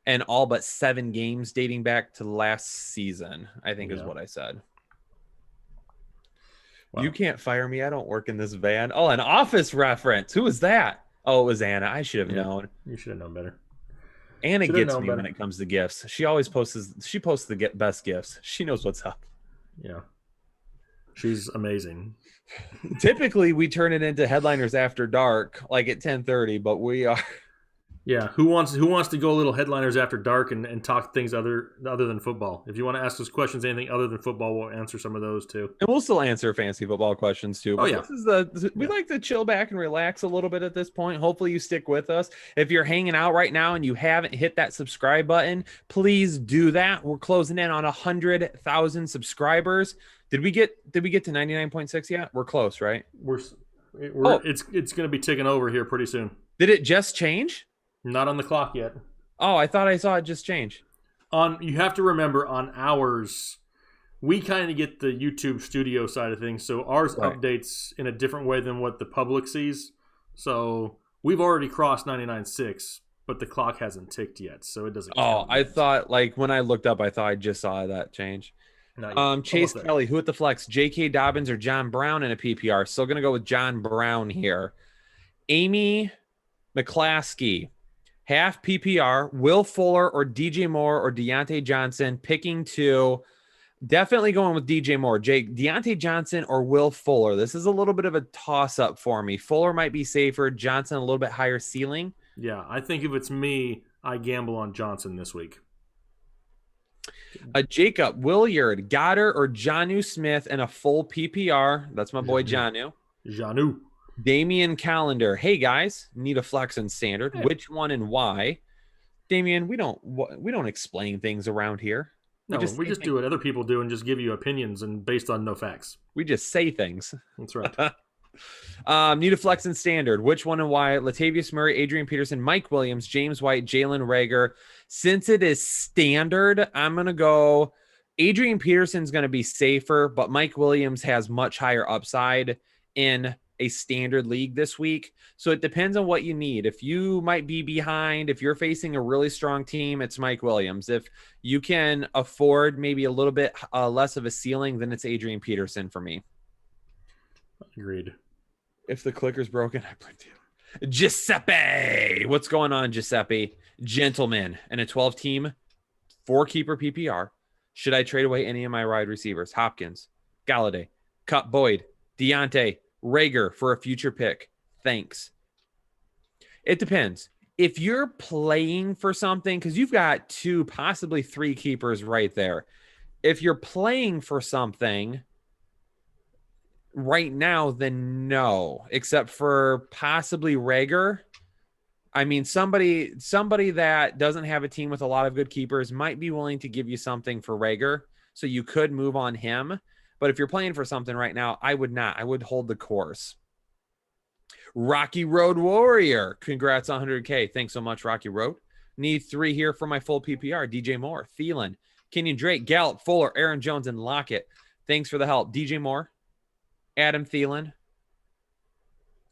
and all but 7 games dating back to last season, I think is what I said. Wow. You can't fire me. I don't work in this van. Oh, an Office reference. Who was that? Oh, it was Anna. I should have known. You should have known better. Anna gets me when it comes to gifts. She always posts the best gifts. She knows what's up. Yeah. She's amazing. Typically, we turn it into Headliners After Dark, like at 10:30, but we are. Yeah, who wants to go a little Headliners After Dark and talk things other than football? If you want to ask us questions, anything other than football, we'll answer some of those too. And we'll still answer fantasy football questions too. But we like to chill back and relax a little bit at this point. Hopefully you stick with us. If you're hanging out right now and you haven't hit that subscribe button, please do that. We're closing in on 100,000 subscribers. Did we get to 99.6 yet? We're close, right? It's going to be ticking over here pretty soon. Did it just change? Not on the clock yet. Oh, I thought I saw it just change. You have to remember on ours, we kind of get the YouTube studio side of things, so ours updates in a different way than what the public sees. So we've already crossed 99.6, but the clock hasn't ticked yet, so it doesn't. Oh, I thought when I looked up, I thought I just saw that change. Chase Kelly, who at the flex? J.K. Dobbins or John Brown in a PPR? Still going to go with John Brown here. Amy McClaskey. Half PPR, Will Fuller or DJ Moore or Deontay Johnson, picking 2. Definitely going with DJ Moore. Deontay Johnson or Will Fuller. This is a little bit of a toss-up for me. Fuller might be safer. Johnson a little bit higher ceiling. Yeah, I think if it's me, I gamble on Johnson this week. Jacob, Williard, Goddard, or Jonnu Smith in a full PPR. That's my boy Jonnu. Janu. Damian Calendar. Hey guys, need a flex and standard. Hey. Which one and why? Damian, we don't explain things around here. No, we just do what other people do and just give you opinions and based on no facts. We just say things. That's right. Need a flex and standard. Which one and why? Latavius Murray, Adrian Peterson, Mike Williams, James White, Jalen Rager. Since it is standard, I'm going to go Adrian Peterson's going to be safer, but Mike Williams has much higher upside in a standard league this week. So it depends on what you need. If you might be behind, if you're facing a really strong team, it's Mike Williams. If you can afford maybe a little bit less of a ceiling, then it's Adrian Peterson for me. Agreed. If the clicker's broken, I blame you. Giuseppe. What's going on, Giuseppe? Gentlemen, and a 12-team, 4-keeper PPR. Should I trade away any of my wide receivers? Hopkins, Galladay, Cup Boyd, Deontay, Rager for a future pick. Thanks. It depends. If you're playing for something, because you've got 2, possibly 3 keepers right there. If you're playing for something right now, then no, except for possibly Rager. I mean, somebody that doesn't have a team with a lot of good keepers might be willing to give you something for Rager, so you could move on him. But if you're playing for something right now, I would not. I would hold the course. Rocky Road Warrior. Congrats on 100K. Thanks so much, Rocky Road. Need 3 here for my full PPR. DJ Moore, Thielen, Kenyon Drake, Gallup, Fuller, Aaron Jones, and Lockett. Thanks for the help. DJ Moore, Adam Thielen,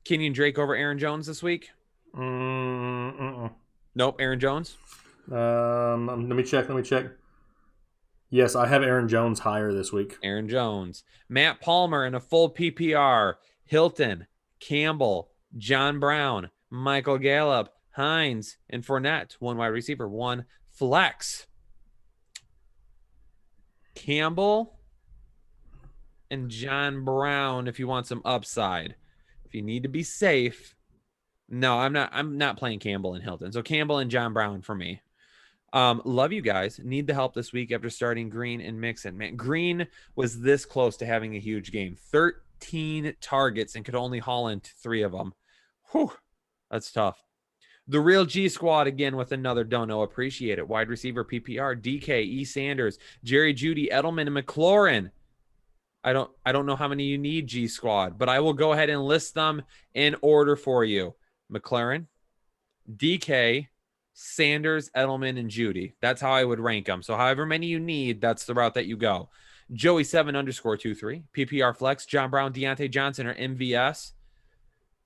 Kenyon Drake over Aaron Jones this week? Nope, Aaron Jones. Let me check. Yes, I have Aaron Jones higher this week. Aaron Jones. Matt Palmer in a full PPR. Hilton, Campbell, John Brown, Michael Gallup, Hines, and Fournette. 1 wide receiver, 1 flex. Campbell and John Brown if you want some upside. If you need to be safe. No, I'm not playing Campbell and Hilton. So Campbell and John Brown for me. Love you guys. Need the help this week after starting Green and Mixon. Man, Green was this close to having a huge game. 13 targets and could only haul in 3 of them. Whew, that's tough. The real G Squad again with another dono. Appreciate it. Wide receiver PPR, DK, E. Sanders, Jerry Jeudy, Edelman, and McLaurin. I don't know how many you need, G Squad, but I will go ahead and list them in order for you. McLaurin, DK, Sanders, Edelman, and Jeudy. That's how I would rank them. So however many you need, that's the route that you go. Joey 7_23, PPR flex, John Brown, Deontay Johnson, or MVS.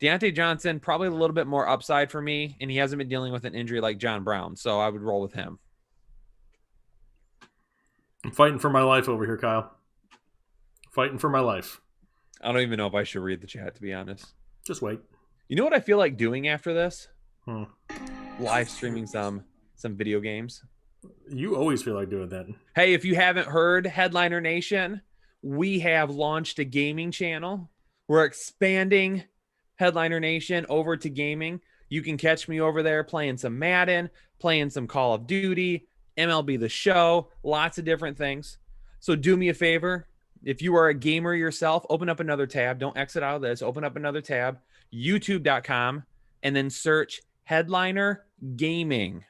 Deontay Johnson, probably a little bit more upside for me, and he hasn't been dealing with an injury like John Brown, so I would roll with him. I'm fighting for my life over here, Kyle. Fighting for my life. I don't even know if I should read the chat, to be honest. Just wait. You know what I feel like doing after this? Live streaming some video games. You always feel like doing that. Hey, if you haven't heard, Headliner Nation, we have launched a gaming channel. We're expanding Headliner Nation over to gaming. You can catch me over there playing some Madden, playing some Call of Duty, MLB The Show, lots of different things. So do me a favor. If you are a gamer yourself, open up another tab. Don't exit out of this. Open up another tab, youtube.com, and then search Headliner Gaming.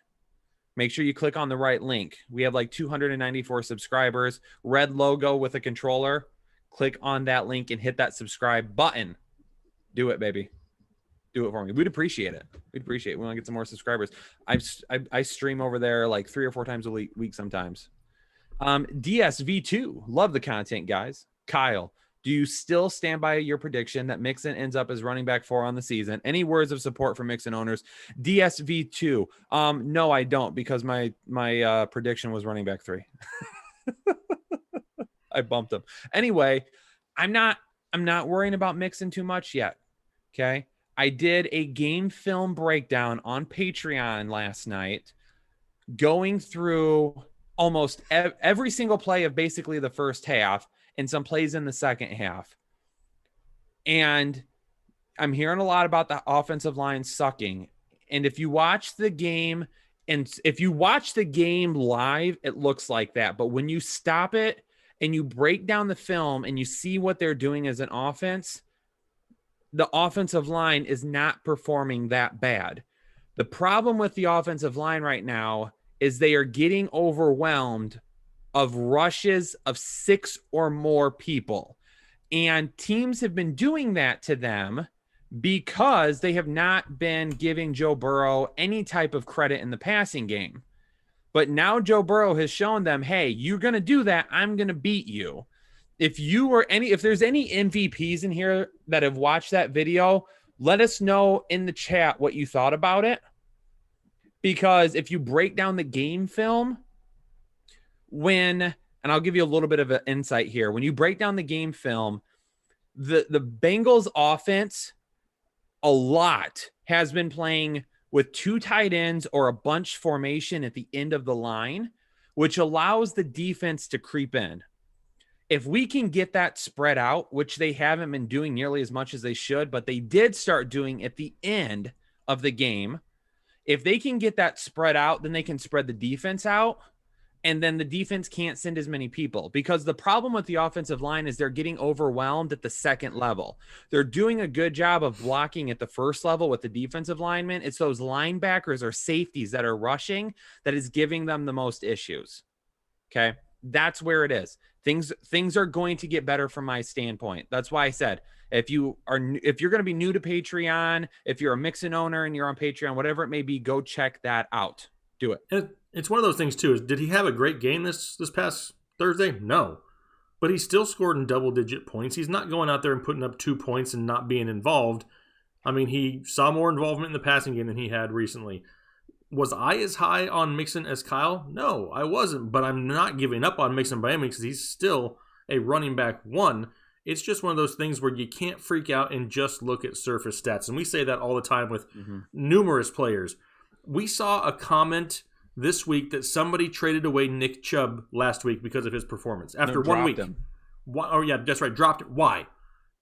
Make sure you click on the right link. We have like 294 subscribers. Red logo with a controller. Click on that link and hit that subscribe button. Do it, baby. Do it for me. We'd appreciate it. We'd appreciate it. We want to get some more subscribers. I stream over there like 3 or 4 times a week sometimes. DSV2. Love the content, guys. Kyle, do you still stand by your prediction that Mixon ends up as running back 4 on the season? Any words of support for Mixon owners? DSV2. No, I don't, because my prediction was running back 3. I bumped him. Anyway, I'm not worrying about Mixon too much yet. Okay. I did a game film breakdown on Patreon last night, going through almost every single play of basically the first half and some plays in the second half. And I'm hearing a lot about the offensive line sucking. And if you watch the game And if you watch the game live, it looks like that. But when you stop it and you break down the film and you see what they're doing as an offense, the offensive line is not performing that bad. The problem with the offensive line right now is they are getting overwhelmed of rushes of 6 or more people. And teams have been doing that to them because they have not been giving Joe Burrow any type of credit in the passing game. But now Joe Burrow has shown them, hey, you're going to do that, I'm going to beat you. If there's any MVPs in here that have watched that video, let us know in the chat what you thought about it. Because if you break down the game film, and I'll give you a little bit of an insight here. When you break down the game film, the Bengals offense a lot has been playing with 2 tight ends or a bunch formation at the end of the line, which allows the defense to creep in. If we can get that spread out, which they haven't been doing nearly as much as they should, but they did start doing at the end of the game. If they can get that spread out, then they can spread the defense out. And then the defense can't send as many people, because the problem with the offensive line is they're getting overwhelmed at the second level. They're doing a good job of blocking at the first level with the defensive linemen. It's those linebackers or safeties that are rushing that is giving them the most issues. Okay. That's where it is. Things are going to get better from my standpoint. That's why I said, if you're going to be new to Patreon, if you're a Mixon owner and you're on Patreon, whatever it may be, go check that out. Do it. And it's one of those things too. Did he have a great game this past Thursday? No, but he still scored in double-digit points. He's not going out there and putting up 2 points and not being involved. I mean, he saw more involvement in the passing game than he had recently. Was I as high on Mixon as Kyle? No, I wasn't, but I'm not giving up on Mixon by any means because he's still a running back 1. It's just one of those things where you can't freak out and just look at surface stats. And we say that all the time with numerous players. We saw a comment this week that somebody traded away Nick Chubb last week because of his performance. After 1 week. Why, oh, yeah, that's right. Dropped it. Why?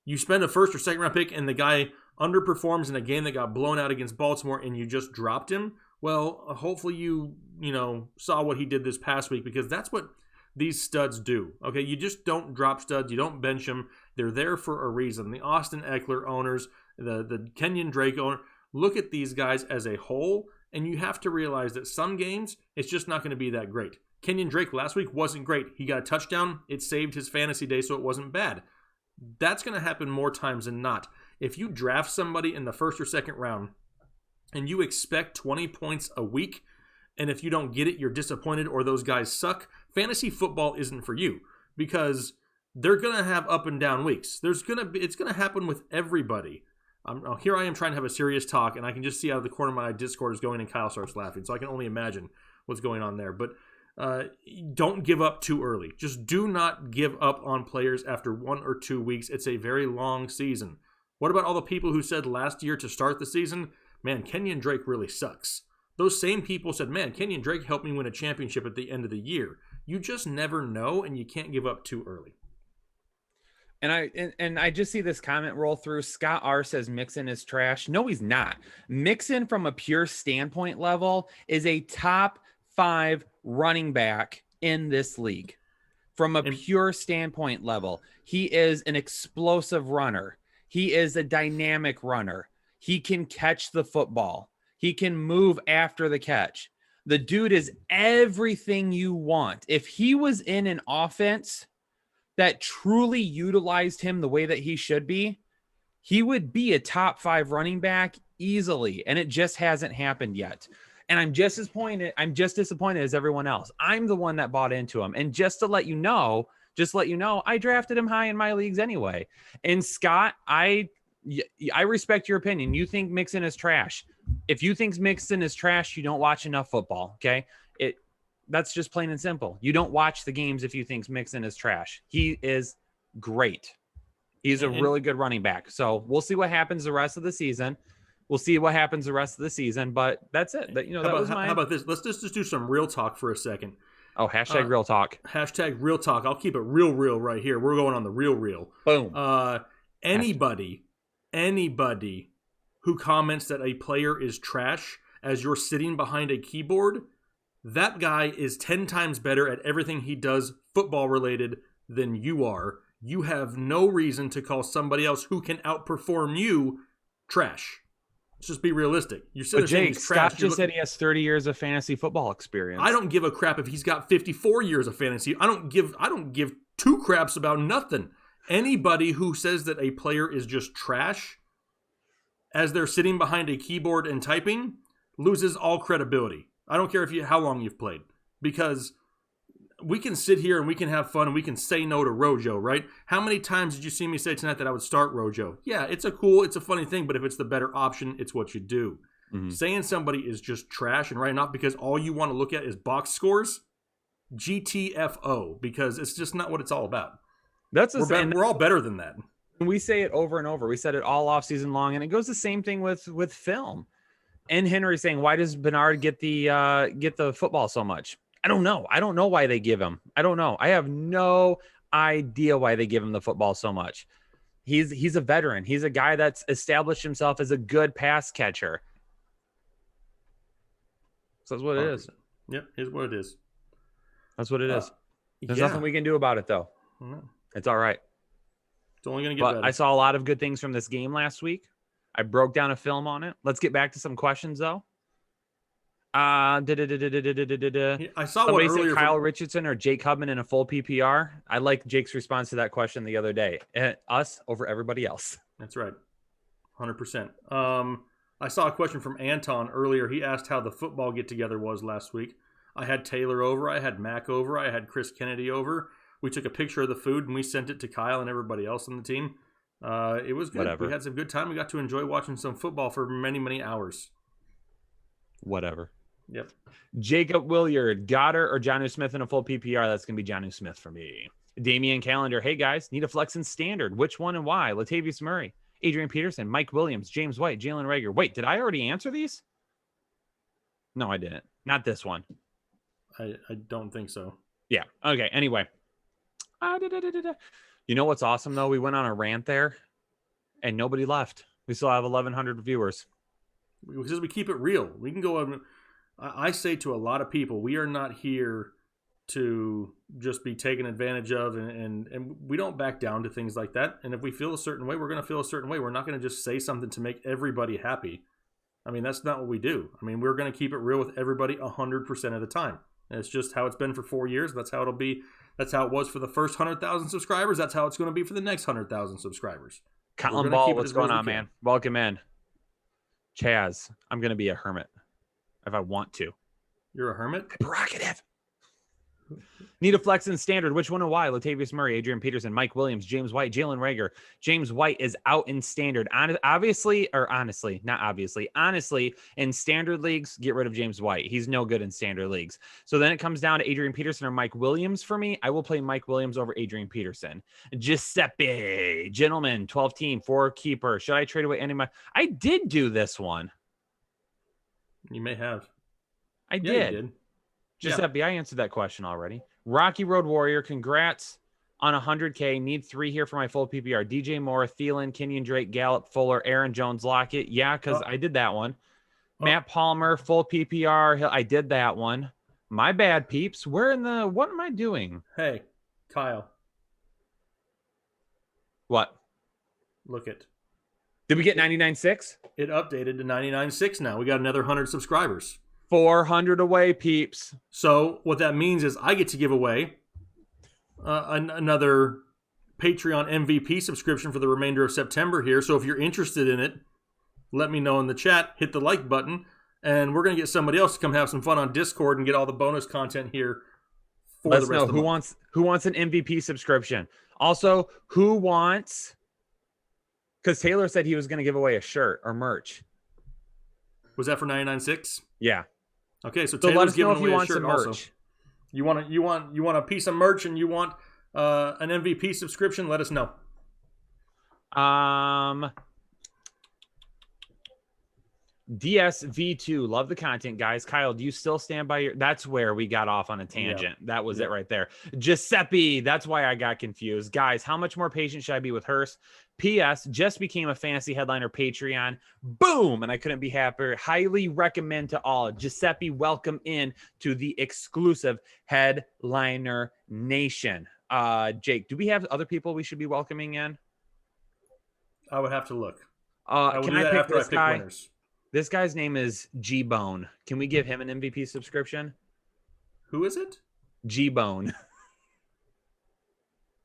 You spend a first or second round pick and the guy underperforms in a game that got blown out against Baltimore and you just dropped him? Well, hopefully you saw what he did this past week, because that's what these studs do. Okay, you just don't drop studs. You don't bench them. They're there for a reason. The Austin Eckler owners, the Kenyon Drake owner, look at these guys as a whole, and you have to realize that some games, it's just not going to be that great. Kenyon Drake last week wasn't great. He got a touchdown. It saved his fantasy day, so it wasn't bad. That's going to happen more times than not. If you draft somebody in the first or second round and you expect 20 points a week, and if you don't get it, you're disappointed or those guys suck, fantasy football isn't for you, because they're going to have up and down weeks. It's going to happen with everybody. Here I am trying to have a serious talk, and I can just see out of the corner of my eye Discord is going and Kyle starts laughing, so I can only imagine what's going on there. But don't give up too early. Just do not give up on players after 1 or 2 weeks. It's a very long season. What about all the people who said last year to start the season, man, Kenyon Drake really sucks? Those same people said, man, Kenyon Drake helped me win a championship at the end of the year. You just never know, and you can't give up too early. And I just see this comment roll through. Scott R says Mixon is trash. No, he's not. Mixon, from a pure standpoint level, is a top 5 running back in this league. From a pure standpoint level, he is an explosive runner. He is a dynamic runner. He can catch the football. He can move after the catch. The dude is everything you want. If he was in an offense that truly utilized him the way that he should be, he would be a top 5 running back easily. And it just hasn't happened yet. And I'm just disappointed as everyone else. I'm the one that bought into him. And just to let you know, I drafted him high in my leagues anyway. And Scott, I respect your opinion. You think Mixon is trash. If you think Mixon is trash, you don't watch enough football. Okay. That's just plain and simple. You don't watch the games if you think Mixon is trash. He is great. He's a really good running back. So we'll see what happens the rest of the season. But that's it. How about this? Let's just do some real talk for a second. Oh, hashtag real talk. Hashtag real talk. I'll keep it real right here. We're going on the real. Boom. Anybody who comments that a player is trash as you're sitting behind a keyboard, that guy is 10 times better at everything he does football related than you are. You have no reason to call somebody else who can outperform you trash. Let's just be realistic. You're But Jake, Scott just said he has 30 years of fantasy football experience. I don't give a crap if he's got 54 years of fantasy. I don't give two craps about nothing. Anybody who says that a player is just trash as they're sitting behind a keyboard and typing loses all credibility. I don't care how long you've played, because we can sit here and we can have fun and we can say no to Rojo, right? How many times did you see me say tonight that I would start Rojo? Yeah, it's a funny thing, but if it's the better option, it's what you do. Mm-hmm. Saying somebody is just trash and writing off because all you want to look at is box scores, GTFO, because it's just not what it's all about. We're all better than that. We say it over and over. We said it all off season long, and it goes the same thing with film. And Henry saying, why does Bernard get the football so much? I don't know. I don't know why they give him. I don't know. I have no idea why they give him the football so much. He's a veteran. He's a guy that's established himself as a good pass catcher. So that's what it is. Yep, here's what it is. That's what it is. There's nothing we can do about it, though. No. It's all right. It's only going to get better. I saw a lot of good things from this game last week. I broke down a film on it. Let's get back to some questions, though. I saw one earlier. Kyle Richardson or Jake Hubman in a full PPR. I like Jake's response to that question the other day. Us over everybody else. That's right. 100%. I saw a question from Anton earlier. He asked how the football get-together was last week. I had Taylor over. I had Mac over. I had Chris Kennedy over. We took a picture of the food, and we sent it to Kyle and everybody else on the team. It was good. Whatever. We had some good time. We got to enjoy watching some football for many, many hours. Whatever. Yep. Jacob Williard, Goddard or Jonnu Smith in a full PPR? That's going to be Jonnu Smith for me. Damian Calendar. Hey, guys, need a flex in standard. Which one and why? Latavius Murray, Adrian Peterson, Mike Williams, James White, Jalen Reagor. Wait, did I already answer these? No, I didn't. Not this one. I don't think so. Yeah. Okay. Anyway. You know what's awesome, though? We went on a rant there, and nobody left. We still have 1,100 viewers. Because we keep it real. We can go. I say to a lot of people, we are not here to just be taken advantage of, and we don't back down to things like that. And if we feel a certain way, we're going to feel a certain way. We're not going to just say something to make everybody happy. I mean, that's not what we do. I mean, we're going to keep it real with everybody 100% of the time. And it's just how it's been for 4 years. That's how it'll be. That's how it was for the first 100,000 subscribers. That's how it's going to be for the next 100,000 subscribers. Colin Ball, what's going on, man? Welcome in. Chaz, I'm going to be a hermit if I want to. You're a hermit? Prerogative. Need a flex in standard. Which one and why? Latavius Murray, Adrian Peterson, Mike Williams, James White, Jalen Reagor. James White is out in standard. Honestly, in standard leagues, get rid of James White. He's no good in standard leagues. So then it comes down to Adrian Peterson or Mike Williams for me. I will play Mike Williams over Adrian Peterson. Giuseppe, gentlemen, 12 team, 4 keeper. Should I trade away any of my... I did do this one. You may have. I did. You did. Giuseppe, I answered that question already. Rocky Road Warrior, congrats on 100K. Need 3 here for my full PPR. DJ Moore, Thielen, Kenyon Drake, Gallup, Fuller, Aaron Jones, Lockett. Yeah, because I did that one. Matt Palmer, full PPR. I did that one. My bad, peeps. What am I doing? Hey, Kyle. What? Look it. Did we get 99.6? It updated to 99.6 now. We got another 100 subscribers. 400 away, peeps. So what that means is I get to give away another Patreon MVP subscription for the remainder of September here. So if you're interested in it, let me know in the chat. Hit the like button. And we're going to get somebody else to come have some fun on Discord and get all the bonus content here for the rest of the month. Who wants an MVP subscription. Also, who wants... Because Taylor said he was going to give away a shirt or merch. Was that for 99.6? Yeah. Okay, so Taylor's giving away a shirt also. You want a piece of merch and you want an MVP subscription? Let us know. DSV2, love the content, guys. Kyle, do you still stand by your? That's where we got off on a tangent. That was it right there. Giuseppe, that's why I got confused. Guys, how much more patient should I be with Hurst? P.S. Just became a fantasy headliner Patreon. Boom! And I couldn't be happier. Highly recommend to all. Giuseppe, welcome in to the exclusive Headliner Nation. Jake, do we have other people we should be welcoming in? I would have to look. Can I pick this guy? Winners. This guy's name is G-Bone. Can we give him an MVP subscription? Who is it? G-Bone.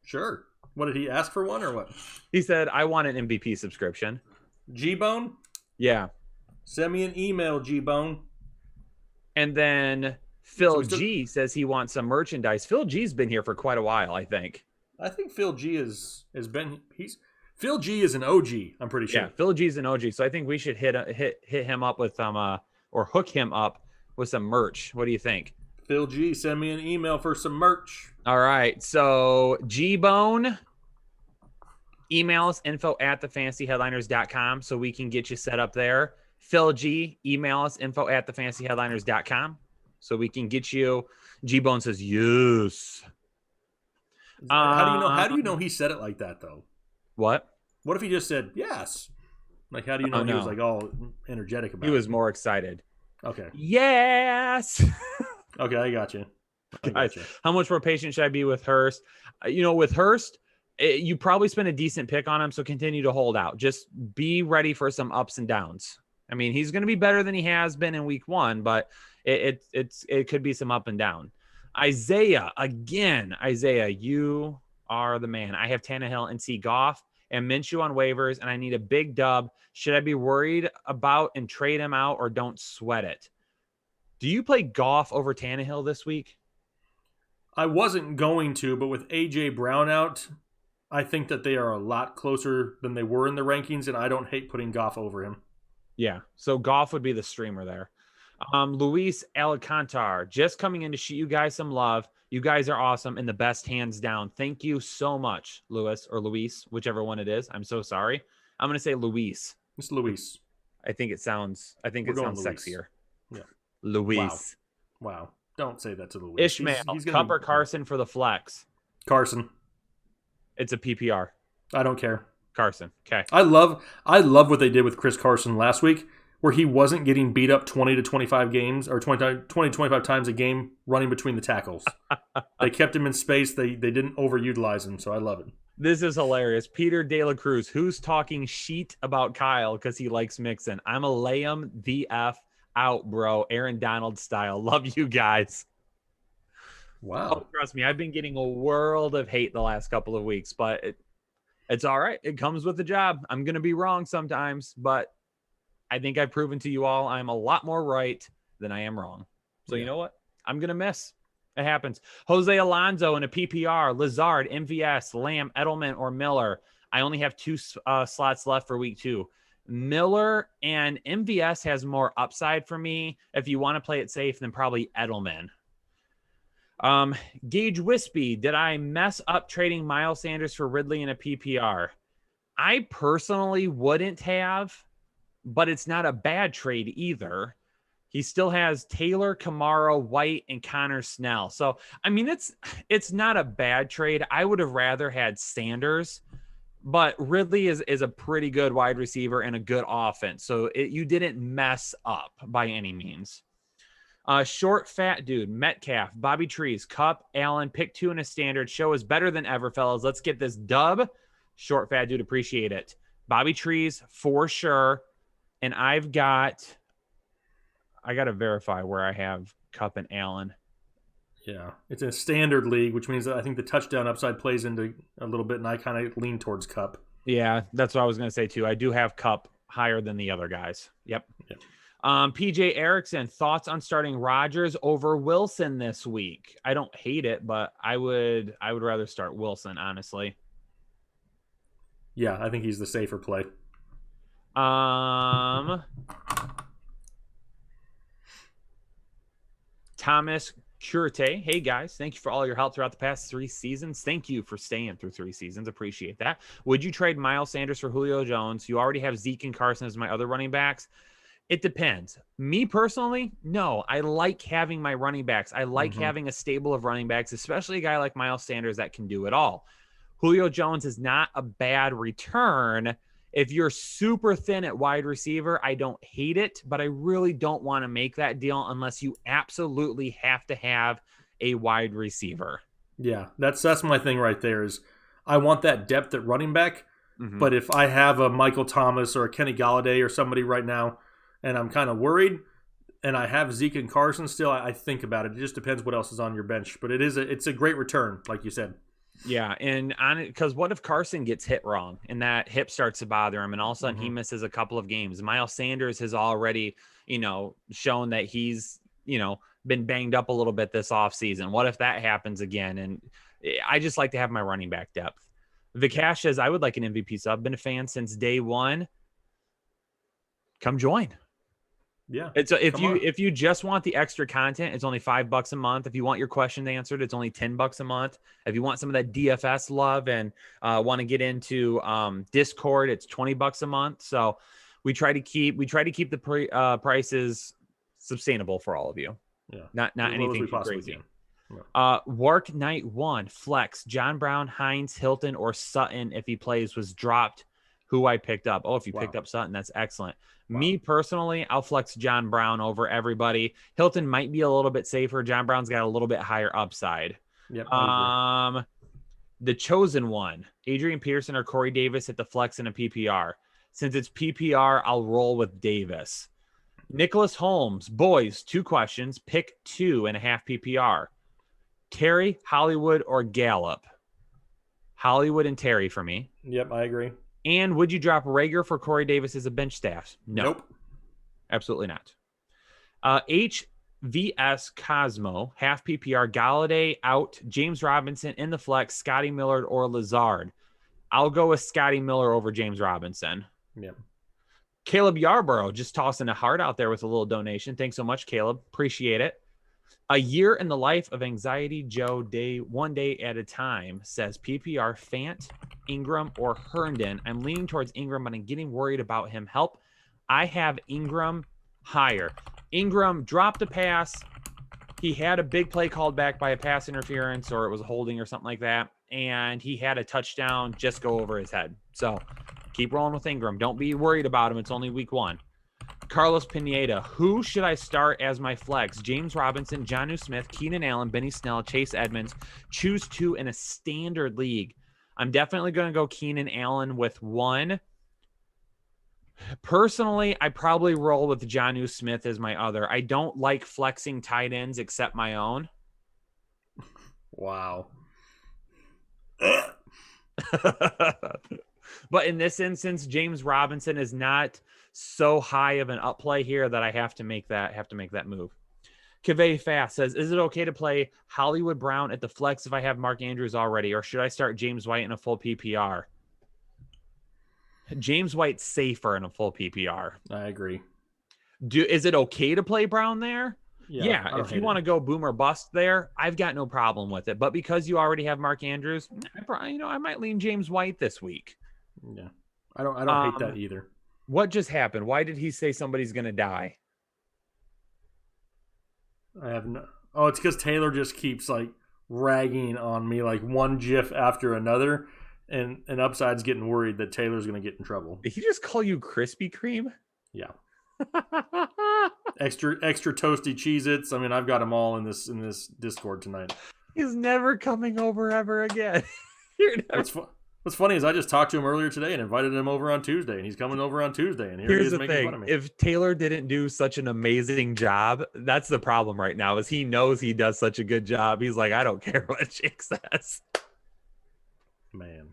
Sure. What, did he ask for one or what? He said, I want an MVP subscription. G-Bone? Yeah. Send me an email, G-Bone. And then Phil G says he wants some merchandise. Phil G's been here for quite a while, I think. I think Phil G has been... Phil G is an OG, I'm pretty sure. Yeah, Phil G's an OG, so I think we should hit him up with or hook him up with some merch. What do you think? Phil G, send me an email for some merch. All right, so G-Bone, email us info@thefantasyheadliners.com so we can get you set up there. Phil G, email us info@thefantasyheadliners.com so we can get you. G-Bone says yes. How do you know he said it like that though? What? What if he just said yes? Like, how do you know he was like all energetic about it? He was more excited. Okay. Yes. Okay, I got you. Guys, how much more patient should I be with Hurst? With Hurst, you probably spent a decent pick on him, so continue to hold out. Just be ready for some ups and downs. I mean, he's going to be better than he has been in week 1, but it could be some up and down. Isaiah, you are the man. I have Tannehill and C. Goff and Minshew on waivers, and I need a big dub. Should I be worried about and trade him out, or don't sweat it? Do you play Goff over Tannehill this week? I wasn't going to, but with A.J. Brown out, I think that they are a lot closer than they were in the rankings, and I don't hate putting Goff over him. Yeah, so Goff would be the streamer there. Luis Alcantar, just coming in to shoot you guys some love. You guys are awesome and the best, hands down. Thank you so much, Luis, whichever one it is. I'm so sorry. I'm going to say Luis. It's Luis. I think it sounds sexier. Yeah. Luis. Wow. Don't say that to Luis. Ishmael, he's Cup or Carson for the flex? Carson. It's a PPR. I don't care. Carson. Okay. I love what they did with Chris Carson last week, where he wasn't getting beat up 20 to 25 games or 20 25 times a game running between the tackles. They kept him in space. They didn't overutilize him, so I love it. This is hilarious. Peter De La Cruz, who's talking sheet about Kyle because he likes Mixon. I'm a lay him the F out, bro. Aaron Donald style. Love you guys. Wow. Oh, trust me, I've been getting a world of hate the last couple of weeks, but it's all right. It comes with the job. I'm going to be wrong sometimes, but I think I've proven to you all I'm a lot more right than I am wrong. So You know what? I'm going to miss. It happens. Jose Alonso in a PPR, Lazard, MVS, Lamb, Edelman, or Miller. I only have 2 slots left for week 2. Miller and MVS has more upside for me. If you want to play it safe, then probably Edelman. Gage Wispy, did I mess up trading Miles Sanders for Ridley in a PPR? I personally wouldn't have, but it's not a bad trade either. He still has Taylor, Kamara, White, and Connor Snell. So, I mean, it's not a bad trade. I would have rather had Sanders, but Ridley is a pretty good wide receiver and a good offense. So you didn't mess up by any means. Short, fat dude, Metcalf, Bobby Trees, Cup, Allen, pick 2 in a standard. Show is better than ever, fellas. Let's get this dub. Short, fat dude, appreciate it. Bobby Trees, for sure. And I got to verify where I have Cup and Allen. Yeah, it's a standard league, which means that I think the touchdown upside plays into a little bit, and I kind of lean towards Cup. Yeah, that's what I was going to say, too. I do have Cup higher than the other guys. Yep. PJ Erickson, thoughts on starting Rodgers over Wilson this week? I don't hate it, but I would rather start Wilson, honestly. Yeah, I think he's the safer play. Thomas Curte, hey guys, thank you for all your help throughout the past 3 seasons. Thank you for staying through 3 seasons. Appreciate that. Would you trade Miles Sanders for Julio Jones? You already have Zeke and Carson as my other running backs. It depends. Me personally, no. I like having my running backs. I like having a stable of running backs, especially a guy like Miles Sanders that can do it all. Julio Jones is not a bad return. If you're super thin at wide receiver, I don't hate it, but I really don't want to make that deal unless you absolutely have to have a wide receiver. Yeah, that's my thing right there is I want that depth at running back, Mm-hmm. but if I have a Michael Thomas or a Kenny Galladay or somebody right now and I'm kind of worried and I have Zeke and Carson still, I think about it. It just depends what else is on your bench, but it's a great return, like you said. Yeah, and on it, because what if Carson gets hit wrong and that hip starts to bother him, and all of a sudden he misses a couple of games? Miles Sanders has already, shown that he's, been banged up a little bit this offseason. What if that happens again? And I just like to have my running back depth. Vikash says, I would like an MVP sub. Been a fan since day one. Come join. Yeah. It's if you just want the extra content, it's only $5 a month. If you want your questions answered, it's only $10 a month. If you want some of that DFS love and want to get into Discord, it's $20 a month. So we try to keep the prices sustainable for all of you. Yeah. Not anything too crazy. Yeah. Work night 1 flex John Brown, Hines, Hilton, or Sutton if he plays was dropped. Who I picked up. Oh, if you picked up Sutton, that's excellent. Me personally, I'll flex John Brown over everybody. Hilton might be a little bit safer. John Brown's got a little bit higher upside. Yep. The chosen one, Adrian Peterson or Corey Davis at the flex in a PPR. Since it's PPR, I'll roll with Davis. Nicholas Holmes, boys, 2 questions. Pick 2.5 PPR. Terry, Hollywood, or Gallup? Hollywood and Terry for me. Yep, I agree. And would you drop Rager for Corey Davis as a bench staff? No. Nope. Absolutely not. HVS Cosmo, half PPR, Galladay out, James Robinson in the flex, Scotty Miller or Lazard. I'll go with Scotty Miller over James Robinson. Yep. Caleb Yarborough, just tossing a heart out there with a little donation. Thanks so much, Caleb. Appreciate it. A year in the life of Anxiety Joe, one day at a time, says PPR Fant, Ingram, or Herndon. I'm leaning towards Ingram, but I'm getting worried about him. Help. I have Ingram higher. Ingram dropped a pass. He had a big play called back by a pass interference, or it was a holding or something like that. And he had a touchdown just go over his head. So keep rolling with Ingram. Don't be worried about him. It's only week 1. Carlos Pineda, who should I start as my flex? James Robinson, Jonnu Smith, Keenan Allen, Benny Snell, Chase Edmonds. Choose 2 in a standard league. I'm definitely going to go Keenan Allen with 1. Personally, I probably roll with Jonnu Smith as my other. I don't like flexing tight ends except my own. Wow. But in this instance, James Robinson is not so high of an upplay here that I have to make that move. Kaveh Fast says, is it okay to play Hollywood Brown at the flex if I have Mark Andrews already, or should I start James White in a full PPR? James White's safer in a full PPR. I agree. Is it okay to play Brown there? Yeah, if you want to go boom or bust there, I've got no problem with it. But because you already have Mark Andrews, I might lean James White this week. Yeah, I don't hate that either. What just happened? Why did he say somebody's going to die? I have no. Oh, it's because Taylor just keeps like ragging on me like one GIF after another, and Upside's getting worried that Taylor's going to get in trouble. Did he just call you Krispy Kreme? Yeah. extra toasty Cheez-Its. I mean, I've got them all in this Discord tonight. He's never coming over ever again. What's funny is I just talked to him earlier today and invited him over on Tuesday, and he's coming over on Tuesday, and here's he is the making thing. fun of me. If Taylor didn't do such an amazing job, that's the problem right now, is he knows he does such a good job. He's like, I don't care what Jake says. Man.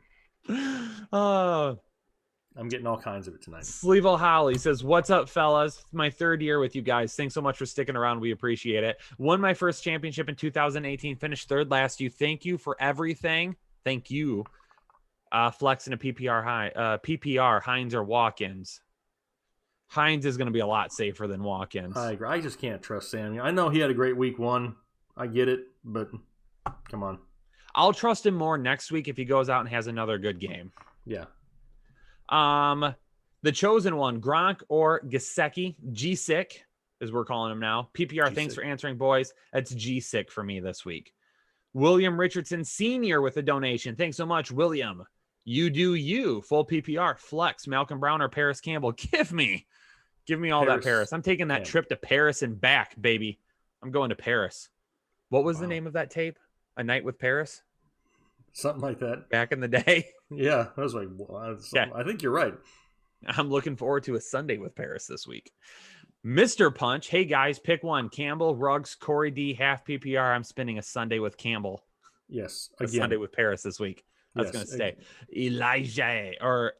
I'm getting all kinds of it tonight. Sleevel Holly says, what's up, fellas? My 3rd year with you guys. Thanks so much for sticking around. We appreciate it. Won my first championship in 2018. Finished 3rd last year. Thank you for everything. Thank you. Flex in a PPR, Hines or Watkins. Hines is going to be a lot safer than Watkins. I agree. I just can't trust Samuel. I know he had a great week 1. I get it, but come on. I'll trust him more next week if he goes out and has another good game. Yeah. The The chosen one, Gronk or Gesicki, G-Sick, as we're calling him now. PPR, thanks for answering, boys. That's G-Sick for me this week. William Richardson Sr. with a donation. Thanks so much, William. You do you. Full PPR, flex, Malcolm Brown or Paris Campbell. Give me all that Paris. I'm taking that trip to Paris and back, baby. I'm going to Paris. What was the name of that tape? A Night with Paris? Something like that. Back in the day? Yeah, I was like, well, I think you're right. I'm looking forward to a Sunday with Paris this week. Mr. Punch. Hey, guys, pick one. Campbell, Ruggs, Corey D, half PPR. I'm spending a Sunday with Campbell. Yes. Again. A Sunday with Paris this week. That's going to stay. Elijah or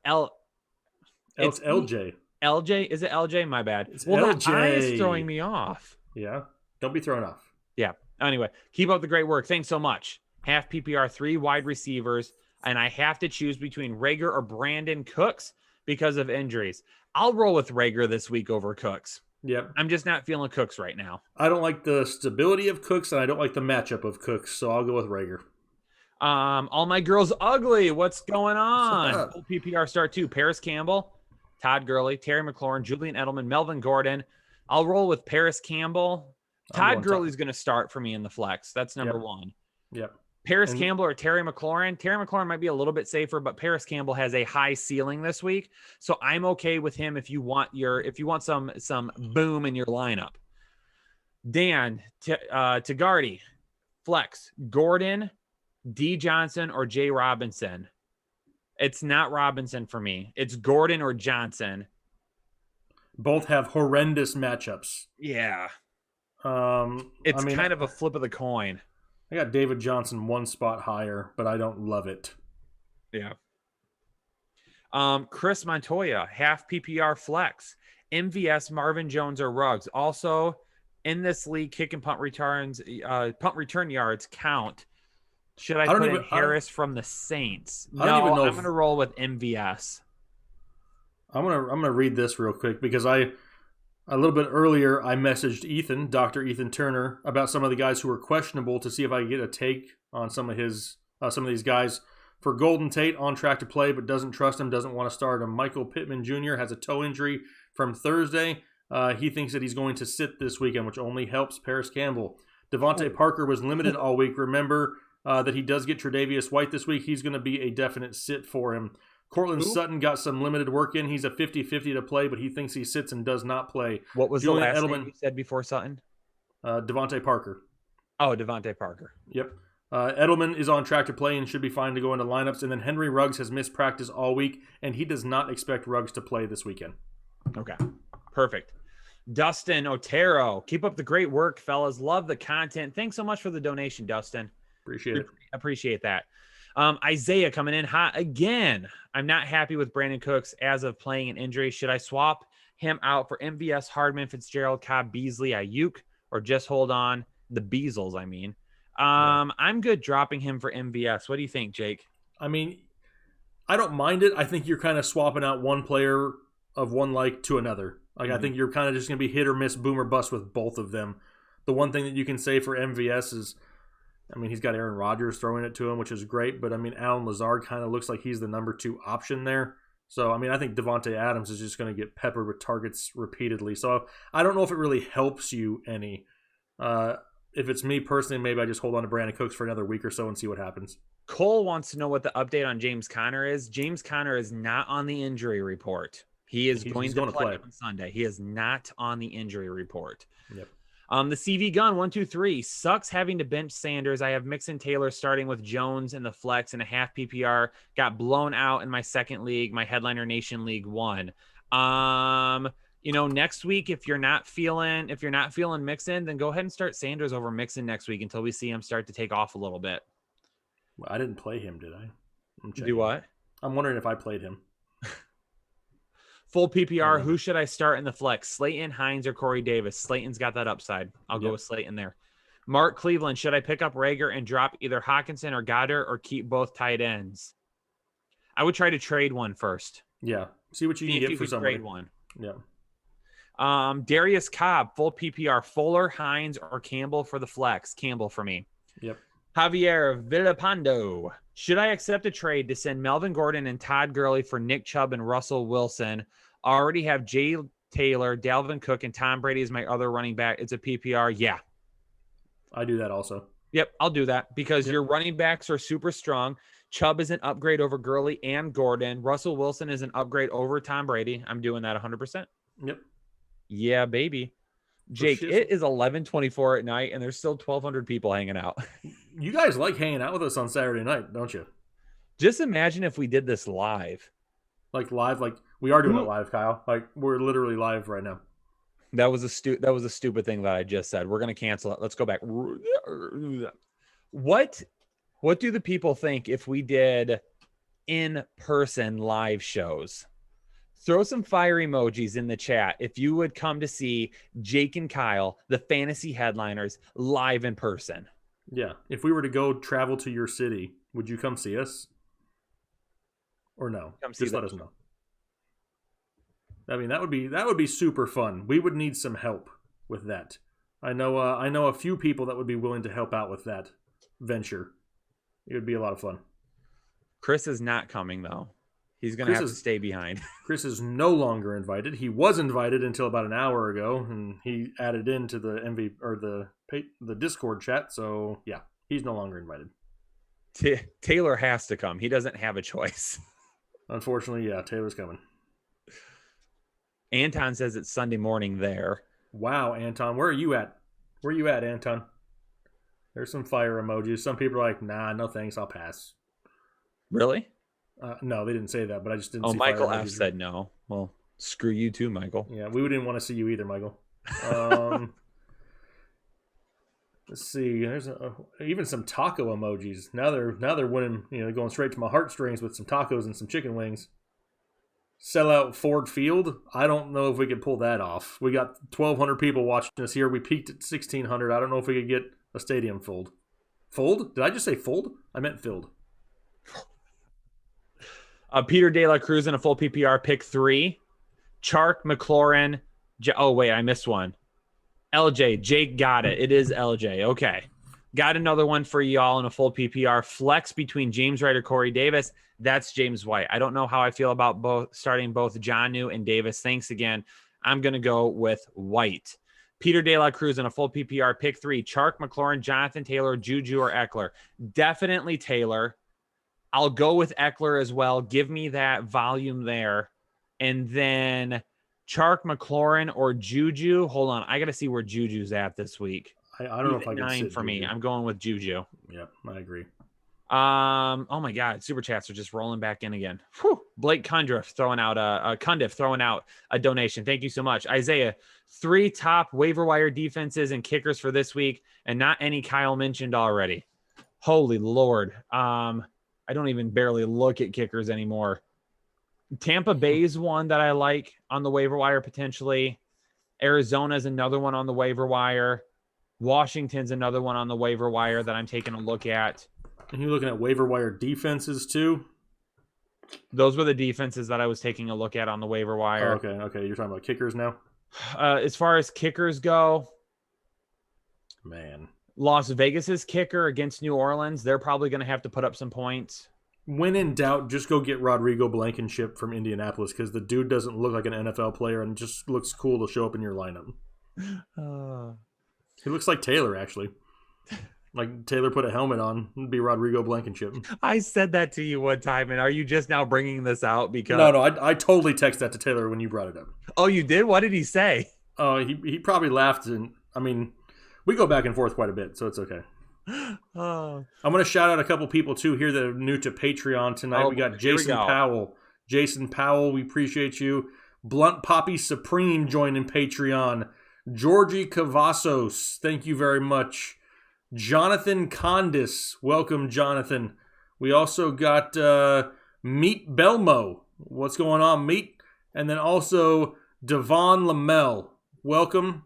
It's LJ. LJ? Is it LJ? My bad. It's well, LJ. That I is throwing me off. Yeah. Don't be thrown off. Yeah. Anyway, keep up the great work. Thanks so much. Half PPR, 3 wide receivers, and I have to choose between Rager or Brandon Cooks because of injuries. I'll roll with Rager this week over Cooks. Yep. I'm just not feeling Cooks right now. I don't like the stability of Cooks, and I don't like the matchup of Cooks, so I'll go with Rager. All my girls ugly. What's going on? Full PPR start 2. Paris Campbell, Todd Gurley, Terry McLaurin, Julian Edelman, Melvin Gordon. I'll roll with Paris Campbell. Todd Gurley's going to start for me in the flex. That's number 1. Yep. Paris Campbell or Terry McLaurin. Terry McLaurin might be a little bit safer, but Paris Campbell has a high ceiling this week, so I'm okay with him if you want some boom in your lineup. Dan Tagardi, flex, Gordon, D Johnson or J Robinson. It's not Robinson for me. It's Gordon or Johnson. Both have horrendous matchups. Yeah. It's kind of a flip of the coin. I got David Johnson 1 spot higher, but I don't love it. Yeah. Chris Montoya, half PPR flex. MVS, Marvin Jones, or Ruggs. Also, in this league, kick and punt return yards count. Should I put in Harris from the Saints? No, I'm going to roll with MVS. I'm gonna read this real quick because a little bit earlier, I messaged Ethan, Dr. Ethan Turner, about some of the guys who were questionable to see if I could get a take on some of these guys. For Golden Tate, on track to play, but doesn't trust him, doesn't want to start him. Michael Pittman Jr. has a toe injury from Thursday. He thinks that he's going to sit this weekend, which only helps Paris Campbell. Devontae Parker was limited all week. Remember that he does get Tre'Davious White this week. He's going to be a definite sit for him. Cortland Sutton got some limited work in. He's a 50-50 to play, but he thinks he sits and does not play. What was Julian the last name you said before Sutton? Devontae Parker. Oh, Devontae Parker. Yep. Edelman is on track to play and should be fine to go into lineups. And then Henry Ruggs has missed practice all week, and he does not expect Ruggs to play this weekend. Okay. Perfect. Dustin Otero. Keep up the great work, fellas. Love the content. Thanks so much for the donation, Dustin. Appreciate it. Appreciate that. Isaiah coming in hot again. I'm not happy with Brandon Cooks as of playing an injury. Should I swap him out for MVS, Hardman, Fitzgerald, Cobb, Beasley, Ayuk, or just hold on the Beasles? I mean, I'm good dropping him for MVS. What do you think, Jake? I mean, I don't mind it. I think you're kind of swapping out one player of one like to another. Like, I think you're kind of just going to be hit or miss, boom or bust with both of them. The one thing that you can say for MVS is, I mean, he's got Aaron Rodgers throwing it to him, which is great. But, I mean, Allen Lazard kind of looks like he's the number 2 option there. So, I mean, I think Devontae Adams is just going to get peppered with targets repeatedly. So, I don't know if it really helps you any. If it's me personally, maybe I just hold on to Brandon Cooks for another week or so and see what happens. Cole wants to know what the update on James Conner is. James Conner is not on the injury report. He's going to play on Sunday. He is not on the injury report. Yep. The CV Gun 123 sucks having to bench Sanders. I have Mixon Taylor starting with Jones in the flex and a half PPR. Got blown out in my second league, my Headliner Nation League 1. Next week, if you're not feeling Mixon, then go ahead and start Sanders over Mixon next week until we see him start to take off a little bit. Well, I didn't play him, did I? Do what? I'm wondering if I played him. Full PPR, who should I start in the flex? Slayton, Hines, or Corey Davis? Slayton's got that upside. I'll go with Slayton there. Mark Cleveland, should I pick up Rager and drop either Hawkinson or Goddard or keep both tight ends? I would try to trade one first. Yeah. See what you can get for somebody. Trade one. Yeah. Darius Cobb, full PPR, Fuller, Hines, or Campbell for the flex. Campbell for me. Yep. Javier Villapando. Should I accept a trade to send Melvin Gordon and Todd Gurley for Nick Chubb and Russell Wilson? I already have Jay Taylor, Dalvin Cook, and Tom Brady as my other running back. It's a PPR. Yeah. I do that also. Yep, I'll do that because Yep. your running backs are super strong. Chubb is an upgrade over Gurley and Gordon. Russell Wilson is an upgrade over Tom Brady. I'm doing that 100%. Yep. Yeah, baby. Jake, it is 11:24 at night, and there's still 1,200 people hanging out. You guys like hanging out with us on Saturday night, don't you? Just imagine if we did this live. Like live, like we are doing it live, Kyle. Like we're literally live right now. That was a stupid thing that I just said. We're gonna cancel it. Let's go back. What do the people think if we did in-person live shows? Throw some fire emojis in the chat if you would come to see Jake and Kyle, the fantasy headliners, live in person. Yeah. If we were to go travel to your city, would you come see us? Or no? Just let us know. I mean, that would be super fun. We would need some help with that. I know a few people that would be willing to help out with that venture. It would be a lot of fun. Chris is not coming though. He's going to have to stay behind. Chris is no longer invited. He was invited until about an hour ago, and he added into the the Discord chat. So yeah, he's no longer invited. Taylor has to come. He doesn't have a choice. Unfortunately, yeah, Taylor's coming. Anton says it's Sunday morning there. Wow, Anton, where are you at? Where are you at, Anton? There's some fire emojis. Some people are like, nah, no thanks, I'll pass. Really? No, they didn't say that, but I just didn't see Michael fire F. emojis. said no. Well, screw you too, Michael. Yeah, we didn't want to see you either, Michael. Let's see. There's even some taco emojis. Now they're winning. Going straight to my heartstrings with some tacos and some chicken wings. Sell out Ford Field. I don't know if we could pull that off. We got 1,200 people watching us here. We peaked at 1,600. I don't know if we could get a stadium filled. Fold? Did I just say fold? I meant filled. Peter De La Cruz in a full PPR, pick 3. Chark, McLaurin. Oh, wait, I missed one. LJ. Jake got it. It is LJ. Okay. Got another one for y'all in a full PPR. Flex between James Wright or Corey Davis. That's James White. I don't know how I feel about starting both Jonnu and Davis. Thanks again. I'm going to go with White. Peter De La Cruz in a full PPR, pick 3. Chark, McLaurin, Jonathan Taylor, Juju, or Eckler. Definitely Taylor. I'll go with Eckler as well. Give me that volume there. And then Chark, McLaurin, or Juju. Hold on. I got to see where Juju's at this week. I don't know if I can 9 for me. I'm going with Juju. Yeah, I agree. Oh my God. Super chats are just rolling back in again. Whew. Blake Cundiff throwing out a donation. Thank you so much. Isaiah, 3 top waiver wire defenses and kickers for this week, and not any Kyle mentioned already. Holy Lord. I don't even barely look at kickers anymore. Tampa Bay's one that I like on the waiver wire potentially. Arizona's another one on the waiver wire. Washington's another one on the waiver wire that I'm taking a look at. And you're looking at waiver wire defenses too? Those were the defenses that I was taking a look at on the waiver wire. Oh, okay. You're talking about kickers now? As far as kickers go, man, Las Vegas's kicker against New Orleans, they're probably going to have to put up some points. When in doubt, just go get Rodrigo Blankenship from Indianapolis because the dude doesn't look like an NFL player and just looks cool to show up in your lineup. He looks like Taylor, actually. Like Taylor put a helmet on, it'd be Rodrigo Blankenship. I said that to you one time, and are you just now bringing this out because? No, I totally texted that to Tayller when you brought it up. Oh, you did? What did he say? He probably laughed, and I mean, we go back and forth quite a bit, so it's okay. Oh. I'm going to shout out a couple people too here that are new to Patreon tonight. We got Jason Powell. Jason Powell, we appreciate you. Blunt Poppy Supreme joining Patreon. Georgie Cavazos, thank you very much. Jonathan Condis, welcome, Jonathan. We also got Meet Belmo. What's going on, Meet? And then also Devon Lamel. Welcome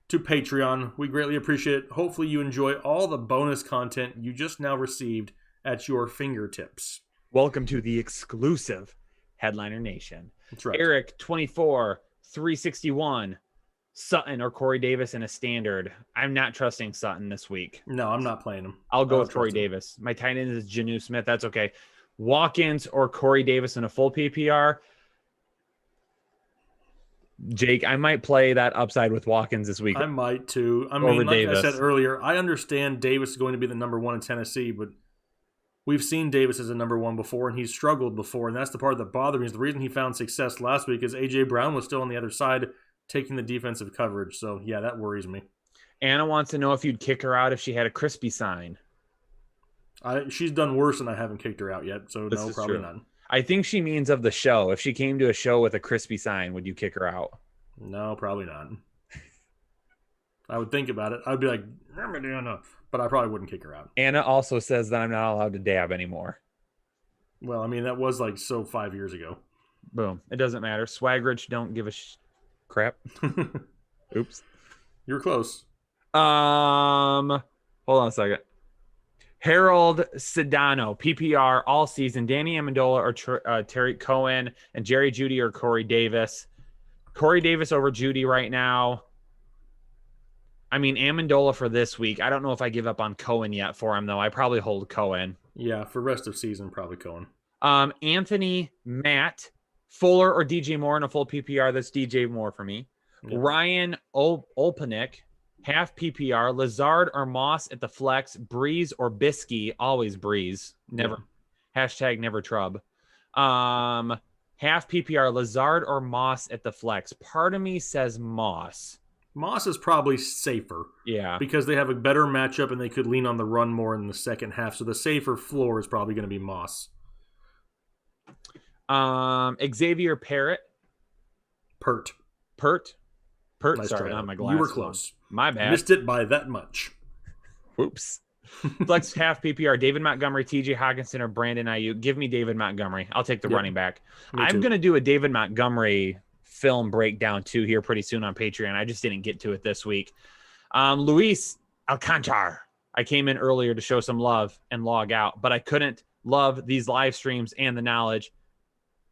to Patreon. We greatly appreciate it. Hopefully you enjoy all the bonus content you just now received at your fingertips. Welcome to the exclusive Headliner Nation. That's right. Eric, 24, 361. Sutton or Corey Davis in a standard. I'm not trusting Sutton this week. No, I'm not playing him. I'll go with Corey Davis. My tight end is Jonnu Smith. That's okay. Walk-ins or Corey Davis in a full PPR. Jake, I might play that upside with Watkins this week I might too. I over mean, like Davis. I said earlier, I understand Davis is going to be the number one in Tennessee, but we've seen Davis as a number one before, and he's struggled before, and that's the part that bothers me. Is the reason he found success last week is A.J. Brown was still on the other side taking the defensive coverage. So, yeah, that worries me. Anna wants to know if you'd kick her out if she had a crispy sign. She's done worse, and I haven't kicked her out yet, so This no, is probably true. not. I think she means of the show. If she came to a show with a crispy sign, would you kick her out? No, probably not. I would think about it. I'd be like, but I probably wouldn't kick her out. Anna also says that I'm not allowed to dab anymore. Well, I mean, that was like 5 years ago. Boom. It doesn't matter. Swaggerich don't give a crap. Oops. You're close. Hold on a second. Harold Sedano, PPR all season. Danny Amendola or Terry Cohen, and Jerry Jeudy or Corey Davis. Corey Davis over Jeudy right now. I mean, Amendola for this week. I don't know if I give up on Cohen yet for him, though. I probably hold Cohen. Yeah, for rest of season, probably Cohen. Anthony, Matt, Fuller, or DJ Moore in a full PPR. That's DJ Moore for me. Yep. Ryan Olpanick, half PPR. Lazard or Moss at the flex. Breeze or Biskey. Always Breeze. Never. Yeah. Hashtag never Trub. Half PPR. Lazard or Moss at the flex. Part of me says Moss. Moss is probably safer. Yeah. Because they have a better matchup and they could lean on the run more in the second half. So the safer floor is probably going to be Moss. Xavier Pert. Nice Sorry, not my glasses. You were close. My bad. Missed it by that much. Whoops. Flex half PPR. David Montgomery, TJ Hawkinson, or Brandon Ayuk. Give me David Montgomery. I'll take the running back. I'm going to do a David Montgomery film breakdown too here pretty soon on Patreon. I just didn't get to it this week. Luis Alcantar. I came in earlier to show some love and log out, but I couldn't love these live streams and the knowledge.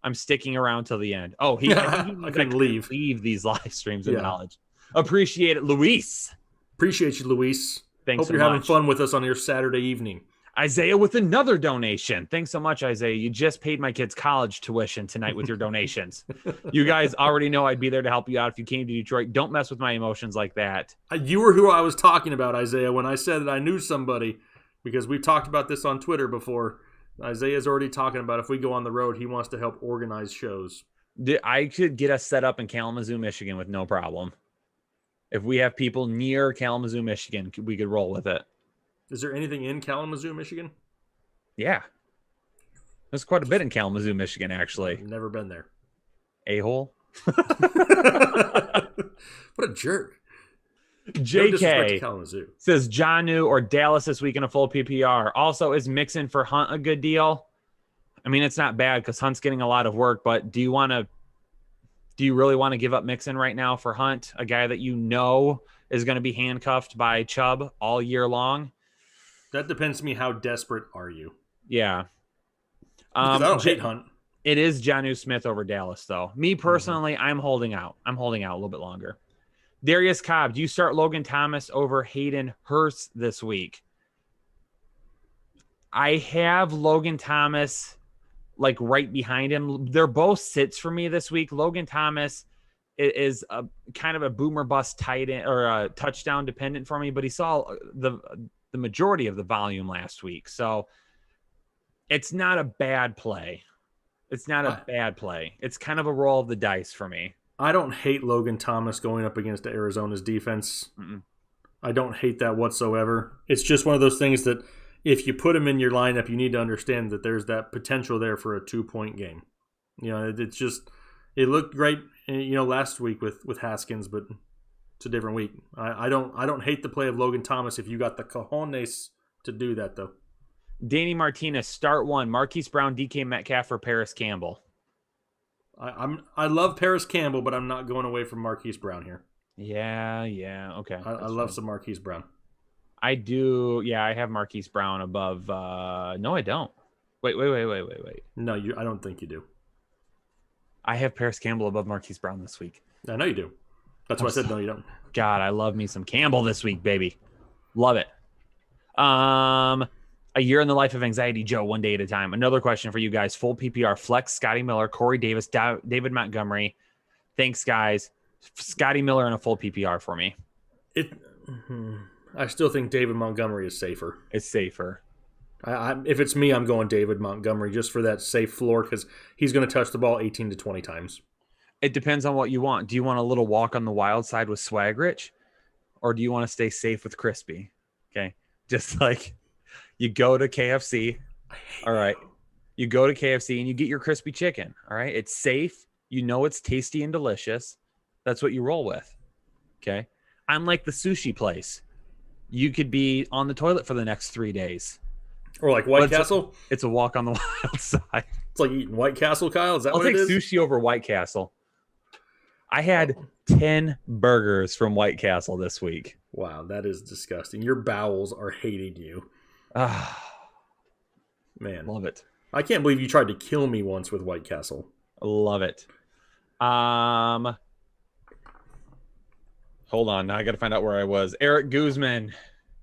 I'm sticking around till the end. Oh, I couldn't leave these live streams and knowledge. Appreciate it, Luis. Appreciate you, Luis. Thanks. Hope you're having fun with us on your Saturday evening. Isaiah with another donation. Thanks so much, Isaiah. You just paid my kids' college tuition tonight with your donations. You guys already know I'd be there to help you out if you came to Detroit. Don't mess with my emotions like that. You were who I was talking about, Isaiah, when I said that I knew somebody, because we've talked about this on Twitter before. Isaiah's already talking about if we go on the road, he wants to help organize shows. I could get us set up in Kalamazoo, Michigan with no problem. If we have people near Kalamazoo, Michigan, we could roll with it. Is there anything in Kalamazoo, Michigan? Yeah. There's quite a bit in Kalamazoo, Michigan, actually. I've never been there. A-hole? What a jerk. JK says Jonnu or Dallas this week in a full PPR. Also, is Mixon for Hunt a good deal? I mean, it's not bad because Hunt's getting a lot of work, but do you really want to give up Mixon right now for Hunt, a guy that you know is going to be handcuffed by Chubb all year long? That depends to me. How desperate are you? Yeah. Because I don't hate Hunt. It is Jonnu Smith over Dallas, though. Me personally, I'm holding out. I'm holding out a little bit longer. Darius Cobb, do you start Logan Thomas over Hayden Hurst this week? I have Logan Thomas like right behind him. They're both sits for me this week. Logan Thomas is a kind of a boomer bust tight end or a touchdown dependent for me, but he saw the majority of the volume last week. So it's not a bad play. It's not a bad play. It's kind of a roll of the dice for me. I don't hate Logan Thomas going up against Arizona's defense. Mm-mm. I don't hate that whatsoever. It's just one of those things that if you put him in your lineup, you need to understand that there's that potential there for a 2-point game. You know, it's just, it looked great, last week with Haskins, but it's a different week. I don't hate the play of Logan Thomas if you got the cojones to do that, though. Danny Martinez, start one. Marquise Brown, DK Metcalf, or Paris Campbell. I love Paris Campbell, but I'm not going away from Marquise Brown here. Yeah, okay. I love some Marquise Brown. I do. Yeah, I have Marquise Brown above. No, I don't. Wait. No, I don't think you do. I have Paris Campbell above Marquise Brown this week. I know you do. That's why I said no, you don't. God, I love me some Campbell this week, baby. Love it. A year in the life of anxiety, Joe, one day at a time. Another question for you guys. Full PPR, flex, Scotty Miller, Corey Davis, David Montgomery, Thanks, guys. Scotty Miller in a full PPR for me. I still think David Montgomery is safer. It's safer. If it's me, I'm going David Montgomery just for that safe floor because he's going to touch the ball 18 to 20 times. It depends on what you want. Do you want a little walk on the wild side with Swag Rich, or do you want to stay safe with Crispy? Okay, just like you go to KFC. All right, you go to KFC and you get your crispy chicken. All right, it's safe. You know it's tasty and delicious. That's what you roll with. Okay, unlike the sushi place, you could be on the toilet for the next 3 days. Or like White Castle? It's a walk on the wild side. It's like eating White Castle, Kyle? Is that what it is? I'll take sushi over White Castle. I had 10 burgers from White Castle this week. Wow, that is disgusting. Your bowels are hating you. Man. Love it. I can't believe you tried to kill me once with White Castle. Love it. Hold on. Now I got to find out where I was. Eric Guzman.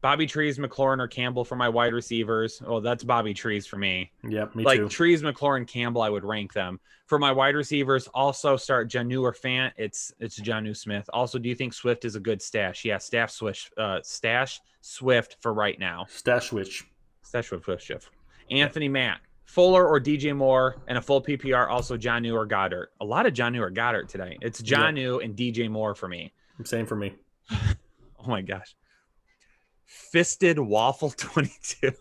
Bobby Trees, McLaurin, or Campbell for my wide receivers. Oh, that's Bobby Trees for me. Yep, me like too. Trees, McLaurin, Campbell, I would rank them. For my wide receivers, also start Janu or Fant. It's Janu Smith. Also, do you think Swift is a good stash? Yeah, stash Swift for right now. Stash Swift. Anthony Matt. Fuller or DJ Moore and a full PPR, also Janu or Goddard. A lot of Janu or Goddard today. It's Janu and DJ Moore for me. Same for me. Oh my gosh. Fisted Waffle 22.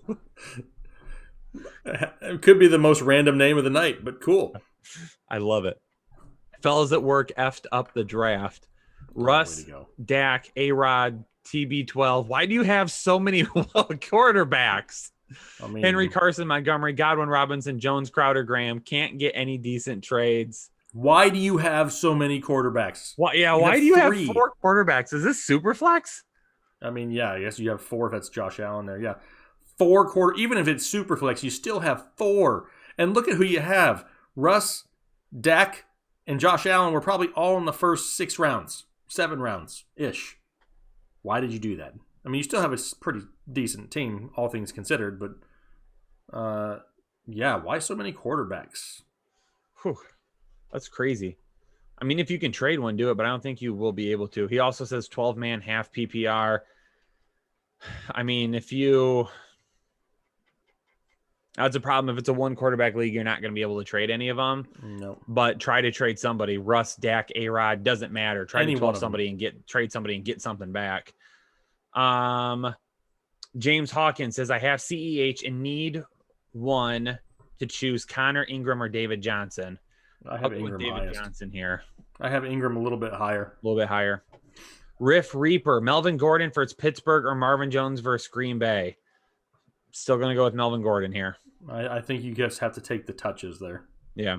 It could be the most random name of the night, but cool. I love it. Fellas at work effed up the draft. Russ, Dak, A-Rod, TB12. Why do you have so many quarterbacks? Henry, Carson, Montgomery, Godwin, Robinson, Jones, Crowder, Graham. Can't get any decent trades. Why do you have so many quarterbacks? Why do you have 4 quarterbacks? Is this super flex? I mean, yeah, I guess you have 4 if that's Josh Allen there. Yeah. 4 even if it's super flex, you still have 4. And look at who you have. Russ, Dak, and Josh Allen were probably all in the first 6 rounds, 7 rounds-ish. Why did you do that? I mean, you still have a pretty decent team, all things considered, but yeah, why so many quarterbacks? Whew, that's crazy. I mean, if you can trade one, do it, but I don't think you will be able to. He also says 12-man, half PPR. I mean, that's a problem. If it's a 1 quarterback league, you're not going to be able to trade any of them. No. But try to trade somebody. Russ, Dak, A-Rod, doesn't matter. Try to 12 somebody and trade somebody and get something back. James Hawkins says, I have CEH and need one to choose Connor Ingram or David Johnson. I have Ingram David Johnson here. I have Ingram a little bit higher. Riff Reaper, Melvin Gordon for Pittsburgh or Marvin Jones versus Green Bay. Still going to go with Melvin Gordon here. I think you just have to take the touches there. Yeah.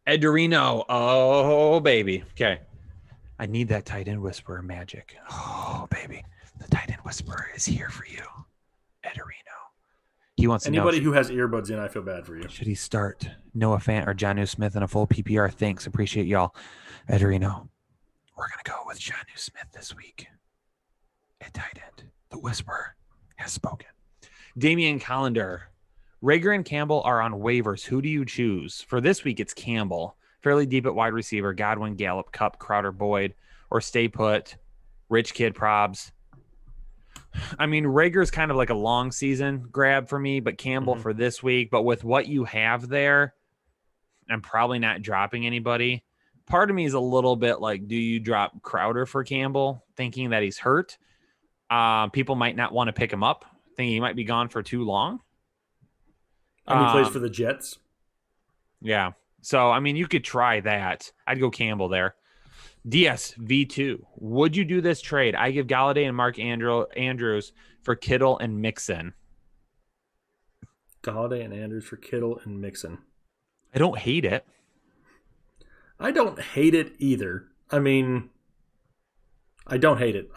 Ed Dorino. Oh, baby. Okay. I need that tight end whisperer magic. Oh, baby. The tight end whisperer is here for you. Ed Dorino. He wants to Anybody who has earbuds in, I feel bad for you. Should he start Noah Fant or Jonnu Smith in a full PPR? Thanks. Appreciate y'all. Ed Dorino. We're going to go with Jonnu Smith this week. At tight end. The whisperer has spoken. Damian Collender. Rager and Campbell are on waivers. Who do you choose? For this week, it's Campbell. Fairly deep at wide receiver. Godwin, Gallup, Kupp, Crowder, Boyd. Or stay put. Rich Kid, Probs. I mean, Rager's kind of like a long season grab for me, but Campbell for this week. But with what you have there, I'm probably not dropping anybody. Part of me is a little bit like, do you drop Crowder for Campbell, thinking that he's hurt? People might not want to pick him up, thinking he might be gone for too long. And he plays for the Jets. Yeah. So, I mean, you could try that. I'd go Campbell there. DS V2. Would you do this trade? I give Galladay and Mark Andrews for Kittle and Mixon. Galladay and Andrews for Kittle and Mixon. I don't hate it. I don't hate it either. I mean, I don't hate it.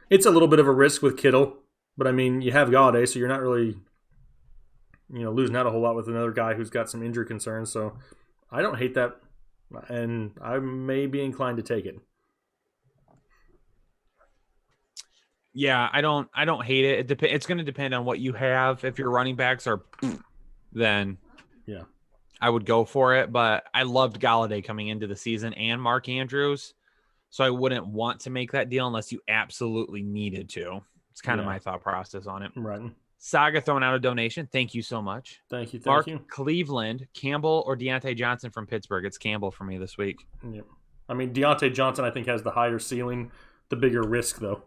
It's a little bit of a risk with Kittle, but I mean, you have Galladay, so you're not really, losing out a whole lot with another guy who's got some injury concerns. So I don't hate that, and I may be inclined to take it. Yeah, I don't hate it. It's going to depend on what you have. If your running backs are, then yeah. I would go for it, but I loved Galladay coming into the season and Mark Andrews. So I wouldn't want to make that deal unless you absolutely needed to. It's kind of my thought process on it. Right. Saga throwing out a donation. Thank you so much. Thank you. Mark, Cleveland, Campbell, or Deontay Johnson from Pittsburgh? It's Campbell for me this week. Yep. I mean, Deontay Johnson, I think, has the higher ceiling, the bigger risk, though.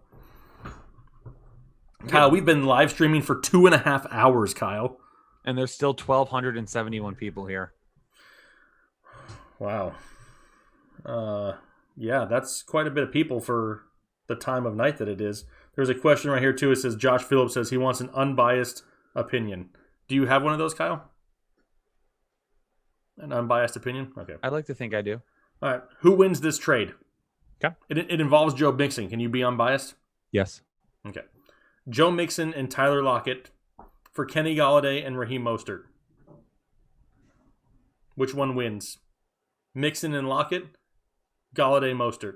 Kyle, we've been live streaming for 2.5 hours, Kyle. And there's still 1,271 people here. Wow. Yeah, that's quite a bit of people for the time of night that it is. There's a question right here, too. It says, Josh Phillips says he wants an unbiased opinion. Do you have one of those, Kyle? An unbiased opinion? Okay. I'd like to think I do. All right. Who wins this trade? Okay. It involves Joe Mixon. Can you be unbiased? Yes. Okay. Joe Mixon and Tyler Lockett for Kenny Galladay and Raheem Mostert. Which one wins? Mixon and Lockett? Galladay, Mostert.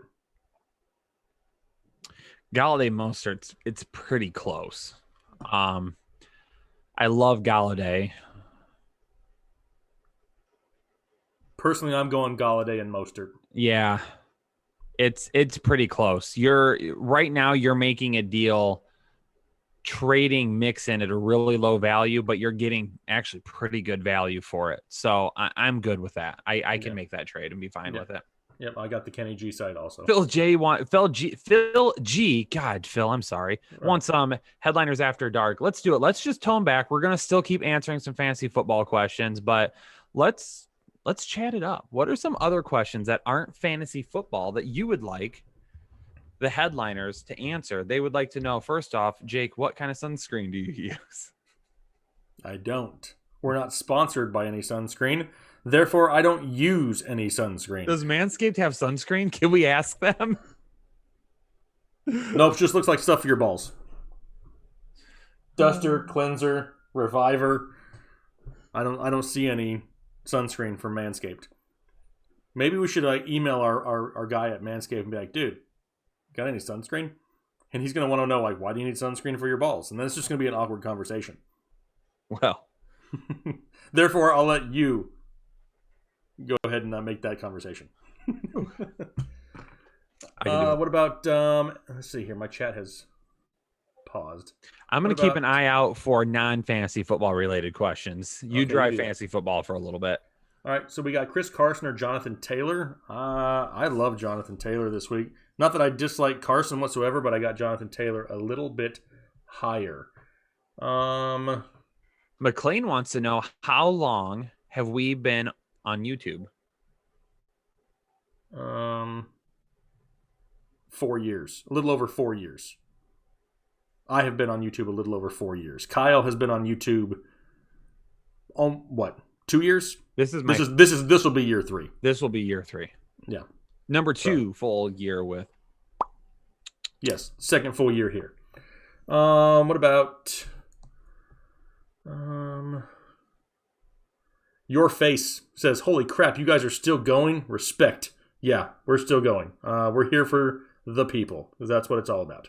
Galladay, Mostert, it's pretty close. I love Galladay. Personally, I'm going Galladay and Mostert. Yeah. It's pretty close. Right now you're making a deal trading Mixon at a really low value, but you're getting actually pretty good value for it. So I'm good with that. I can make that trade and be fine with it. Yep, I got the Kenny G side also. Phil G. God, Phil, I'm sorry. Right. Want some headliners after dark. Let's do it. Let's just tone back. We're gonna still keep answering some fantasy football questions, but let's chat it up. What are some other questions that aren't fantasy football that you would like the headliners to answer? They would like to know, first off, Jake, what kind of sunscreen do you use? I don't. We're not sponsored by any sunscreen. Therefore, I don't use any sunscreen. Does Manscaped have sunscreen? Can we ask them? Nope, just looks like stuff for your balls. Duster, cleanser, reviver. I don't see any sunscreen from Manscaped. Maybe we should email our guy at Manscaped and be like, dude, got any sunscreen? And he's going to want to know, like, why do you need sunscreen for your balls? And then it's just going to be an awkward conversation. Well. Therefore, I'll let you go ahead and make that conversation. What about, let's see here. My chat has paused. I'm going to keep an eye out for non-fantasy football related questions. You drive fantasy football for a little bit. All right, so we got Chris Carson or Jonathan Taylor. I love Jonathan Taylor this week. Not that I dislike Carson whatsoever, but I got Jonathan Taylor a little bit higher. McLean wants to know, how long have we been on YouTube? 4 years. A little over 4 years. I have been on YouTube a little over 4 years. Kyle has been on YouTube 2 years? This will be year 3. This will be year 3. Yeah. Number 2 full year with. Yes, second full year here. What about Your Face says, holy crap, you guys are still going? Respect. Yeah, we're still going. We're here for the people, because that's what it's all about.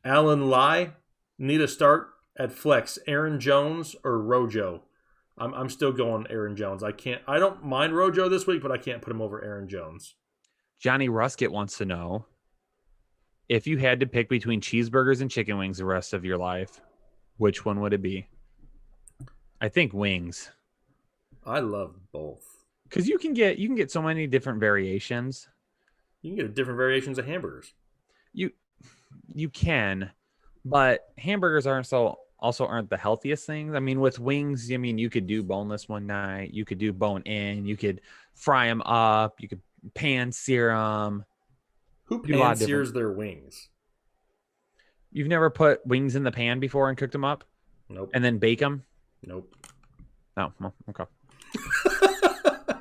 Alan Lai, need a start at flex, Aaron Jones or Rojo? I'm still going Aaron Jones. I don't mind Rojo this week, but I can't put him over Aaron Jones. Johnny Ruskett wants to know, if you had to pick between cheeseburgers and chicken wings the rest of your life, which one would it be? I think wings. I love both. Because you can get so many different variations. You can get different variations of hamburgers. You can, but hamburgers aren't the healthiest things. I mean, with wings, you could do boneless one night, you could do bone in, you could fry them up, you could pan sear them. Who pan sears their wings? You've never put wings in the pan before and cooked them up? Nope. And then bake them? Nope. Oh, well, okay.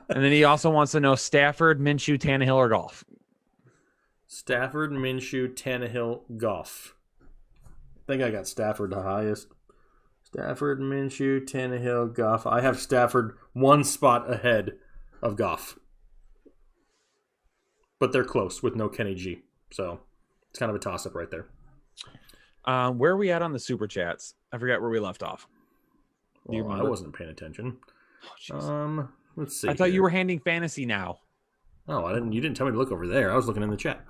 And then he also wants to know, Stafford, Minshew, Tannehill, or Goff? Stafford, Minshew, Tannehill, Goff. I think I got Stafford the highest. Stafford, Minshew, Tannehill, Goff. I have Stafford one spot ahead of Goff. But they're close with no Kenny G. So it's kind of a toss-up right there. Where are we at on the Super Chats? I forgot where we left off. Do you Well, I remember? wasn't paying attention. Oh, Let's see. I thought here. you were handing fantasy now. Oh, I didn't. You didn't tell me to look over there. I was looking in the chat.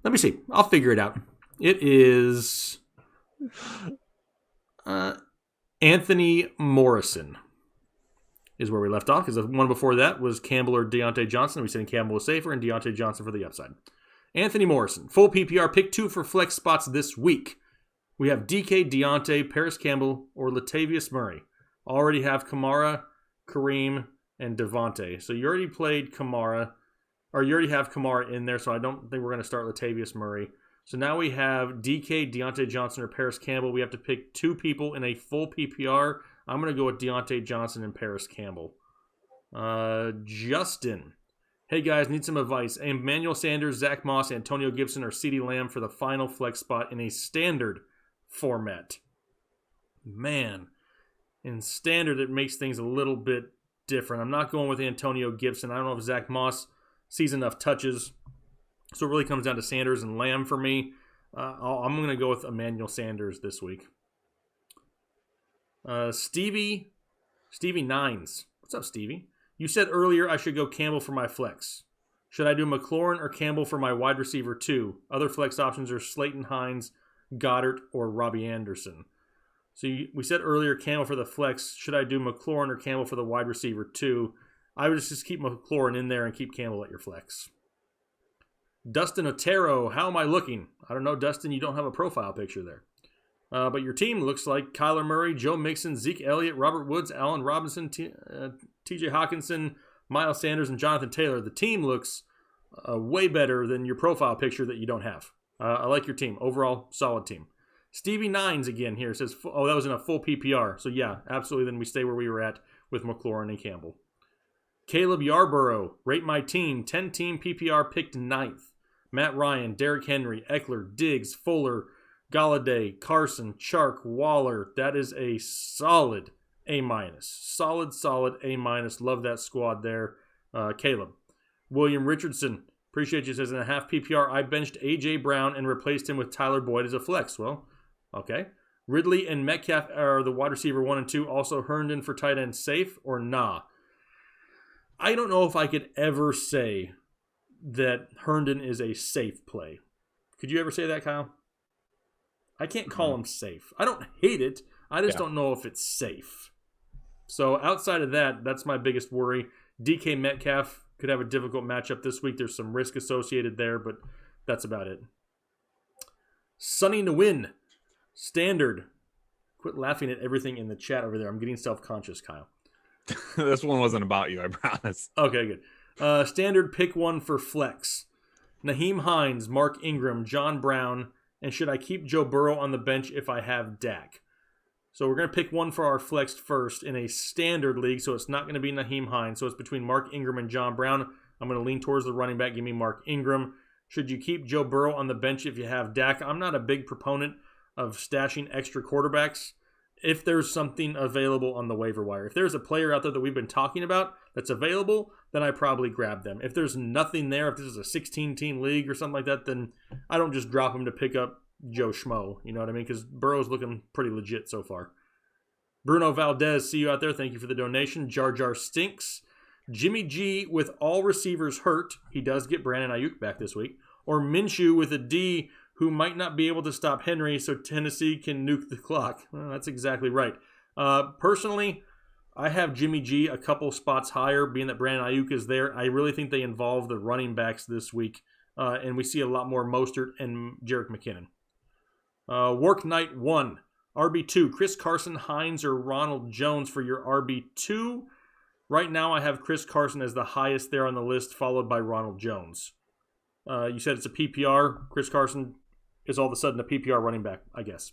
Let me see. I'll figure it out. It is Anthony Morrison is where we left off, because the one before that was Campbell or Deontay Johnson. We said Campbell was safer and Deontay Johnson for the upside. Anthony Morrison, full PPR, pick 2 for flex spots this week. We have DK, Deontay, Paris Campbell, or Latavius Murray. Already have Kamara, Kareem, and Devontae. So you already played Kamara, or you already have Kamara in there, so I don't think we're going to start Latavius Murray. So now we have DK, Deontay Johnson, or Paris Campbell. We have to pick 2 people in a full PPR. I'm going to go with Deontay Johnson and Paris Campbell. Justin. Hey guys, need some advice. Emmanuel Sanders, Zach Moss, Antonio Gibson, or CeeDee Lamb for the final flex spot in a standard format. Man, in standard it makes things a little bit different. I'm not going with Antonio Gibson. I don't know if Zach Moss sees enough touches. So it really comes down to Sanders and Lamb for me. I'm going to go with Emmanuel Sanders this week. Stevie Nines. What's up, Stevie? You said earlier I should go Campbell for my flex. Should I do McLaurin or Campbell for my wide receiver 2? Other flex options are Slayton Hines, Goddard, or Robbie Anderson. So we said earlier Campbell for the flex. Should I do McLaurin or Campbell for the wide receiver 2? I would just keep McLaurin in there and keep Campbell at your flex. Dustin Otero, how am I looking? I don't know, Dustin, you don't have a profile picture there. But your team looks like Kyler Murray, Joe Mixon, Zeke Elliott, Robert Woods, Allen Robinson, TJ Hawkinson, Miles Sanders, and Jonathan Taylor. The team looks way better than your profile picture that you don't have. I like your team. Overall, solid team. Stevie Nines again here says, oh, that was in a full PPR. So yeah, absolutely. Then we stay where we were at with McLaurin and Campbell. Caleb Yarborough, rate my team. 10-team PPR picked 9th. Matt Ryan, Derrick Henry, Eckler, Diggs, Fuller, Galladay, Carson, Chark, Waller. That is a solid A-. Solid A-. Love that squad there. Caleb. William Richardson. Appreciate you. Says in a half PPR, I benched A.J. Brown and replaced him with Tyler Boyd as a flex. Well, okay. Ridley and Metcalf are the wide receiver 1 and 2. Also Herndon for tight end safe or nah? I don't know if I could ever say that Herndon is a safe play. Could you ever say that, Kyle? I can't call him safe. I don't hate it. I just don't know if it's safe. So outside of that, that's my biggest worry. DK Metcalf could have a difficult matchup this week. There's some risk associated there, but that's about it. Sunny to win. Standard. Quit laughing at everything in the chat over there. I'm getting self-conscious, Kyle. This one wasn't about you, I promise. Okay, good. Standard pick 1 for flex. Naheem Hines, Mark Ingram, John Brown, and should I keep Joe Burrow on the bench if I have Dak? So we're going to pick 1 for our flex first in a standard league, so it's not going to be Naheem Hines. So it's between Mark Ingram and John Brown. I'm going to lean towards the running back. Give me Mark Ingram. Should you keep Joe Burrow on the bench if you have Dak? I'm not a big proponent of stashing extra quarterbacks if there's something available on the waiver wire. If there's a player out there that we've been talking about that's available, then I probably grab them. If there's nothing there, if this is a 16-team league or something like that, then I don't just drop him to pick up Joe Schmo. You know what I mean? Because Burrow's looking pretty legit so far. Bruno Valdez, see you out there. Thank you for the donation. Jar Jar Stinks. Jimmy G with all receivers hurt. He does get Brandon Ayuk back this week. Or Minshew with a D who might not be able to stop Henry so Tennessee can nuke the clock. Well, that's exactly right. Personally, I have Jimmy G a couple spots higher, being that Brandon Ayuk is there. I really think they involve the running backs this week, and we see a lot more Mostert and Jerick McKinnon. Work Night 1, RB2, Chris Carson, Hines, or Ronald Jones for your RB2. Right now I have Chris Carson as the highest there on the list, followed by Ronald Jones. You said it's a PPR. Chris Carson is all of a sudden a PPR running back, I guess.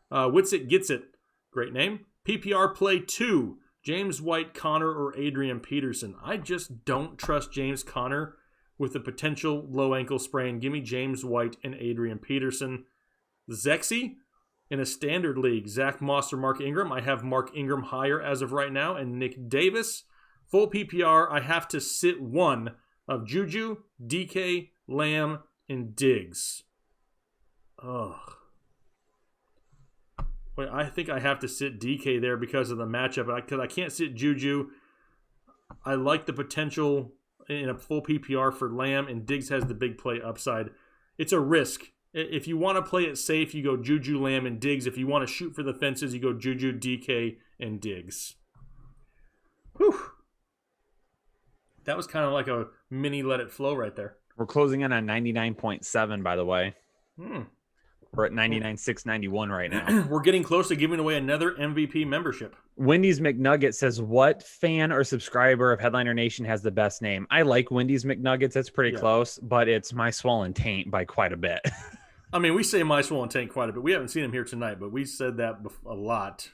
Witsit Gets It. Great name. PPR play 2. James White, Connor, or Adrian Peterson. I just don't trust James Conner with a potential low ankle sprain. Give me James White and Adrian Peterson. Zexy. In a standard league, Zach Moss or Mark Ingram. I have Mark Ingram higher as of right now. And Nick Davis. Full PPR, I have to sit 1 of Juju, DK, Lamb, and Diggs. Ugh. Well, I think I have to sit DK there because of the matchup. Because I can't sit Juju. I like the potential in a full PPR for Lamb, and Diggs has the big play upside. It's a risk. If you want to play it safe, you go Juju, Lamb, and Diggs. If you want to shoot for the fences, you go Juju, DK, and Diggs. Whew. That was kind of like a mini let it flow right there. We're closing in on 99.7, by the way. We're at 99,691 right now. We're getting close to giving away another MVP membership. Wendy's McNugget says, what fan or subscriber of Headliner Nation has the best name? I like Wendy's McNuggets. That's pretty close, but it's My Swollen Taint by quite a bit. I mean, we say My Swollen Taint quite a bit. We haven't seen him here tonight, but we said that a lot.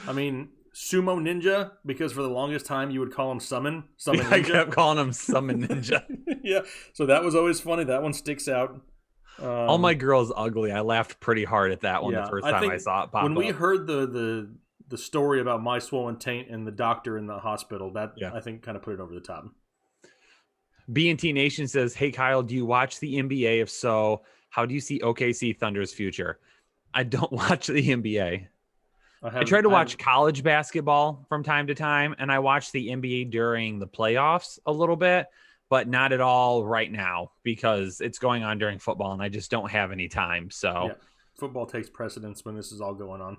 I mean, Sumo Ninja, because for the longest time you would call him Summon Ninja. I kept calling him Summon Ninja. Yeah, so that was always funny. That one sticks out. All My Girls Ugly. I laughed pretty hard at that one the first time I saw it pop when up. we heard the story about My Swollen Taint and the doctor in the hospital, that I think kind of put it over the top. B&T Nation says, hey, Kyle, do you watch the NBA? If so, how do you see OKC Thunder's future? I don't watch the NBA. I try to watch college basketball from time to time, and I watch the NBA during the playoffs a little bit, but not at all right now because it's going on during football, and I just don't have any time. So football takes precedence when this is all going on.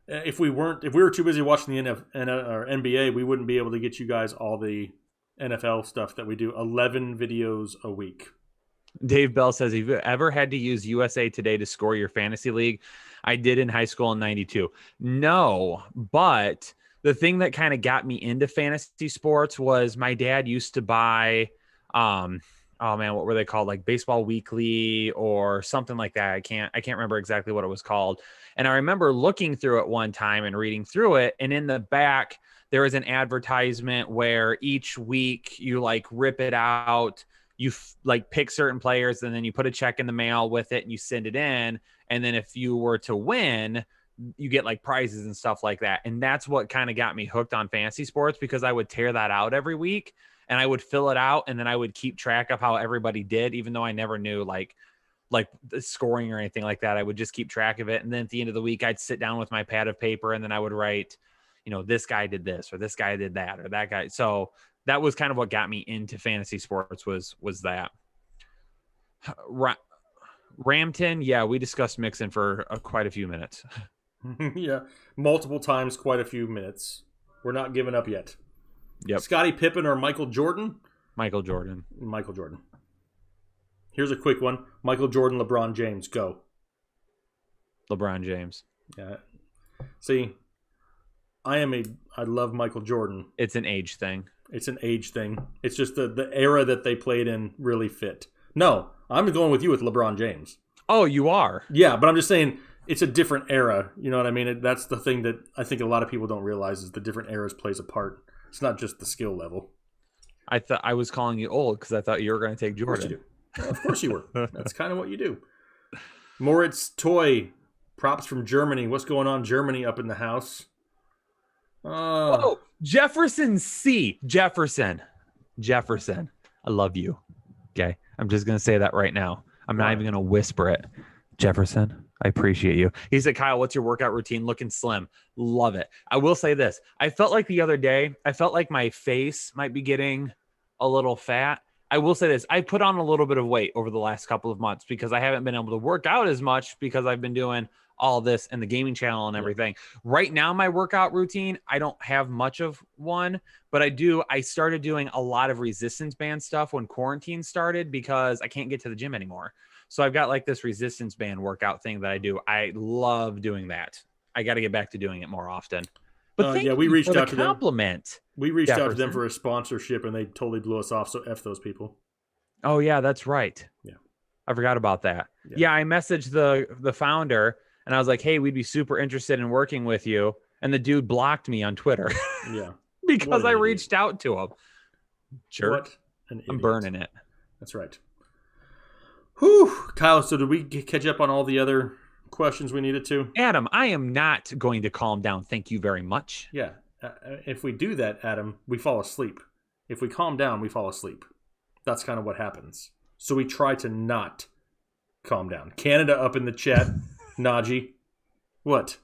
If we were too busy watching the NBA, we wouldn't be able to get you guys all the NFL stuff that we do. 11 videos a week. Dave Bell says, have you ever had to use USA Today to score your fantasy league? I did in high school in 92. No, but the thing that kind of got me into fantasy sports was my dad used to buy, what were they called? Like Baseball Weekly or something like that. I can't remember exactly what it was called. And I remember looking through it one time and reading through it. And in the back, there was an advertisement where each week you like rip it out. You like pick certain players and then you put a check in the mail with it and you send it in. And then if you were to win, you get like prizes and stuff like that. And that's what kind of got me hooked on fantasy sports because I would tear that out every week and I would fill it out. And then I would keep track of how everybody did, even though I never knew like the scoring or anything like that. I would just keep track of it. And then at the end of the week, I'd sit down with my pad of paper and then I would write, this guy did this or this guy did that or that guy. So that was kind of what got me into fantasy sports was that. Ramton, yeah, we discussed Mixon for quite a few minutes. Yeah, multiple times, quite a few minutes. We're not giving up yet. Yep. Scottie Pippen or Michael Jordan? Michael Jordan. Here's a quick one. Michael Jordan, LeBron James, go. LeBron James. Yeah. See, I love Michael Jordan. It's an age thing. It's just the era that they played in really fit. No, I'm going with you with LeBron James. Oh, you are? Yeah, but I'm just saying it's a different era. You know what I mean? That's the thing that I think a lot of people don't realize is the different eras plays a part. It's not just the skill level. I thought I was calling you old because I thought you were going to take Jordan. Of course you do. Well, of course you were. That's kind of what you do. Moritz Toy, props from Germany. What's going on, Germany, up in the house? Oh, Jefferson C. Jefferson. I love you. Okay. I'm just going to say that right now. I'm not even going to whisper it. Jefferson, I appreciate you. He said, Kyle, what's your workout routine? Looking slim. Love it. I will say this. I felt like the other day, my face might be getting a little fat. I will say this. I put on a little bit of weight over the last couple of months because I haven't been able to work out as much because I've been doing all this and the gaming channel and everything. Right now, my workout routine, I don't have much of one, but I started doing a lot of resistance band stuff when quarantine started because I can't get to the gym anymore. So I've got like this resistance band workout thing that I do. I love doing that. I got to get back to doing it more often. But we reached out to them. Compliment. We reached out to them for a sponsorship and they totally blew us off. So F those people. Oh yeah, that's right. Yeah. I forgot about that. Yeah, I messaged the founder and I was like, hey, we'd be super interested in working with you. And the dude blocked me on Twitter. Yeah. Because I reached out to him. Jerk. I'm burning it. That's right. Whew. Kyle, so did we catch up on all the other questions we needed to? Adam, I am not going to calm down. Thank you very much. Yeah. If we do that, Adam, we fall asleep. If we calm down, we fall asleep. That's kind of what happens. So we try to not calm down. Canada up in the chat. Najee. What?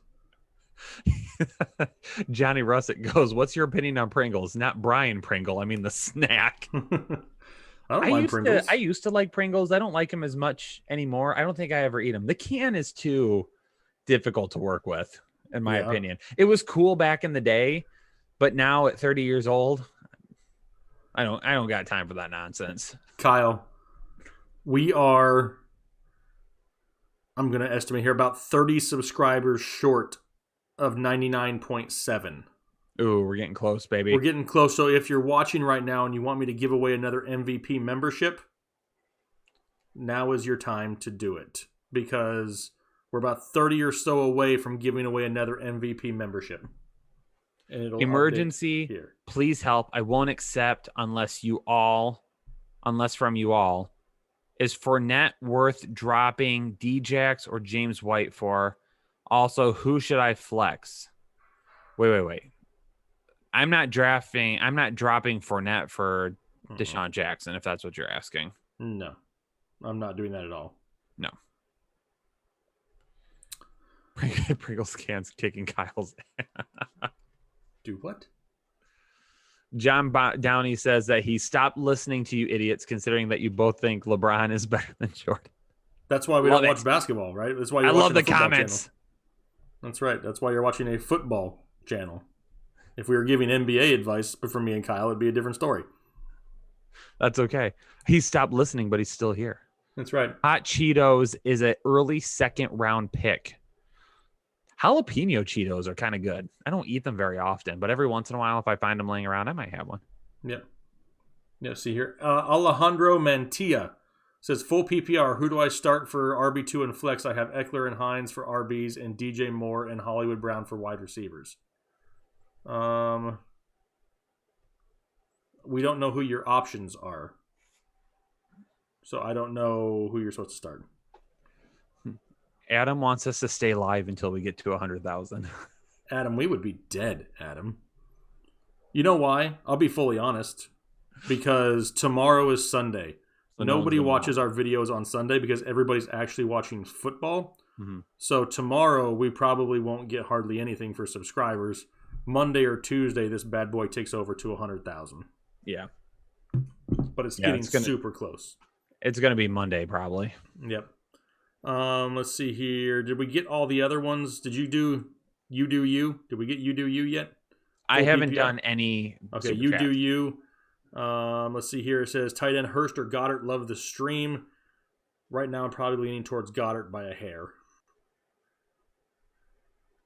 Johnny Russett goes, "What's your opinion on Pringles? Not Brian Pringle. I mean the snack." I don't mind Pringles. I used to like Pringles. I don't like them as much anymore. I don't think I ever eat them. The can is too difficult to work with, in my opinion. It was cool back in the day, but now at 30 years old, I don't got time for that nonsense. Kyle, we are, I'm going to estimate here, about 30 subscribers short of 99.7. Ooh, we're getting close, baby. We're getting close. So if you're watching right now and you want me to give away another MVP membership, now is your time to do it. Because we're about 30 or so away from giving away another MVP membership. And it'll emergency, here. Please help. I won't accept unless from you all. Is Fournette worth dropping Djax or James White for? Also, who should I flex? Wait. I'm not dropping Fournette for Deshaun Jackson, if that's what you're asking. No, I'm not doing that at all. No. Pringles cans kicking Kyle's ass. Do what? John Downey says that he stopped listening to you idiots, considering that you both think LeBron is better than Jordan. That's why we don't watch basketball, right? That's why you're watching the comments. Channel. That's right. That's why you're watching a football channel. If we were giving NBA advice from me and Kyle, it'd be a different story. That's okay. He stopped listening, but he's still here. That's right. Hot Cheetos is an early second round pick. Jalapeno Cheetos are kind of good. I don't eat them very often, but every once in a while, if I find them laying around, I might have one. Yep. Yeah, see here. Alejandro Mantilla says, full PPR, who do I start for RB2 and flex? I have Eckler and Hines for RBs and DJ Moore and Hollywood Brown for wide receivers. We don't know who your options are. So I don't know who you're supposed to start. Adam wants us to stay live until we get to 100,000. Adam, we would be dead, Adam. You know why? I'll be fully honest. Because tomorrow is Sunday. So nobody watches our videos on Sunday because everybody's actually watching football. Mm-hmm. So tomorrow we probably won't get hardly anything for subscribers. Monday or Tuesday, this bad boy takes over to 100,000. Yeah. But it's getting super close. It's going to be Monday, probably. Yep. Let's see here. Did we get all the other ones? Did you do you? Did we get you do you yet? I haven't done any. Okay, you do you. Let's see here. It says tight end Hurst or Goddard. Love the stream. Right now, I'm probably leaning towards Goddard by a hair.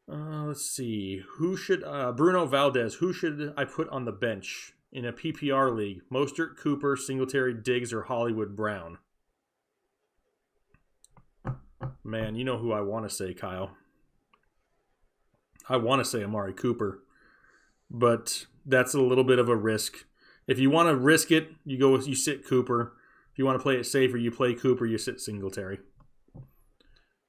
Let's see. Who should Bruno Valdez? Who should I put on the bench in a PPR league? Mostert, Cooper, Singletary, Diggs, or Hollywood Brown? Man, you know who I want to say, Kyle. I want to say Amari Cooper, but that's a little bit of a risk. If you want to risk it, you sit Cooper. If you want to play it safer, you play Cooper. You sit Singletary.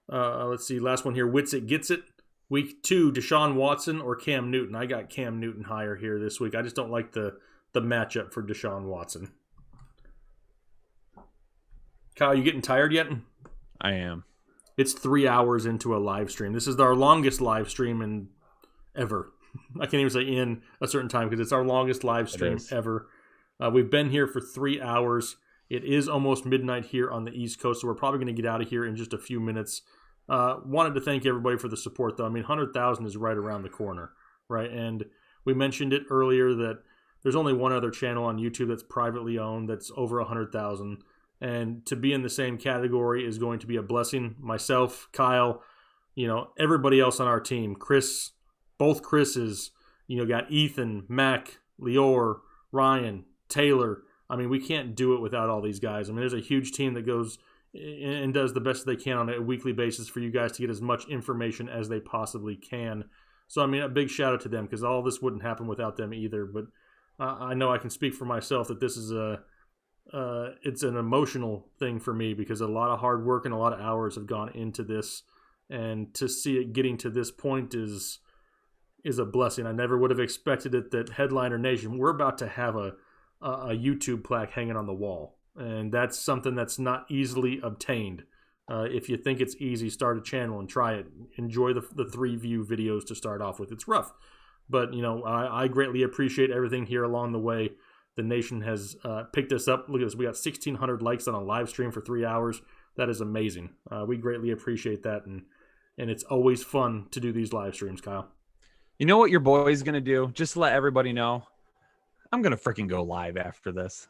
Let's see. Last one here. Witsit gets it. Week 2, Deshaun Watson or Cam Newton. I got Cam Newton higher here this week. I just don't like the matchup for Deshaun Watson. Kyle, you getting tired yet? I am. It's 3 hours into a live stream. This is our longest live stream in ever. I can't even say in a certain time because it's our longest live stream ever. We've been here for 3 hours. It is almost midnight here on the East Coast, so we're probably going to get out of here in just a few minutes. Wanted to thank everybody for the support, though. I mean, 100,000 is right around the corner, right? And we mentioned it earlier that there's only one other channel on YouTube that's privately owned that's over 100,000. And to be in the same category is going to be a blessing. Myself, Kyle, everybody else on our team, Chris, both Chris's, got Ethan, Mac, Lior, Ryan, Taylor. I mean, we can't do it without all these guys. I mean, there's a huge team that goes and does the best they can on a weekly basis for you guys to get as much information as they possibly can. So, I mean, a big shout out to them because all this wouldn't happen without them either. But I know I can speak for myself that this is it's an emotional thing for me because a lot of hard work and a lot of hours have gone into this, and to see it getting to this point is a blessing. I never would have expected it that Headliner Nation, we're about to have a YouTube plaque hanging on the wall, and that's something that's not easily obtained. If you think it's easy, start a channel and try it. Enjoy the 3-view videos to start off with. It's rough, but I greatly appreciate everything here along the way. The nation has picked us up. Look at this. We got 1,600 likes on a live stream for 3 hours. That is amazing. We greatly appreciate that, and it's always fun to do these live streams, Kyle. You know what your boy's going to do? Just to let everybody know, I'm going to freaking go live after this.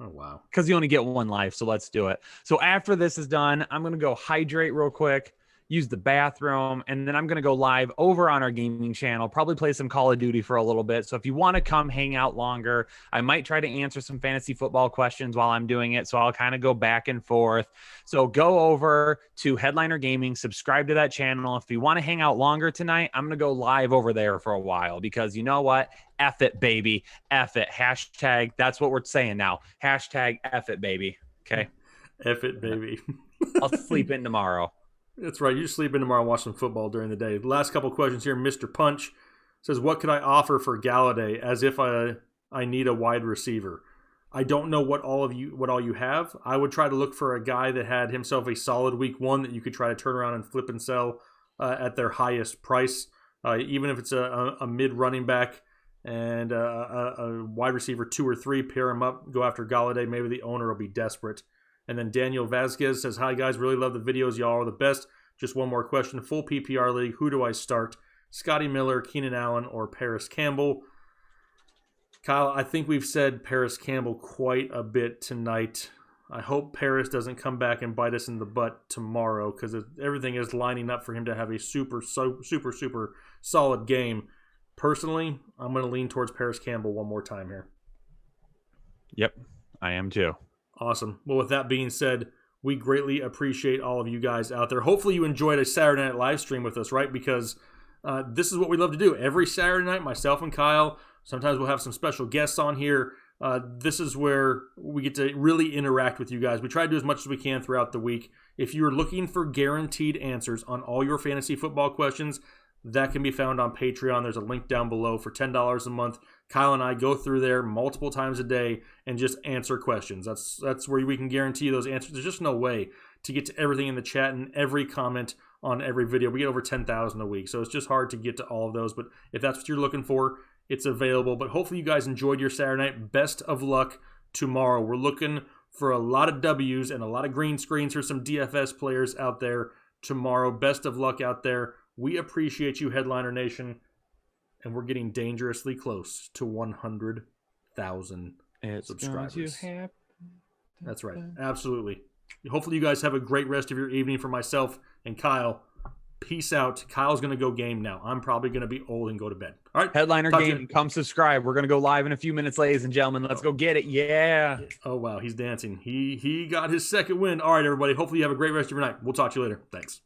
Oh, wow. Because you only get one life, so let's do it. So after this is done, I'm going to go hydrate real quick, use the bathroom, and then I'm going to go live over on our gaming channel, probably play some Call of Duty for a little bit. So if you want to come hang out longer, I might try to answer some fantasy football questions while I'm doing it. So I'll kind of go back and forth. So go over to Headliner Gaming, subscribe to that channel. If you want to hang out longer tonight, I'm going to go live over there for a while because you know what? F it, baby. F it. Hashtag. That's what we're saying now. Hashtag F it, baby. Okay. F it, baby. I'll sleep in tomorrow. That's right. You sleep in tomorrow and watch some football during the day. Last couple questions here. Mr. Punch says, what could I offer for Galladay as if I need a wide receiver? I don't know what all you have. I would try to look for a guy that had himself a solid week 1 that you could try to turn around and flip and sell at their highest price. Even if it's a mid running back and a wide receiver 2 or 3, pair him up, go after Galladay. Maybe the owner will be desperate. And then Daniel Vasquez says, hi, guys. Really love the videos. Y'all are the best. Just one more question. Full PPR league. Who do I start? Scotty Miller, Keenan Allen, or Paris Campbell? Kyle, I think we've said Paris Campbell quite a bit tonight. I hope Paris doesn't come back and bite us in the butt tomorrow because everything is lining up for him to have a super solid game. Personally, I'm going to lean towards Paris Campbell one more time here. Yep, I am too. Awesome. Well, with that being said, we greatly appreciate all of you guys out there. Hopefully you enjoyed a Saturday night live stream with us, right? Because this is what we love to do. Every Saturday night, myself and Kyle, sometimes we'll have some special guests on here. This is where we get to really interact with you guys. We try to do as much as we can throughout the week. If you're looking for guaranteed answers on all your fantasy football questions, that can be found on Patreon. There's a link down below for $10 a month. Kyle and I go through there multiple times a day and just answer questions. That's where we can guarantee those answers. There's just no way to get to everything in the chat and every comment on every video. We get over 10,000 a week, so it's just hard to get to all of those. But if that's what you're looking for, it's available. But hopefully you guys enjoyed your Saturday night. Best of luck tomorrow. We're looking for a lot of W's and a lot of green screens for some DFS players out there tomorrow. Best of luck out there. We appreciate you, Headliner Nation, and we're getting dangerously close to 100,000 subscribers. That's right. Absolutely. Hopefully you guys have a great rest of your evening. For myself and Kyle, peace out. Kyle's going to go game now. I'm probably going to be old and go to bed. All right. Headliner Game, come subscribe. We're going to go live in a few minutes, ladies and gentlemen. Let's go get it. Yeah. Oh, wow. He's dancing. He got his second win. All right, everybody. Hopefully you have a great rest of your night. We'll talk to you later. Thanks.